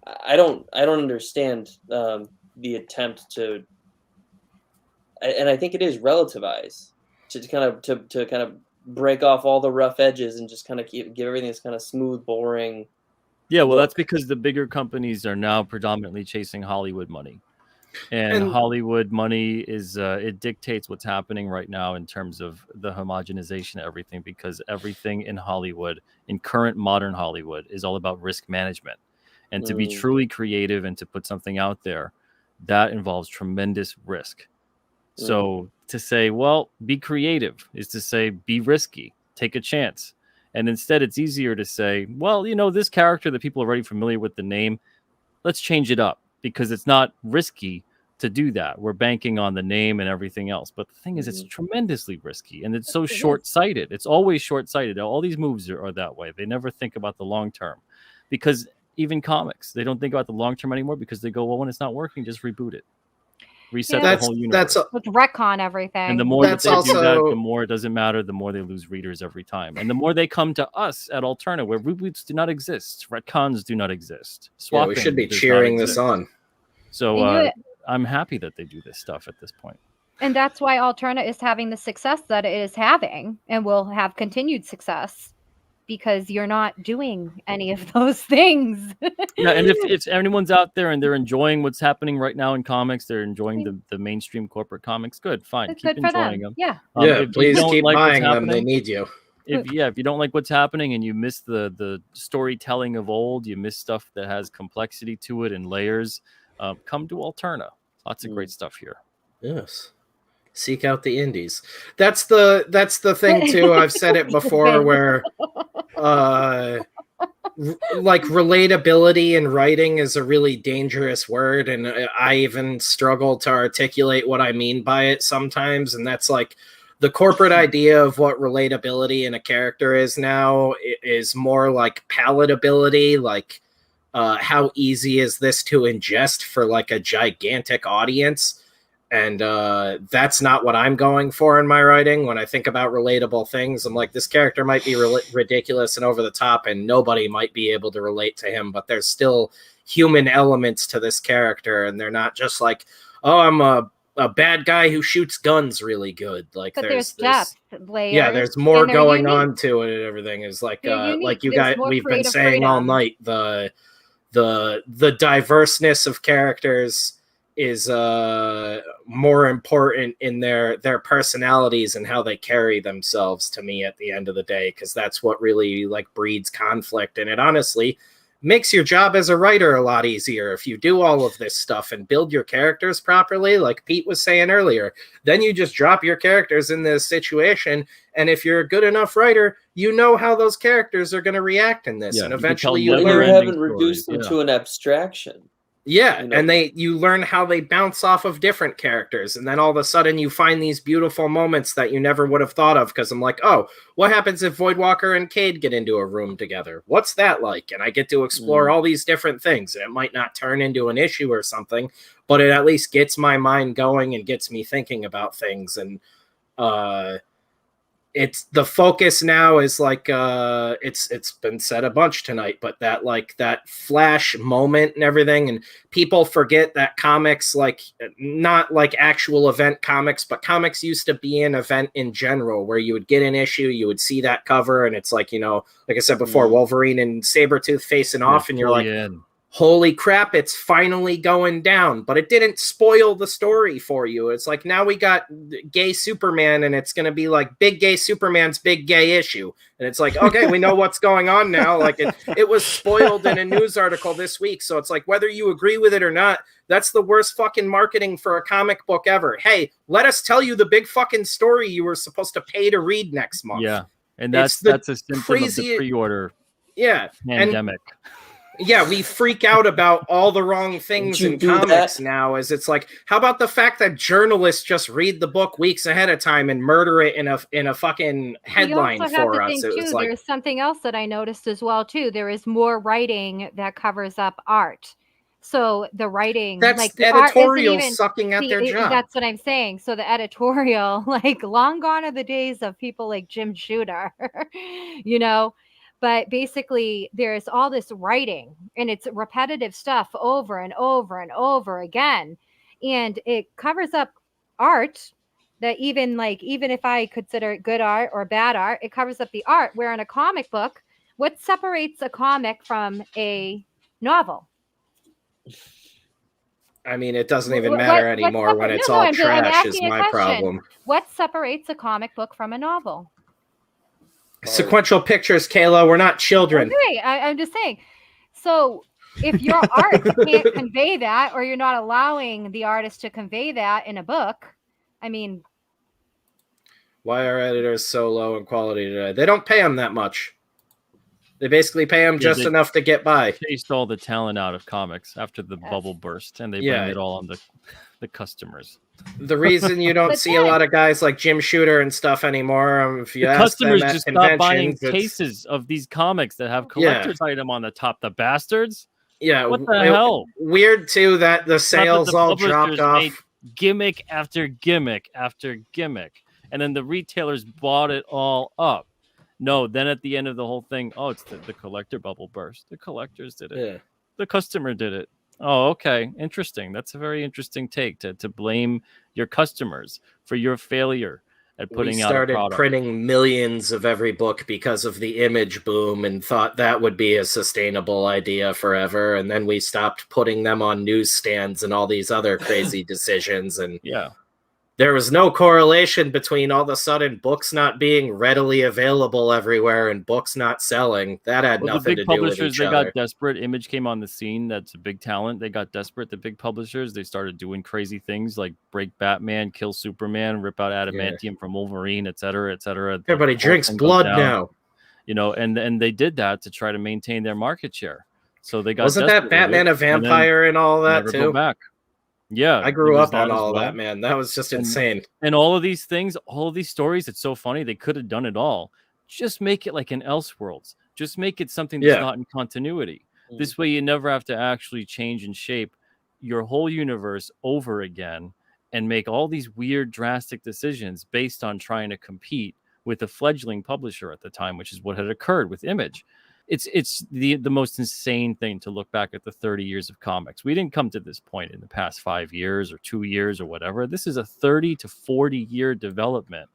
I don't understand the attempt to, and I think it is relativize to kind of break off all the rough edges and just kind of give everything this kind of smooth, boring. Yeah, well, that's because the bigger companies are now predominantly chasing Hollywood money. And Hollywood money is it dictates what's happening right now in terms of the homogenization of everything, because everything in Hollywood, in current modern Hollywood, is all about risk management. And to be truly creative and to put something out there, that involves tremendous risk. So to say, well, be creative is to say, be risky, take a chance. And instead, it's easier to say, well, you know, this character that people are already familiar with the name, let's change it up, because it's not risky to do that. We're banking on the name and everything else. But the thing is, it's tremendously risky, and it's so short-sighted. It's always short-sighted. All these moves are that way. They never think about the long term, because even comics, they don't think about the long term anymore, because they go, well, when it's not working, just reboot it. Reset the whole universe. Let's retcon everything. And the more that they do that, the more it doesn't matter, the more they lose readers every time. And the more they come to us at Alterna, where reboots do not exist, retcons do not exist. Swapping we should be cheering this on. So I'm happy that they do this stuff at this point. And that's why Alterna is having the success that it is having, and will have continued success, because you're not doing any of those things. Yeah, and if anyone's out there and they're enjoying what's happening right now in comics, they're enjoying the mainstream corporate comics, good, fine. It's keep good enjoying them. Yeah. Please keep buying them. They need you. If you don't like what's happening and you miss the storytelling of old, you miss stuff that has complexity to it and layers, come to Alterna. Lots of great stuff here. Yes. Seek out the indies. That's the thing too. I've said it before, where like relatability in writing is a really dangerous word, and I even struggle to articulate what I mean by it sometimes. And that's like the corporate idea of what relatability in a character is now is more like palatability, like how easy is this to ingest for like a gigantic audience. And that's not what I'm going for in my writing. When I think about relatable things, I'm like, this character might be ridiculous and over the top, and nobody might be able to relate to him, but there's still human elements to this character, and they're not just like, oh, I'm a bad guy who shoots guns really good. Like, but there's depth, layers. Yeah, there's more going on to it, and everything is like you guys, we've been saying all night, the diverseness of characters is more important in their personalities and how they carry themselves to me at the end of the day, because that's what really like breeds conflict, and it honestly makes your job as a writer a lot easier if you do all of this stuff and build your characters properly, like Pete was saying earlier. Then you just drop your characters in this situation, and if you're a good enough writer, you know how those characters are going to react in this, and eventually you haven't reduced them to an abstraction. Yeah, you know? And you learn how they bounce off of different characters, and then all of a sudden you find these beautiful moments that you never would have thought of, because I'm like, oh, what happens if Voidwalker and Cade get into a room together? What's that like? And I get to explore all these different things. It might not turn into an issue or something, but it at least gets my mind going and gets me thinking about things. And it's the focus now is like it's been said a bunch tonight, but that flash moment and everything, and people forget that comics, like not like actual event comics, but comics used to be an event in general, where you would get an issue, you would see that cover, and it's like, you know, like I said before, Wolverine and Sabretooth facing off, and you're like, holy crap, it's finally going down, but it didn't spoil the story for you. It's like, now we got gay Superman, and it's going to be like big gay Superman's big gay issue. And it's like, okay, we know what's going on now. Like it was spoiled in a news article this week. So it's like, whether you agree with it or not, that's the worst fucking marketing for a comic book ever. Hey, let us tell you the big fucking story you were supposed to pay to read next month. Yeah. And that's a symptom of the pre-order pandemic. Yeah, we freak out about all the wrong things in comics now. As it's like, how about the fact that journalists just read the book weeks ahead of time and murder it in a fucking headline for us? It was like, there's something else that I noticed as well too. There is more writing that covers up art. So the writing, that's like the editorial sucking at their job. That's what I'm saying. So the editorial, like, long gone are the days of people like Jim Shooter, you know. But basically, there's all this writing, and it's repetitive stuff over and over and over again. And it covers up art that even if I consider it good art or bad art, it covers up the art. Where in a comic book, what separates a comic from a novel? I mean, it doesn't even matter anymore when it's all trash is my problem. What separates a comic book from a novel? Sequential pictures, Kayla. We're not children. Okay, I'm just saying. So if your art can't convey that, or you're not allowing the artist to convey that in a book, I mean, why are editors so low in quality today? They don't pay them that much. They basically pay them just enough to get by. Chased all the talent out of comics after the bubble burst, and they blame it all on the customers. The reason you don't see a lot of guys like Jim Shooter and stuff anymore, if you the ask customers them at just stop buying conventions, cases of these comics that have collector's item on the top. The bastards. Yeah, what the hell? Weird too that the sales all dropped off. Gimmick after gimmick after gimmick, and then the retailers bought it all up. No, then at the end of the whole thing, it's the collector bubble burst. The collectors did it. Yeah. The customer did it. Oh, okay. Interesting. That's a very interesting take to blame your customers for your failure at putting out a product. We started printing millions of every book because of the image boom and thought that would be a sustainable idea forever. And then we stopped putting them on newsstands and all these other crazy decisions. And there was no correlation between all of a sudden books not being readily available everywhere and books not selling. That had nothing to do with each other. They got desperate. Image came on the scene. That's a big talent. They got desperate. The big publishers, they started doing crazy things like break Batman, kill Superman, rip out adamantium from Wolverine, et cetera, et cetera. Everybody drinks blood now. You know, and they did that to try to maintain their market share. So they got Wasn't that Batman a vampire and all that too? Go back. Yeah, I grew up on all of that, man. That was just insane. And all of these things, all of these stories, it's so funny. They could have done it all. Just make it like an Elseworlds. Just make it something that's not in continuity. This way you never have to actually change and shape your whole universe over again and make all these weird, drastic decisions based on trying to compete with a fledgling publisher at the time, which is what had occurred with Image. It's the most insane thing to look back at the 30 years of comics. We didn't come to this point in the past 5 years or 2 years or whatever. This is a 30 to 40 year development.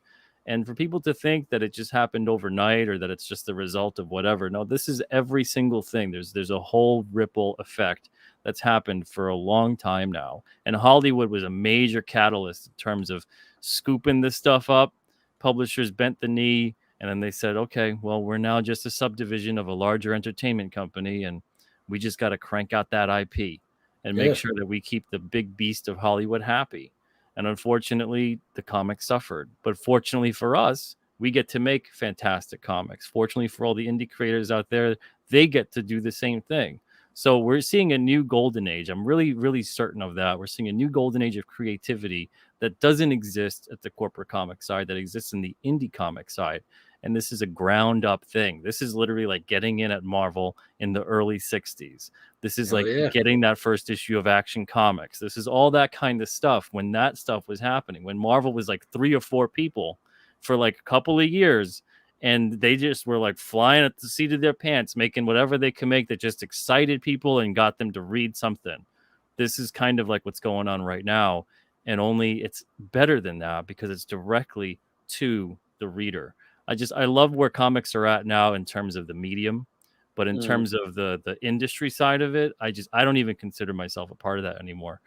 And for people to think that it just happened overnight or that it's just the result of whatever. No, this is every single thing. There's a whole ripple effect that's happened for a long time now. And Hollywood was a major catalyst in terms of scooping this stuff up. Publishers bent the knee. And then they said, okay, well, we're now just a subdivision of a larger entertainment company, and we just got to crank out that IP and make sure that we keep the big beast of Hollywood happy. And unfortunately, the comics suffered. But fortunately for us, we get to make fantastic comics. Fortunately for all the indie creators out there, they get to do the same thing. So we're seeing a new golden age. I'm really, really certain of that. We're seeing a new golden age of creativity that doesn't exist at the corporate comic side, that exists in the indie comic side. And this is a ground up thing. This is literally like getting in at Marvel in the early 60s. This is getting that first issue of Action Comics. This is all that kind of stuff when that stuff was happening, when Marvel was like 3 or 4 people for like a couple of years. And they just were like flying at the seat of their pants, making whatever they could make that just excited people and got them to read something. This is kind of like what's going on right now. And only it's better than that because it's directly to the reader. I love where comics are at now in terms of the medium, But in terms of the industry side of it, I don't even consider myself a part of that anymore.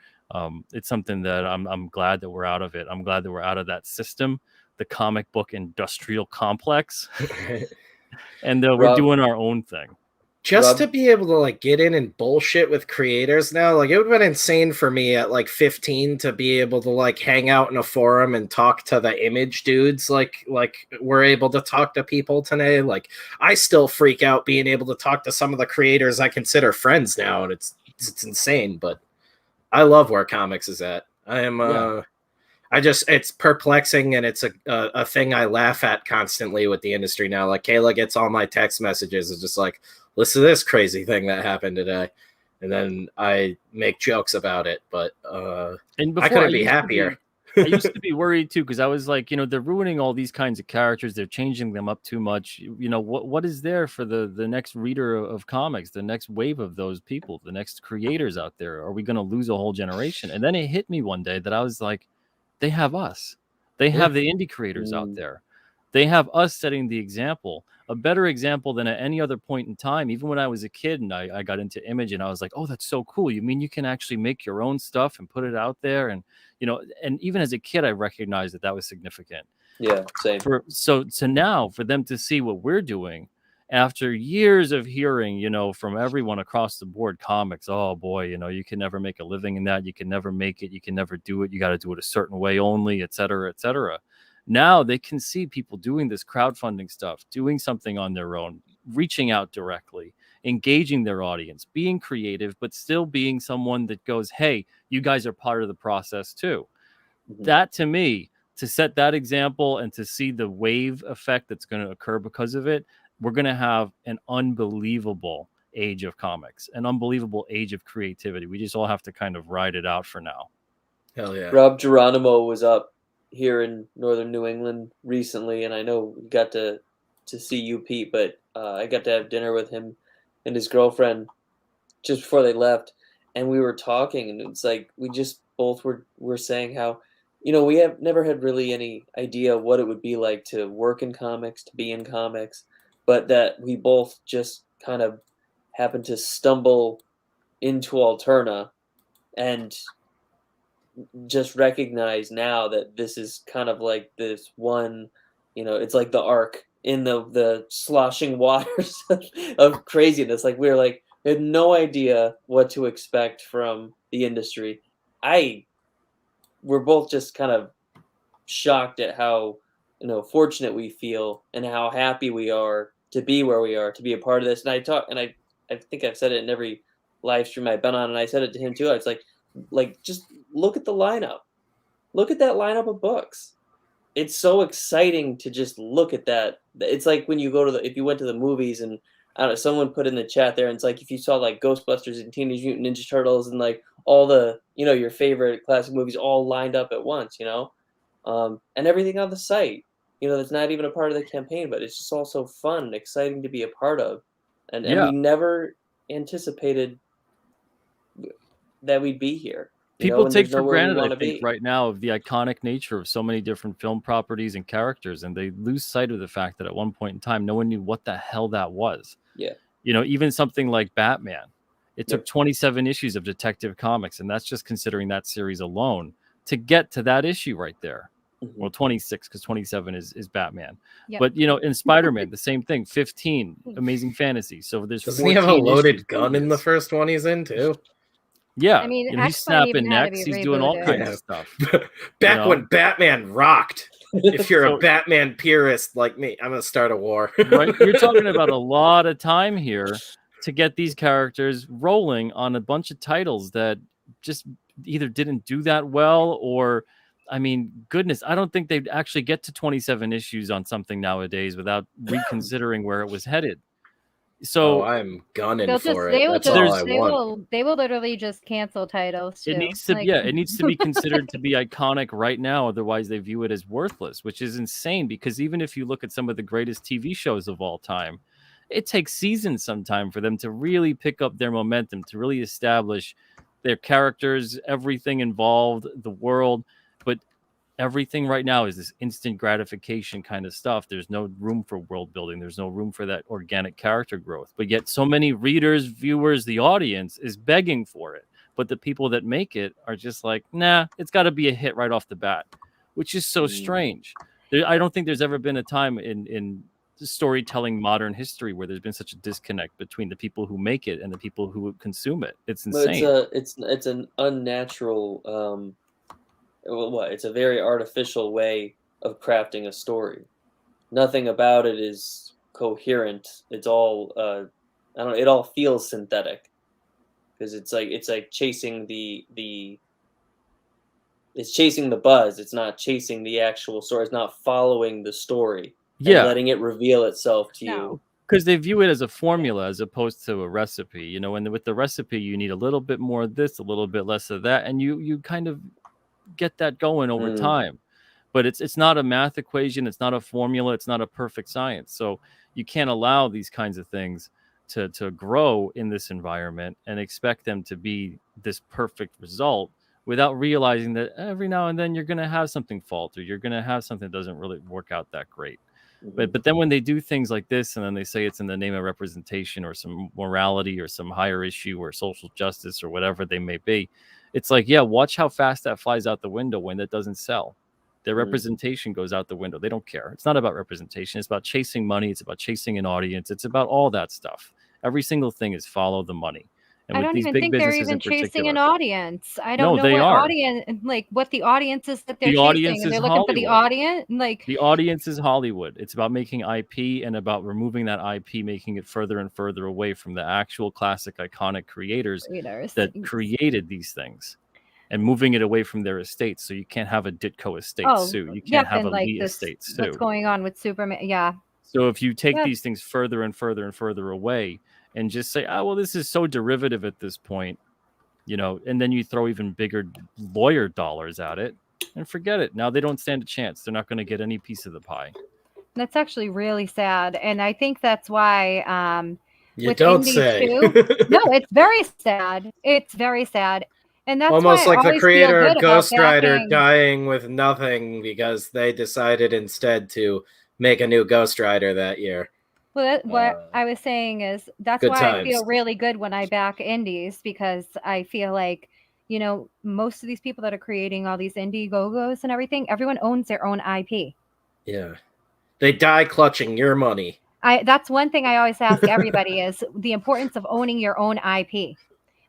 It's something that I'm glad that we're out of it. I'm glad that we're out of that system, the comic book industrial complex, and we're doing our own thing. Just to be able to like get in and bullshit with creators now, like it would have been insane for me at like 15 to be able to like hang out in a forum and talk to the image dudes like we're able to talk to people today. Like I still freak out being able to talk to some of the creators I consider friends now, and it's insane, but I love where comics is at. It's perplexing, and it's a thing I laugh at constantly with the industry now. Like Kayla gets all my text messages. It's just like, listen to this crazy thing that happened today. And then I make jokes about it, but I couldn't be happier. I used to be worried too, because I was like, they're ruining all these kinds of characters. They're changing them up too much. What is there for the next reader of comics, the next wave of those people, the next creators out there? Are we going to lose a whole generation? And then it hit me one day that I was like, they have us. They have the indie creators out there. They have us setting the example, a better example than at any other point in time. Even when I was a kid and I got into image, and I was like, oh, that's so cool. You mean you can actually make your own stuff and put it out there? And, and even as a kid, I recognized that was significant. Yeah, same. So now for them to see what we're doing after years of hearing, from everyone across the board, comics, oh boy, you can never make a living in that. You can never make it. You can never do it. You got to do it a certain way only, et cetera, et cetera. Now they can see people doing this crowdfunding stuff, doing something on their own, reaching out directly, engaging their audience, being creative, but still being someone that goes, hey, you guys are part of the process too. That, to me, to set that example and to see the wave effect that's going to occur because of it, we're going to have an unbelievable age of comics, an unbelievable age of creativity. We just all have to kind of ride it out for now. Hell yeah. Rob Geronimo was up here in northern New England recently, and I know we got to see you, Pete, but I got to have dinner with him and his girlfriend just before they left, and we were talking, and it's like we just both were saying how, we have never had really any idea what it would be like to work in comics, to be in comics, but that we both just kind of happened to stumble into Alterna and just recognize now that this is kind of like this one, it's like the Ark in the sloshing waters of craziness. Like we had no idea what to expect from the industry. We're both just kind of shocked at how fortunate we feel and how happy we are to be where we are, to be a part of this. And I think I've said it in every live stream I've been on, and I said it to him too. It's like just look at the lineup. Look at that lineup of books. It's so exciting to just look at that. It's like when you go if you went to the movies, and I don't know, someone put in the chat there, and it's like if you saw like Ghostbusters and Teenage Mutant Ninja Turtles and like all the, your favorite classic movies all lined up at once, and everything on the site, that's not even a part of the campaign, but it's just also fun and exciting to be a part of. And we never anticipated that we'd be here. People take for granted, I think, right now, of the iconic nature of so many different film properties and characters, and they lose sight of the fact that at one point in time, no one knew what the hell that was. Yeah. Even something like Batman, it took 27 issues of Detective Comics, and that's just considering that series alone, to get to that issue right there. Mm-hmm. Well, 26, because 27 is Batman. Yep. But, in Spider-Man, the same thing, 15, Amazing Fantasy. So there's Doesn't he have a loaded gun in the first one he's in, too? Yeah, I mean, he's snapping necks. He's doing all kinds of stuff. Back when Batman rocked. If you're a Batman purist like me, I'm gonna start a war. Right? You're talking about a lot of time here to get these characters rolling on a bunch of titles that just either didn't do that well, or, I mean, goodness, I don't think they'd actually get to 27 issues on something nowadays without reconsidering where it was headed. So I'm gunning for it. That's all I want. They will literally just cancel titles too. It needs to, it needs to be considered to be iconic right now. Otherwise, they view it as worthless, which is insane. Because even if you look at some of the greatest TV shows of all time, it takes seasons sometime for them to really pick up their momentum, to really establish their characters, everything involved, the world. But everything right now is this instant gratification kind of stuff. There's no room for world building. There's no room for that organic character growth. But yet so many readers, viewers, the audience is begging for it. But the people that make it are just like, nah, it's got to be a hit right off the bat, which is so strange. I don't think there's ever been a time in storytelling modern history where there's been such a disconnect between the people who make it and the people who consume it. It's insane. But it's an unnatural it's a very artificial way of crafting a story. Nothing about it is coherent. It's all it all feels synthetic, because it's like chasing it's chasing the buzz. It's not chasing the actual story. It's not following the story. Yeah, letting it reveal itself to you. Because they view it as a formula as opposed to a recipe, you know. And with the recipe, you need a little bit more of this, a little bit less of that, and you kind of get that going over time. But it's not a math equation. It's not a formula. It's not a perfect science. So you can't allow these kinds of things to grow in this environment and expect them to be this perfect result without realizing that every now and then you're going to have something falter. You're going to have something that doesn't really work out that great. But then when they do things like this and then they say it's in the name of representation or some morality or some higher issue or social justice or whatever they may be, it's like, yeah, watch how fast that flies out the window when that doesn't sell. Their representation goes out the window. They don't care. It's not about representation. It's about chasing money. It's about chasing an audience. It's about all that stuff. Every single thing is follow the money. And I don't even think they're even chasing an audience. I don't know what the audience is that they're chasing. They're looking for the audience. Like, the audience is Hollywood. It's about making IP and about removing that IP, making it further and further away from the actual classic, iconic creators that created these things, and moving it away from their estates. So you can't have a Ditko estate sue. You can't have a Lee estate sue. What's going on with Superman? Yeah. So if you take these things further and further and further away, and just say, oh, well, this is so derivative at this point, you know, and then you throw even bigger lawyer dollars at it and forget it. Now they don't stand a chance. They're not going to get any piece of the pie. That's actually really sad. And I think that's why you don't say. No, it's very sad. It's very sad. And that's almost why like the creator of Ghost Rider dying with nothing because they decided instead to make a new Ghost Rider that year. Well, what I was saying is that's why I feel really good when I back indies, because I feel like, you know, most of these people that are creating all these Indiegogos and everything, everyone owns their own IP. Yeah. They die clutching your money. That's one thing I always ask everybody is the importance of owning your own IP.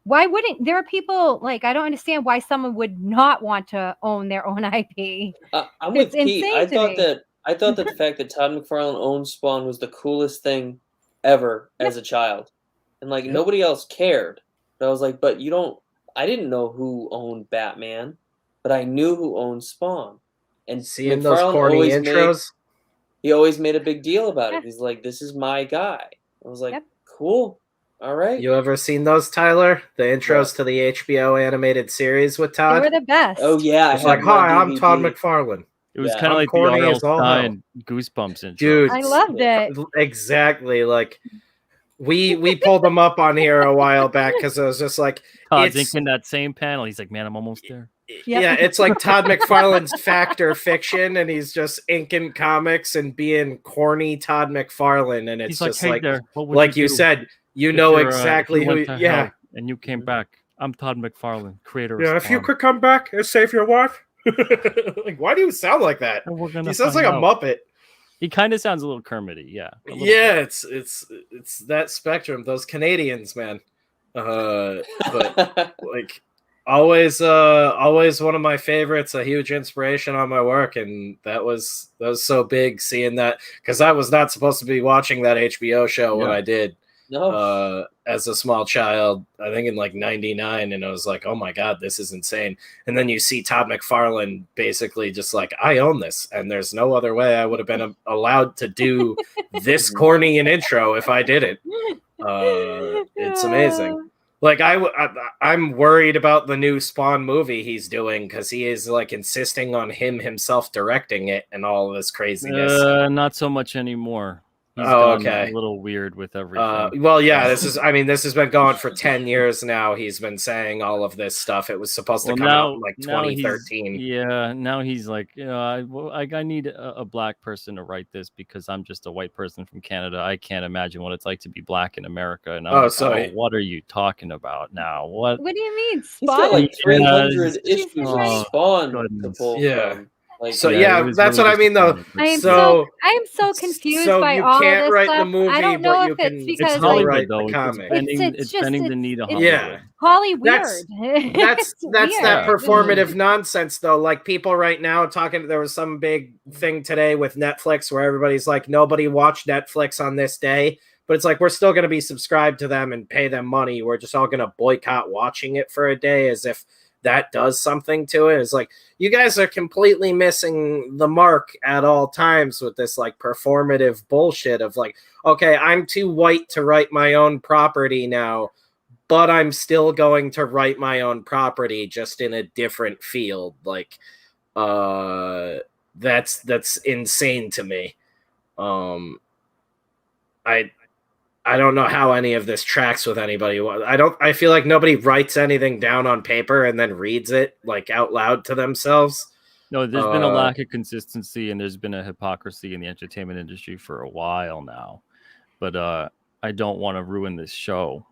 Why wouldn't there are people like, I don't understand why someone would not want to own their own IP. I'm with Pete. I thought that the fact that Todd McFarlane owned Spawn was the coolest thing ever as a child. And like nobody else cared. But I was like, I didn't know who owned Batman, but I knew who owned Spawn. And seeing those corny intros, he always made a big deal about it. He's like, this is my guy. I was like, cool. All right. You ever seen those, Tyler? The intros to the HBO animated series with Todd? They were the best. Oh, yeah. It's like, hi, I'm Todd McFarlane. It was kind of like the R.L. Stine Goosebumps intro. Dude, I loved it. Exactly. Like, we pulled them up on here a while back because it was just like... Todd's inking that same panel. He's like, man, I'm almost there. Yeah, it's like Todd McFarlane's Factor Fiction, and he's just inking comics and being corny Todd McFarlane. And it's just like, hey like you said, you know exactly who... Yeah. And you came back. I'm Todd McFarlane, creator of Spawn. If you could come back and save your wife... Like, why do you sound like that? He sounds like a Muppet. He kind of sounds a little Kermity, yeah. Yeah, bit. It's that spectrum. Those Canadians, man. But like always one of my favorites. A huge inspiration on my work, and that was so big seeing that because I was not supposed to be watching that HBO show when I did. No. As a small child, I think in like 99, and I was like, oh my God, this is insane. And then you see Todd McFarlane basically just like, I own this, and there's no other way I would have been allowed to do this corny an intro if I didn't. It's amazing. Like I'm worried about the new Spawn movie he's doing because he is like insisting on himself directing it and all of this craziness. Not so much anymore. He's gone okay. a little weird with everything. Well, yeah, this has been going for 10 years now. He's been saying all of this stuff. It was supposed to come out in like 2013. Now he's like, I need a black person to write this because I'm just a white person from Canada. I can't imagine what it's like to be black in America. And I'm what are you talking about now? What do you mean? He's got like 300 issues Oh, of Spawn to pull from. Like, that's what I mean, though. I am so confused by all this can't write stuff. the movie, I don't know but if it's because it's Hollywood, though. It's bending the knee to Hollywood. Yeah, Hollywood. That's that performative nonsense, though. Like people right now talking. There was some big thing today with Netflix where everybody's like, nobody watched Netflix on this day, but it's like we're still going to be subscribed to them and pay them money. We're just all going to boycott watching it for a day, as if that does something to it. It's like, you guys are completely missing the mark at all times with this like performative bullshit of like, okay, I'm too white to write my own property now, but I'm still going to write my own property just in a different field. Like, that's insane to me. I don't know how any of this tracks with anybody. I feel like nobody writes anything down on paper and then reads it like out loud to themselves. No, there's been a lack of consistency and there's been a hypocrisy in the entertainment industry for a while now. But I don't want to ruin this show.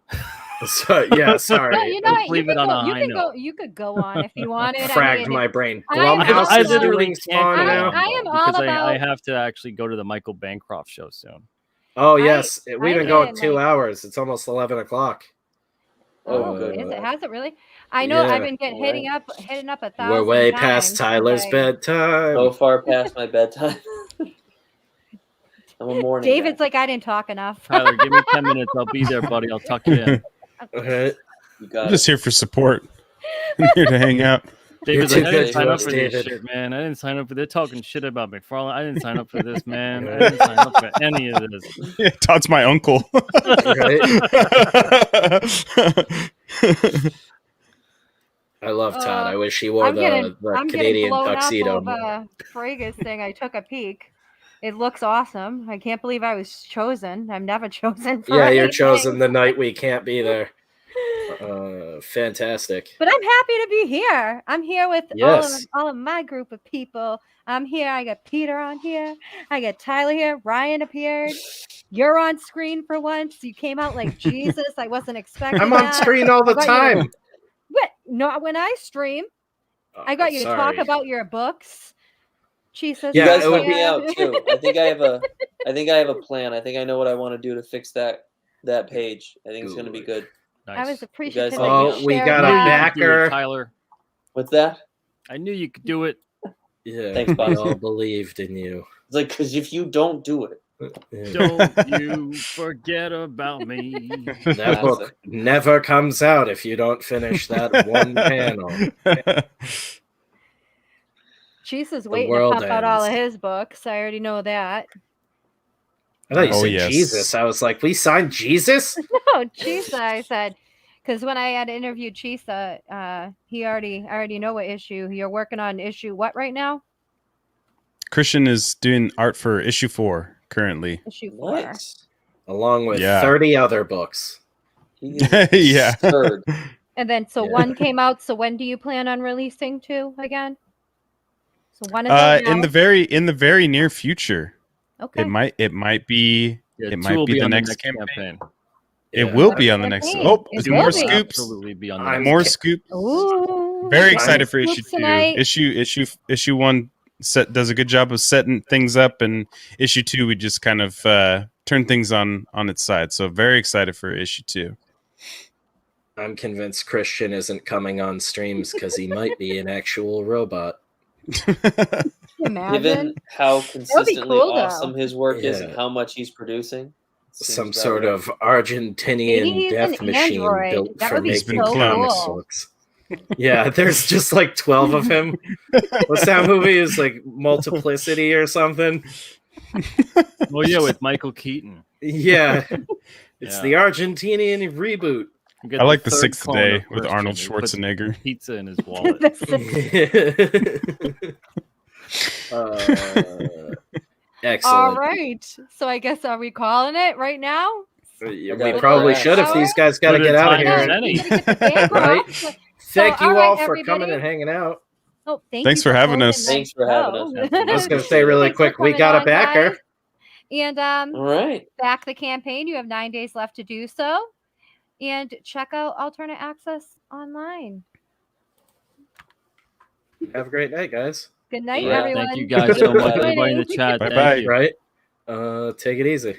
So, yeah, sorry. No, you know what? Leave it on a high note. You could go on if you wanted. Fragged my brain. I is doing Spawn now. I am all about. I have to actually go to the Michael Bancroft show soon. Oh, yes. We've been going 2 hours. It's almost 11 o'clock. Oh, is it? Has it really? I know. I've been hitting up 1,000 We're way past Tyler's bedtime. So far past my bedtime. I'm a morning David's guy. like, I didn't talk enough. Tyler, give me 10 minutes. I'll be there, buddy. I'll tuck you in. Okay. I'm just here for support. I'm here to hang out. David's like, I didn't sign up for this shit, man. I didn't sign up for. They're talking shit about McFarlane. I didn't sign up for this, man. I didn't sign up for any of this. Yeah, Todd's my uncle. I love Todd. I wish he wore the Canadian tuxedo. I'm getting Fregus thing. I took a peek. It looks awesome. I can't believe I was chosen. I'm never chosen for anything. You're chosen the night we can't be there. Fantastic. But I'm happy to be here. I'm here with all of my group of people. I'm here. I got Peter on here. I got Tyler here. Ryan appeared. You're on screen for once. You came out like Jesus. I wasn't expecting I'm on screen all the time. Not when I stream. I got you to talk about your books. Jesus. You guys help me out too. I think I have a plan. I think I know what I want to do to fix that page. I think it's going to be good. Nice. I was appreciative. We got a backer. Tyler. What's that? I knew you could do it. Yeah. Thanks, boss. We all believed in you. It's like, because if you don't do it. Don't you forget about me. That book never comes out if you don't finish that one panel. Jesus waiting to pump out all of his books. I already know that. I thought you said Jesus. I was like, we signed Jesus? No, Chisa, I said. Because when I had interviewed Chisa, I already know what issue. You're working on issue what right now? Christian is doing art for issue 4 currently. Issue 4. Nice. Along with 30 other books. Yeah. And then, one came out. So when do you plan on releasing 2 again? So one is in the very near future. Okay. It might be the next campaign. Yeah. It will be on the next. Oh, more scoops. Absolutely be on the next. More scoops. Ooh, very excited for issue 2. Issue 1 does a good job of setting things up, and issue 2 we just kind of turn things on its side. So very excited for issue 2. I'm convinced Christian isn't coming on streams because he might be an actual robot. Given how consistently awesome his work is and how much he's producing, some sort of Argentinian death machine built for making comic books. Yeah, there's just like 12 of him. What's that movie? Is like Multiplicity or something? Oh yeah, with Michael Keaton. Yeah, it's the Argentinian reboot. I like The Sixth Day with Arnold Schwarzenegger. Pizza in his wallet. Excellent. Excellent. All right. So I guess are we calling it right now? We gotta probably crash. should if these guys got to Good get out of time here. as Yeah, any. you gotta get the day Right. off. So, Thank you right, all for everybody. coming and hanging out. Oh, Thanks you for having holding us. that Thanks for having us. show. I was going to say really Thanks for quick, we coming got a on, backer. guys. And All right. back the campaign. You have 9 days left to do so. And check out Alterna Access online. Have a great night, guys. Good night, Yeah. everyone. Thank you guys so much. Bye-bye. Everybody in the chat. Bye-bye. Thank you. Right? Take it easy.